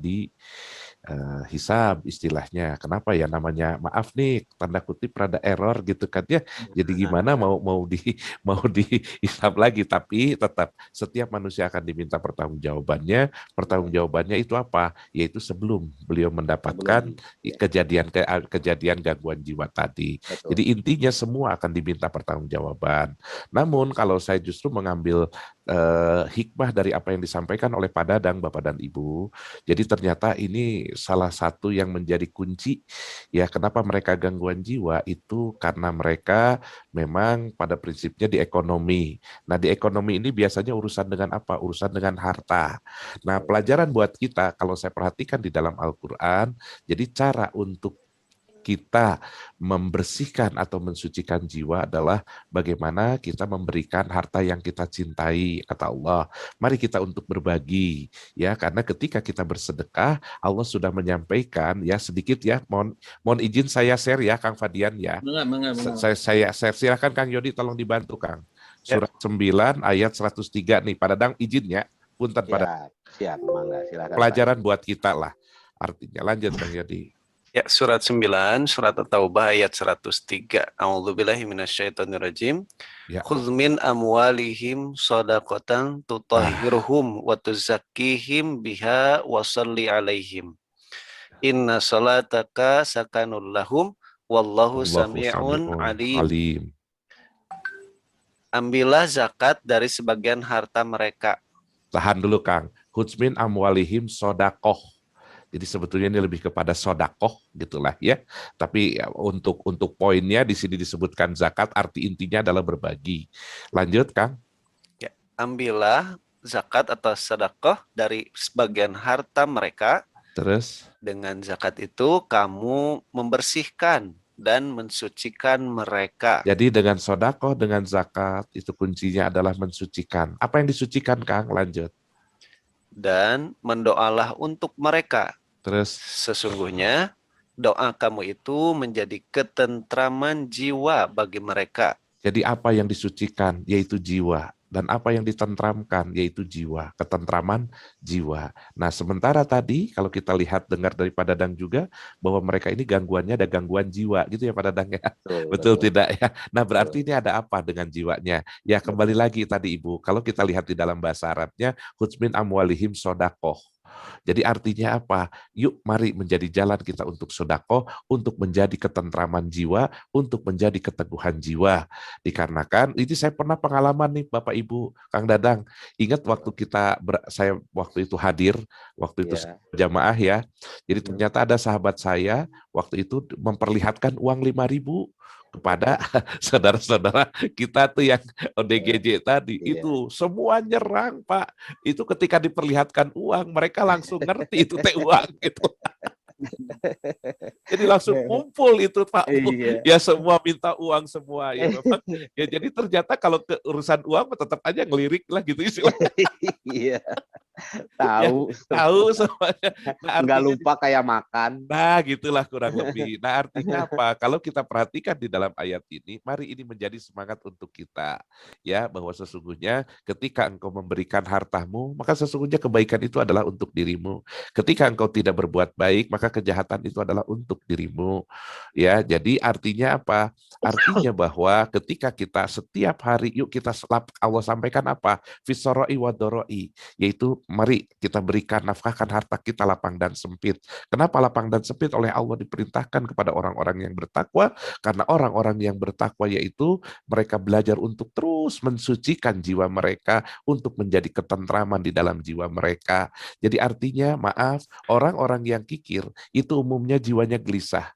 hisab istilahnya. Kenapa ya, namanya maaf nih tanda kutip rada error gitu kan ya. Jadi gimana mau dihisab lagi, tapi tetap setiap manusia akan diminta pertanggungjawabannya. Pertanggungjawabannya itu apa? Yaitu sebelum beliau mendapatkan kejadian gangguan jiwa tadi. Betul. Jadi intinya semua akan diminta pertanggungjawaban. Namun kalau saya justru mengambil hikmah dari apa yang disampaikan oleh Pak Dadang, Bapak dan Ibu. Jadi ternyata ini salah satu yang menjadi kunci ya kenapa mereka gangguan jiwa itu karena mereka memang pada prinsipnya di ekonomi. Nah, di ekonomi ini biasanya urusan dengan apa? Urusan dengan harta. Nah, pelajaran buat kita kalau saya perhatikan di dalam Al-Qur'an, jadi cara untuk kita membersihkan atau mensucikan jiwa adalah bagaimana kita memberikan harta yang kita cintai, kata Allah. Mari kita untuk berbagi, ya, karena ketika kita bersedekah, Allah sudah menyampaikan, ya sedikit ya, mohon izin saya share ya, Kang Fadian ya. Saya share, silakan Kang Yodi, tolong dibantu Kang. Surat 9 ayat 103 nih, Pak Dadang izinnya, punten pada. Siap, mangga, silakan. Pelajaran buat kita lah, artinya. Lanjut Kang Yodi. Ya, surat 9, surat At-Taubah ayat 103. A'udzubillahi minasyaitonirrajim. Khudz min amwalihim shadaqatan tutahhiruhum wa tuzakkihim biha wa shalli alaihim. Inna salataka sakanul lahum wallahu sami'un alim. Ambillah zakat dari sebagian harta mereka. Tahan dulu Kang. Khudz min amwalihim shadaqah. Jadi sebetulnya ini lebih kepada sodakoh gitulah ya. Tapi untuk poinnya di sini disebutkan zakat, arti intinya adalah berbagi. Lanjut Kang. Ya, ambillah zakat atau sodakoh dari sebagian harta mereka. Terus dengan zakat itu kamu membersihkan dan mensucikan mereka. Jadi dengan sodakoh, dengan zakat itu kuncinya adalah mensucikan. Apa yang disucikan Kang? Lanjut. Dan mendoalah untuk mereka. Terus sesungguhnya doa kamu itu menjadi ketentraman jiwa bagi mereka. Jadi apa yang disucikan yaitu jiwa, dan apa yang ditentramkan yaitu jiwa, ketentraman jiwa. Nah, sementara tadi kalau kita lihat dengar dari Pak Dadang juga bahwa mereka ini gangguannya ada gangguan jiwa gitu ya Pak Dadang ya. Betul tidak ya? Nah, berarti ini ada apa dengan jiwanya? Ya, kembali lagi tadi Ibu, kalau kita lihat di dalam bahasa Arabnya khudz min amwalihim sodakoh. Jadi artinya apa? Yuk mari menjadi jalan kita untuk sedekah, untuk menjadi ketentraman jiwa, untuk menjadi keteguhan jiwa. Dikarenakan ini saya pernah pengalaman nih Bapak Ibu, Kang Dadang. Ingat waktu saya waktu itu hadir, waktu itu jamaah ya. Jadi ternyata ada sahabat saya waktu itu memperlihatkan uang 5.000 kepada saudara-saudara kita tuh yang ODGJ tadi. Itu semua nyerang Pak. Itu ketika diperlihatkan uang mereka langsung ngerti itu teh uang gitu. Jadi langsung kumpul itu Pak Bu. Iya. Ya semua minta uang semua ya memang. Ya jadi ternyata kalau ke urusan uang tetap aja ngelirik lah gitu istilahnya. Iya, Ya tahu. tahu semuanya. Nah Nggak artinya lupa kayak makan. nah, gitulah kurang lebih. Nah, artinya apa? Kalau kita perhatikan di dalam ayat ini, mari ini menjadi semangat untuk kita. Ya, bahwa sesungguhnya ketika engkau memberikan hartamu, maka sesungguhnya kebaikan itu adalah untuk dirimu. Ketika engkau tidak berbuat baik, maka kejahatan itu adalah untuk dirimu. Ya, jadi artinya apa? Artinya bahwa ketika kita setiap hari, yuk kita Allah sampaikan apa? Fisoroi wadoroi. Yaitu, mari kita berikan, nafkahkan harta kita lapang dan sempit. Kenapa lapang dan sempit? Oleh Allah diperintahkan kepada orang-orang yang bertakwa, karena orang-orang yang bertakwa yaitu mereka belajar untuk terus mensucikan jiwa mereka untuk menjadi ketentraman di dalam jiwa mereka. Jadi artinya, maaf, orang-orang yang kikir itu umumnya jiwanya gelisah,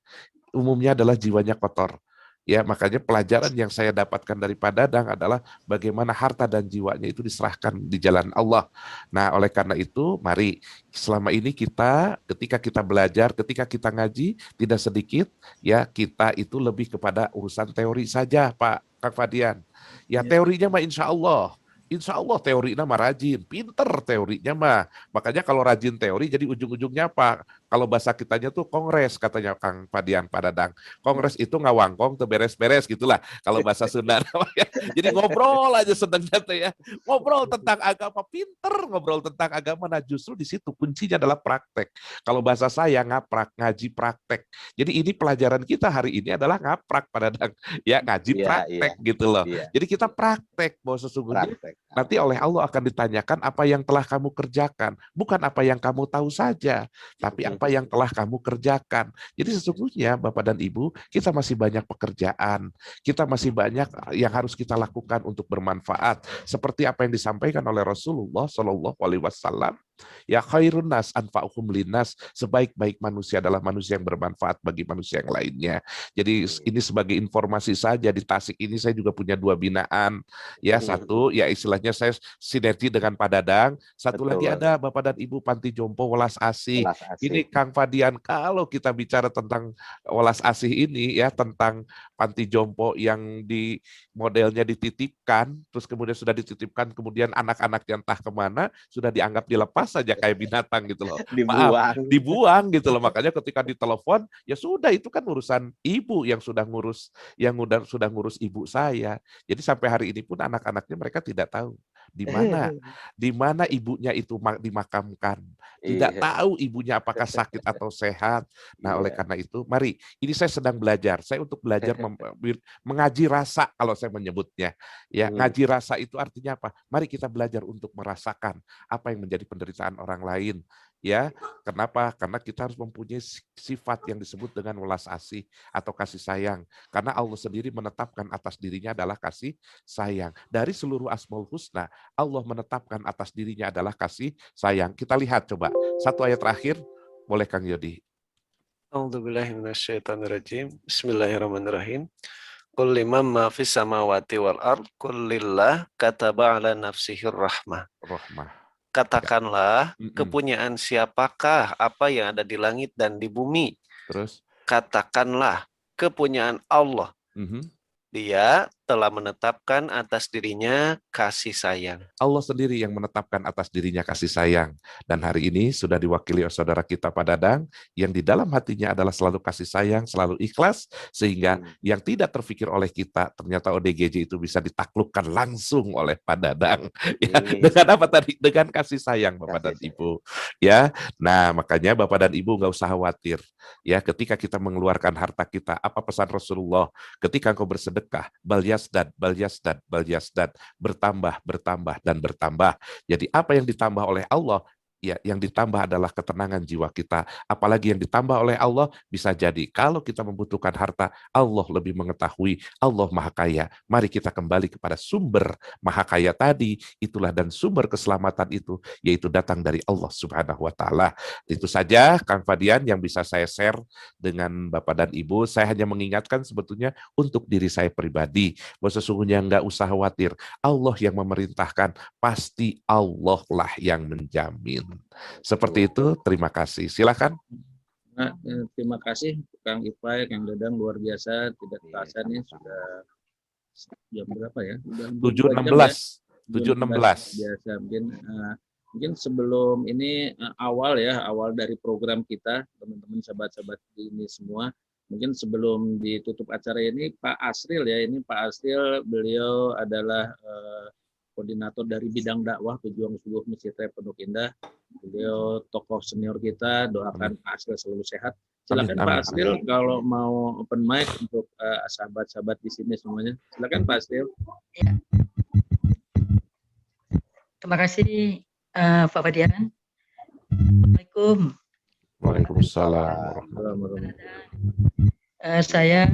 umumnya adalah jiwanya kotor. Ya, makanya pelajaran yang saya dapatkan dari Pak Dadang adalah bagaimana harta dan jiwanya itu diserahkan di jalan Allah. Nah, oleh karena itu, mari selama ini kita, ketika kita belajar, ketika kita ngaji, tidak sedikit, ya kita itu lebih kepada urusan teori saja, Pak Kang Fadian. Ya teorinya mah Insya Allah teorinya mah rajin, pinter teorinya mah. Makanya kalau rajin teori jadi ujung-ujungnya apa? Kalau bahasa kitanya tuh kongres, katanya Kang Fadian Padadang. Kongres itu ngawangkong, tuh beres-beres gitulah. Kalau bahasa Sunda. Jadi ngobrol aja senengnya tuh ya. Ngobrol tentang agama, pinter ngobrol tentang agama. Nah justru di situ kuncinya adalah praktek. Kalau bahasa saya ngaprak, ngaji praktek. Jadi ini pelajaran kita hari ini adalah ngaprak Padadang. Ya ngaji Iya, praktek iya, gitu loh. iya. Jadi kita praktek bahwa sesungguhnya Praktek. nanti oleh Allah akan ditanyakan apa yang telah kamu kerjakan. Bukan apa yang kamu tahu saja, tapi apa yang telah kamu kerjakan. Jadi sesungguhnya Bapak dan Ibu, kita masih banyak pekerjaan. Kita masih banyak yang harus kita lakukan untuk bermanfaat. Seperti apa yang disampaikan oleh Rasulullah SAW. Ya khairun nas anfa'uhum linnas, sebaik-baik manusia adalah manusia yang bermanfaat bagi manusia yang lainnya. Jadi ini sebagai informasi saja, di Tasik ini saya juga punya 2 binaan. Ya, satu ya istilahnya saya sinergi dengan Pak Dadang, satu lagi Betul. ada Bapak dan Ibu Panti Jompo Welas Asih. Welas Asih. Ini Kang Fadian, kalau kita bicara tentang Welas Asih ini ya, tentang Panti Jompo yang di modelnya dititipkan, terus kemudian sudah dititipkan, kemudian anak-anaknya entah kemana, sudah dianggap dilepas saja kayak binatang gitu loh. Maaf, dibuang gitu loh. Makanya ketika ditelepon, ya sudah itu kan urusan ibu yang sudah ngurus, sudah ngurus ibu saya. Jadi sampai hari ini pun anak-anaknya mereka tidak tahu di mana ibunya itu dimakamkan. Tidak tahu ibunya apakah sakit atau sehat. Nah, oleh karena itu, mari, ini saya sedang belajar. Saya untuk belajar mengaji rasa kalau saya menyebutnya. Ya, ngaji rasa itu artinya apa? Mari kita belajar untuk merasakan apa yang menjadi penderitaan orang lain. Ya, kenapa? Karena kita harus mempunyai sifat yang disebut dengan welas asih atau kasih sayang. Karena Allah sendiri menetapkan atas dirinya adalah kasih sayang. Dari seluruh Asmaul Husna, Allah menetapkan atas dirinya adalah kasih sayang. Kita lihat coba, satu ayat terakhir, boleh Kang Yodi. A'udzubillahi minasyaitonirrajim. Bismillahirrahmanirrahim. Qul liman ma fis samawati wal ard, qul lillah kataba ala nafsihir rahmah. Katakanlah, kepunyaan siapakah apa yang ada di langit dan di bumi? Terus? Katakanlah, kepunyaan Allah. Dia telah menetapkan atas dirinya kasih sayang. Allah sendiri yang menetapkan atas dirinya kasih sayang. Dan hari ini sudah diwakili oleh saudara kita Pak Dadang, yang di dalam hatinya adalah selalu kasih sayang, selalu ikhlas, sehingga yang tidak terfikir oleh kita, ternyata ODGJ itu bisa ditaklukkan langsung oleh Pak Dadang. Ya, dengan apa tadi? Dengan kasih sayang Bapak dan Ibu. Ya, nah makanya Bapak dan Ibu nggak usah khawatir. Ya, ketika kita mengeluarkan harta kita, apa pesan Rasulullah? Ketika engkau bersedekah, bal yazdad, bertambah dan bertambah. Jadi apa yang ditambah oleh Allah, ya yang ditambah adalah ketenangan jiwa kita. Apalagi yang ditambah oleh Allah, bisa jadi kalau kita membutuhkan harta, Allah lebih mengetahui, Allah Maha Kaya. Mari kita kembali kepada sumber Maha Kaya tadi, itulah, dan sumber keselamatan itu, yaitu datang dari Allah Subhanahu wa Ta'ala. Itu saja Kang Fadian yang bisa saya share dengan Bapak dan Ibu. Saya hanya mengingatkan sebetulnya untuk diri saya pribadi, bahwa sesungguhnya nggak usah khawatir. Allah yang memerintahkan, pasti Allah lah yang menjamin. Seperti itu, terima kasih. Silakan. Nah, terima kasih Kang Ipay, Kang Dadang, luar biasa. Tidak Iya, terasa nih sama-sama. sudah jam berapa ya? Udah 7.16. 2 jam ya. 7.16. Biasa. Mungkin sebelum ini awal dari program kita, teman-teman sahabat-sahabat ini semua. Mungkin sebelum ditutup acara ini, Pak Asril ya, ini Pak Asril, beliau adalah koordinator dari bidang dakwah Pejuang Subuh Masjid Raya Pondok Indah. Beliau tokoh senior kita, doakan Pak Asril selalu sehat. Silakan Amin, Pak amin. Asril Amin. kalau mau open mic untuk sahabat-sahabat di sini semuanya. Silakan Pak Asril. Ya. Terima kasih Pak Fadian. Assalamualaikum. Waalaikumsalam. Saya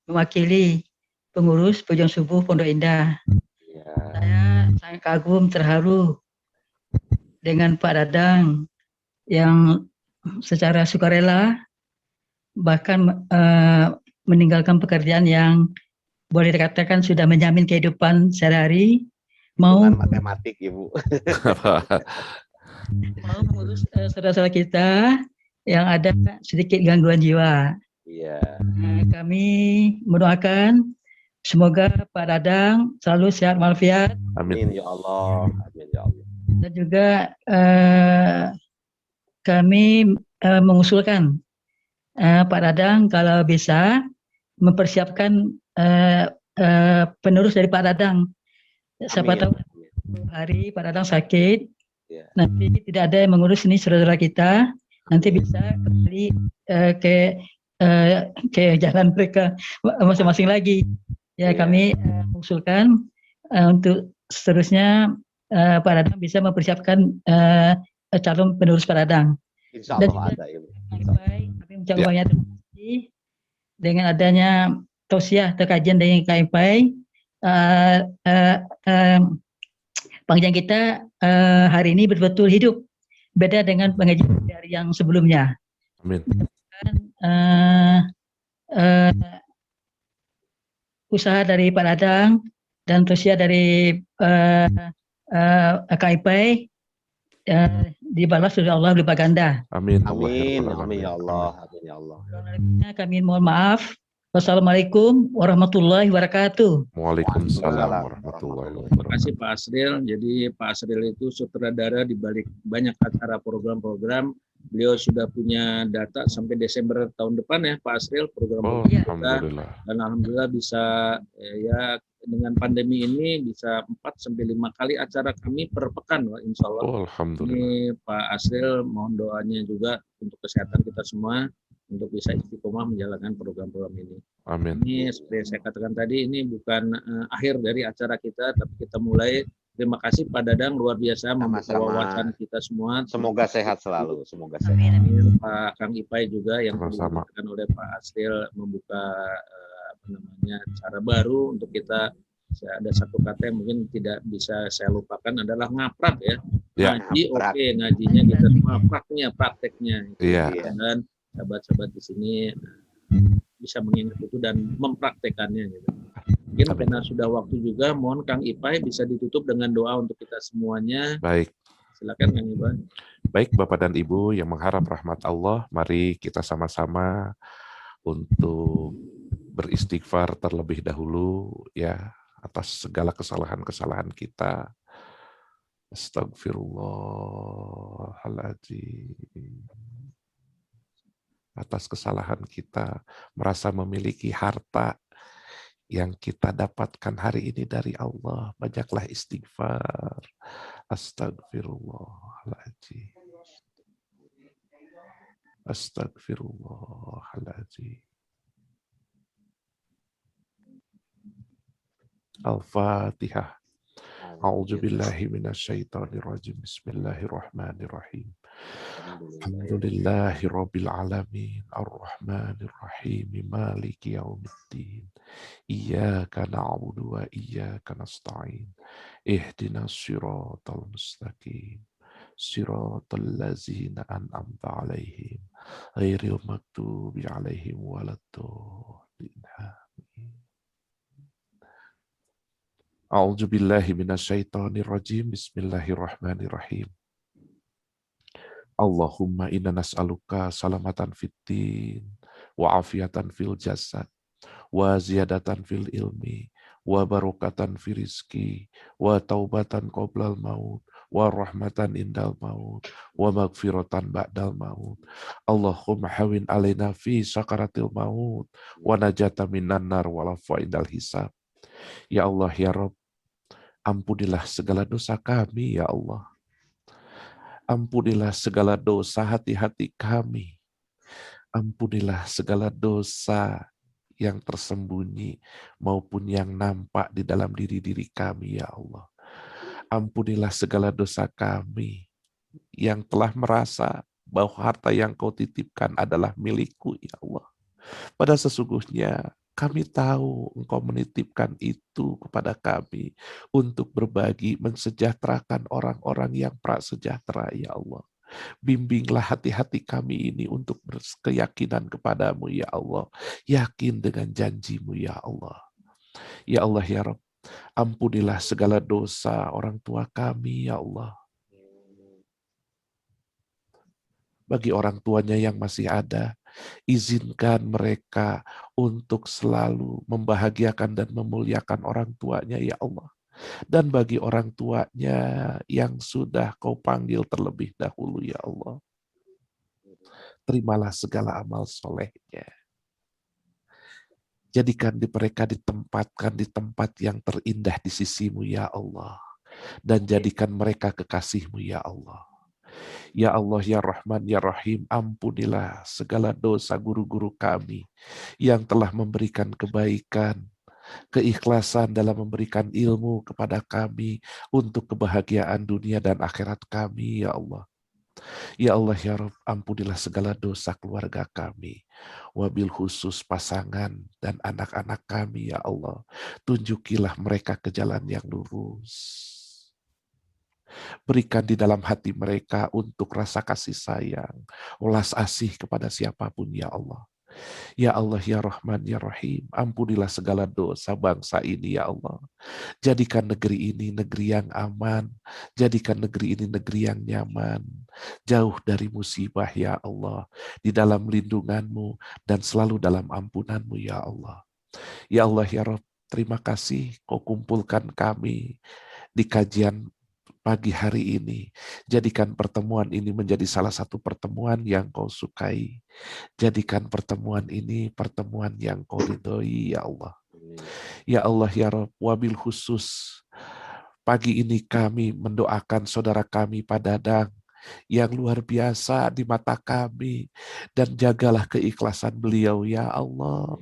mewakili pengurus Pejuang Subuh Pondok Indah. Ya. Saya sangat kagum, terharu dengan Pak Dadang yang secara sukarela bahkan meninggalkan pekerjaan yang boleh dikatakan sudah menjamin kehidupan sehari-hari, mau Bukan matematik, Ibu. mau mengurus saudara-saudara kita yang ada sedikit gangguan jiwa. Iya. Kami mendoakan semoga Pak Dadang selalu sehat walafiat. Amin. Amin ya Allah. Amin ya Allah. Dan juga kami mengusulkan Pak Dadang kalau bisa mempersiapkan penerus dari Pak Dadang. Siapa tahu hari Pak Dadang sakit, Ya. nanti tidak ada yang mengurus ini saudara kita, nanti bisa kembali ke jalan mereka masing-masing lagi. Ya, kami mengusulkan untuk seterusnya Pak Dadang bisa mempersiapkan calon penerus Pak Dadang. Insya Allah ada, Ibu. Kami mengucapkan banyak terima kasih dengan adanya tausiah atau kajian dari KMPI. Pengajian kita hari ini betul-betul hidup, beda dengan pengajian dari yang sebelumnya. Amin. Usaha dari Pak Dadang dan tausiah dari KMPI dibalas oleh Allah berlipat ganda. Amin. Amin. Amin ya Allah. Amin ya Allah. Kami mohon maaf. Wassalamualaikum warahmatullahi wabarakatuh. Waalaikumsalam warahmatullahi wabarakatuh. Terima kasih Pak Asril. Jadi Pak Asril itu sutradara di balik banyak acara program-program. Beliau sudah punya data sampai Desember tahun depan ya Pak Asril program kita. Alhamdulillah. Dan alhamdulillah bisa ya dengan pandemi ini bisa 4-5 kali acara kami per pekan, insya Allah. Alhamdulillah. Ini Pak Asril mohon doanya juga untuk kesehatan kita semua untuk bisa istiqomah menjalankan program-program ini. Amin. Ini seperti saya katakan tadi, ini bukan akhir dari acara kita, tapi kita mulai. Terima kasih Pak Dadang, luar biasa membuka wawasan kita semua. Semoga sehat selalu, semoga sehat. Amin. Pak Kang Ipay juga yang Sama-sama. diberikan oleh Pak Asril membuka cara baru untuk kita. Ada satu kata yang mungkin tidak bisa saya lupakan adalah ngaprak ya. Ngaji oke, ngajinya kita semua, prakteknya. Iya. Dan sahabat-sahabat di sini bisa mengingat itu dan mempraktekannya gitu. Mungkin karena sudah waktu juga, mohon Kang Ipay bisa ditutup dengan doa untuk kita semuanya. Baik. Silakan Kang Ipay. Baik Bapak dan Ibu yang mengharap rahmat Allah, mari kita sama-sama untuk beristighfar terlebih dahulu ya atas segala kesalahan-kesalahan kita. Astagfirullahaladzim. Atas kesalahan kita merasa memiliki harta yang kita dapatkan hari ini dari Allah. Banyaklah istighfar. Astagfirullahaladzim. Astagfirullahaladzim. Al-Fatihah. A'udzu billahi minasyaitonir rajim. Bismillahirrahmanirrahim. Alhamdulillahi rabbil alamin. Ar-Rahmanir Rahim. Maliki yaumiddin. Iyyaka na'budu wa iyyaka nasta'in. Ihdinas siratal mustaqim. Siratal ladzina an'amta 'alaihim ghairil maghdubi 'alaihim waladdallin. A'udzu billahi minasyaitonir rajim. Bismillahirrahmanirrahim. Allahumma inna nas'aluka salamatan fid din wa afiatan fil jasad wa ziyadatan fil ilmi wa barokatan fi rizki wa taubatan qoblal maut wa rahmatan indal maut wa magfiratan ba'dal maut. Allahumma hawin alaina fi sakaratil maut wa najata minan nar wa lafa indal hisab. Ya Allah ya Rabb, ampunilah segala dosa kami ya Allah. Ampunilah segala dosa hati-hati kami. Ampunilah segala dosa yang tersembunyi maupun yang nampak di dalam diri-diri kami ya Allah. Ampunilah segala dosa kami yang telah merasa bahwa harta yang kau titipkan adalah milikku ya Allah. Pada sesungguhnya kami tahu engkau menitipkan itu kepada kami untuk berbagi, mensejahterakan orang-orang yang prasejahtera ya Allah. Bimbinglah hati-hati kami ini untuk berkeyakinan kepadamu ya Allah. Yakin dengan janjimu ya Allah. Ya Allah ya Rabb, ampunilah segala dosa orang tua kami ya Allah. Bagi orang tuanya yang masih ada, izinkan mereka untuk selalu membahagiakan dan memuliakan orang tuanya ya Allah. Dan bagi orang tuanya yang sudah kau panggil terlebih dahulu ya Allah, terimalah segala amal solehnya. Jadikan mereka ditempatkan di tempat yang terindah di sisimu ya Allah. Dan jadikan mereka kekasihmu ya Allah. Ya Allah, ya Rahman, ya Rahim, ampunilah segala dosa guru-guru kami yang telah memberikan kebaikan, keikhlasan dalam memberikan ilmu kepada kami untuk kebahagiaan dunia dan akhirat kami, ya Allah. Ya Allah, ya Rabb, ampunilah segala dosa keluarga kami, wabil khusus pasangan dan anak-anak kami, ya Allah. Tunjukilah mereka ke jalan yang lurus. Berikan di dalam hati mereka untuk rasa kasih sayang, welas asih kepada siapapun ya Allah. Ya Allah, ya Rahman, ya Rahim, ampunilah segala dosa bangsa ini ya Allah. Jadikan negeri ini negeri yang aman, jadikan negeri ini negeri yang nyaman, jauh dari musibah ya Allah, di dalam lindunganmu dan selalu dalam ampunanmu ya Allah. Ya Allah, ya Rabb, terima kasih kau kumpulkan kami di kajian pagi hari ini. Jadikan pertemuan ini menjadi salah satu pertemuan yang kau sukai. Jadikan pertemuan ini pertemuan yang kau ridhoi ya Allah. Ya Allah ya Rabb, wabil khusus pagi ini kami mendoakan saudara kami Pak Dadang yang luar biasa di mata kami, dan jagalah keikhlasan beliau ya Allah.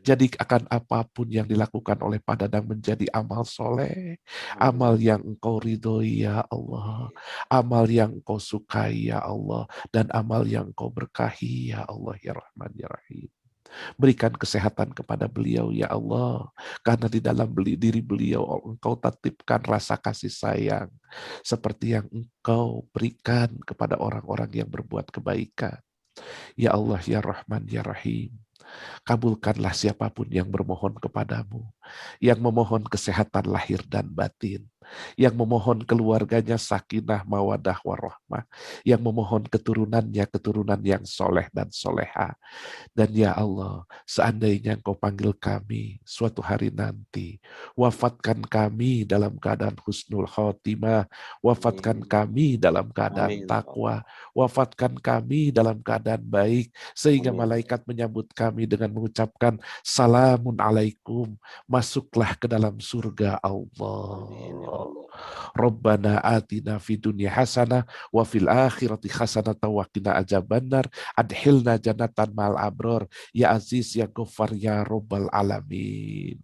Jadi akan apapun yang dilakukan oleh Pak Dadang menjadi amal soleh, amal yang engkau ridhoi ya Allah, amal yang engkau sukai ya Allah, dan amal yang engkau berkahi ya Allah ya Rahman ya Rahim. Berikan kesehatan kepada beliau ya Allah, karena di dalam diri beliau engkau tatipkan rasa kasih sayang seperti yang engkau berikan kepada orang-orang yang berbuat kebaikan. Ya Allah, ya Rahman, ya Rahim, kabulkanlah siapapun yang bermohon kepadamu, yang memohon kesehatan lahir dan batin, yang memohon keluarganya sakinah, mawadah, warahmah, yang memohon keturunannya keturunan yang soleh dan soleha. Dan ya Allah, seandainya Engkau panggil kami suatu hari nanti, wafatkan kami dalam keadaan husnul khotimah, wafatkan kami dalam keadaan takwa, wafatkan kami dalam keadaan baik, sehingga malaikat menyambut kami dengan mengucapkan salamun alaikum, masuklah ke dalam surga Allah. Rabbana atina fid dunya hasanah wa fil akhirati hasanah wa qina adzabannar, adkhilna jannatan ma'al abror, ya aziz ya ghaffar ya rabbal alamin.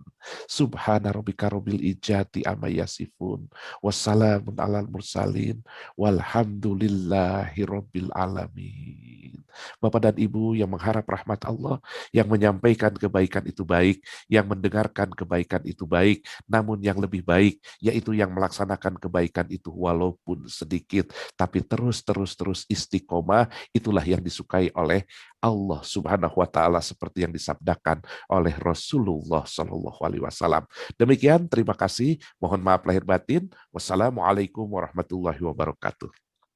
Subhana rabbika rabbil izzati amma yasifun, wassalamun alal mursalin, walhamdulillahi rabbil alamin. Bapak dan Ibu yang mengharap rahmat Allah, yang menyampaikan kebaikan itu baik, yang mendengarkan kebaikan itu baik, namun yang lebih baik yaitu yang melaksanakan kebaikan itu walaupun sedikit, tapi terus istiqomah, itulah yang disukai oleh Allah Subhanahu wa taala seperti yang disabdakan oleh Rasulullah Shallallahu alaihi wasallam. Demikian, terima kasih. Mohon maaf lahir batin. Wassalamualaikum warahmatullahi wabarakatuh.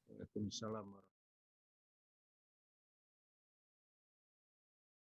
Waalaikumsalam.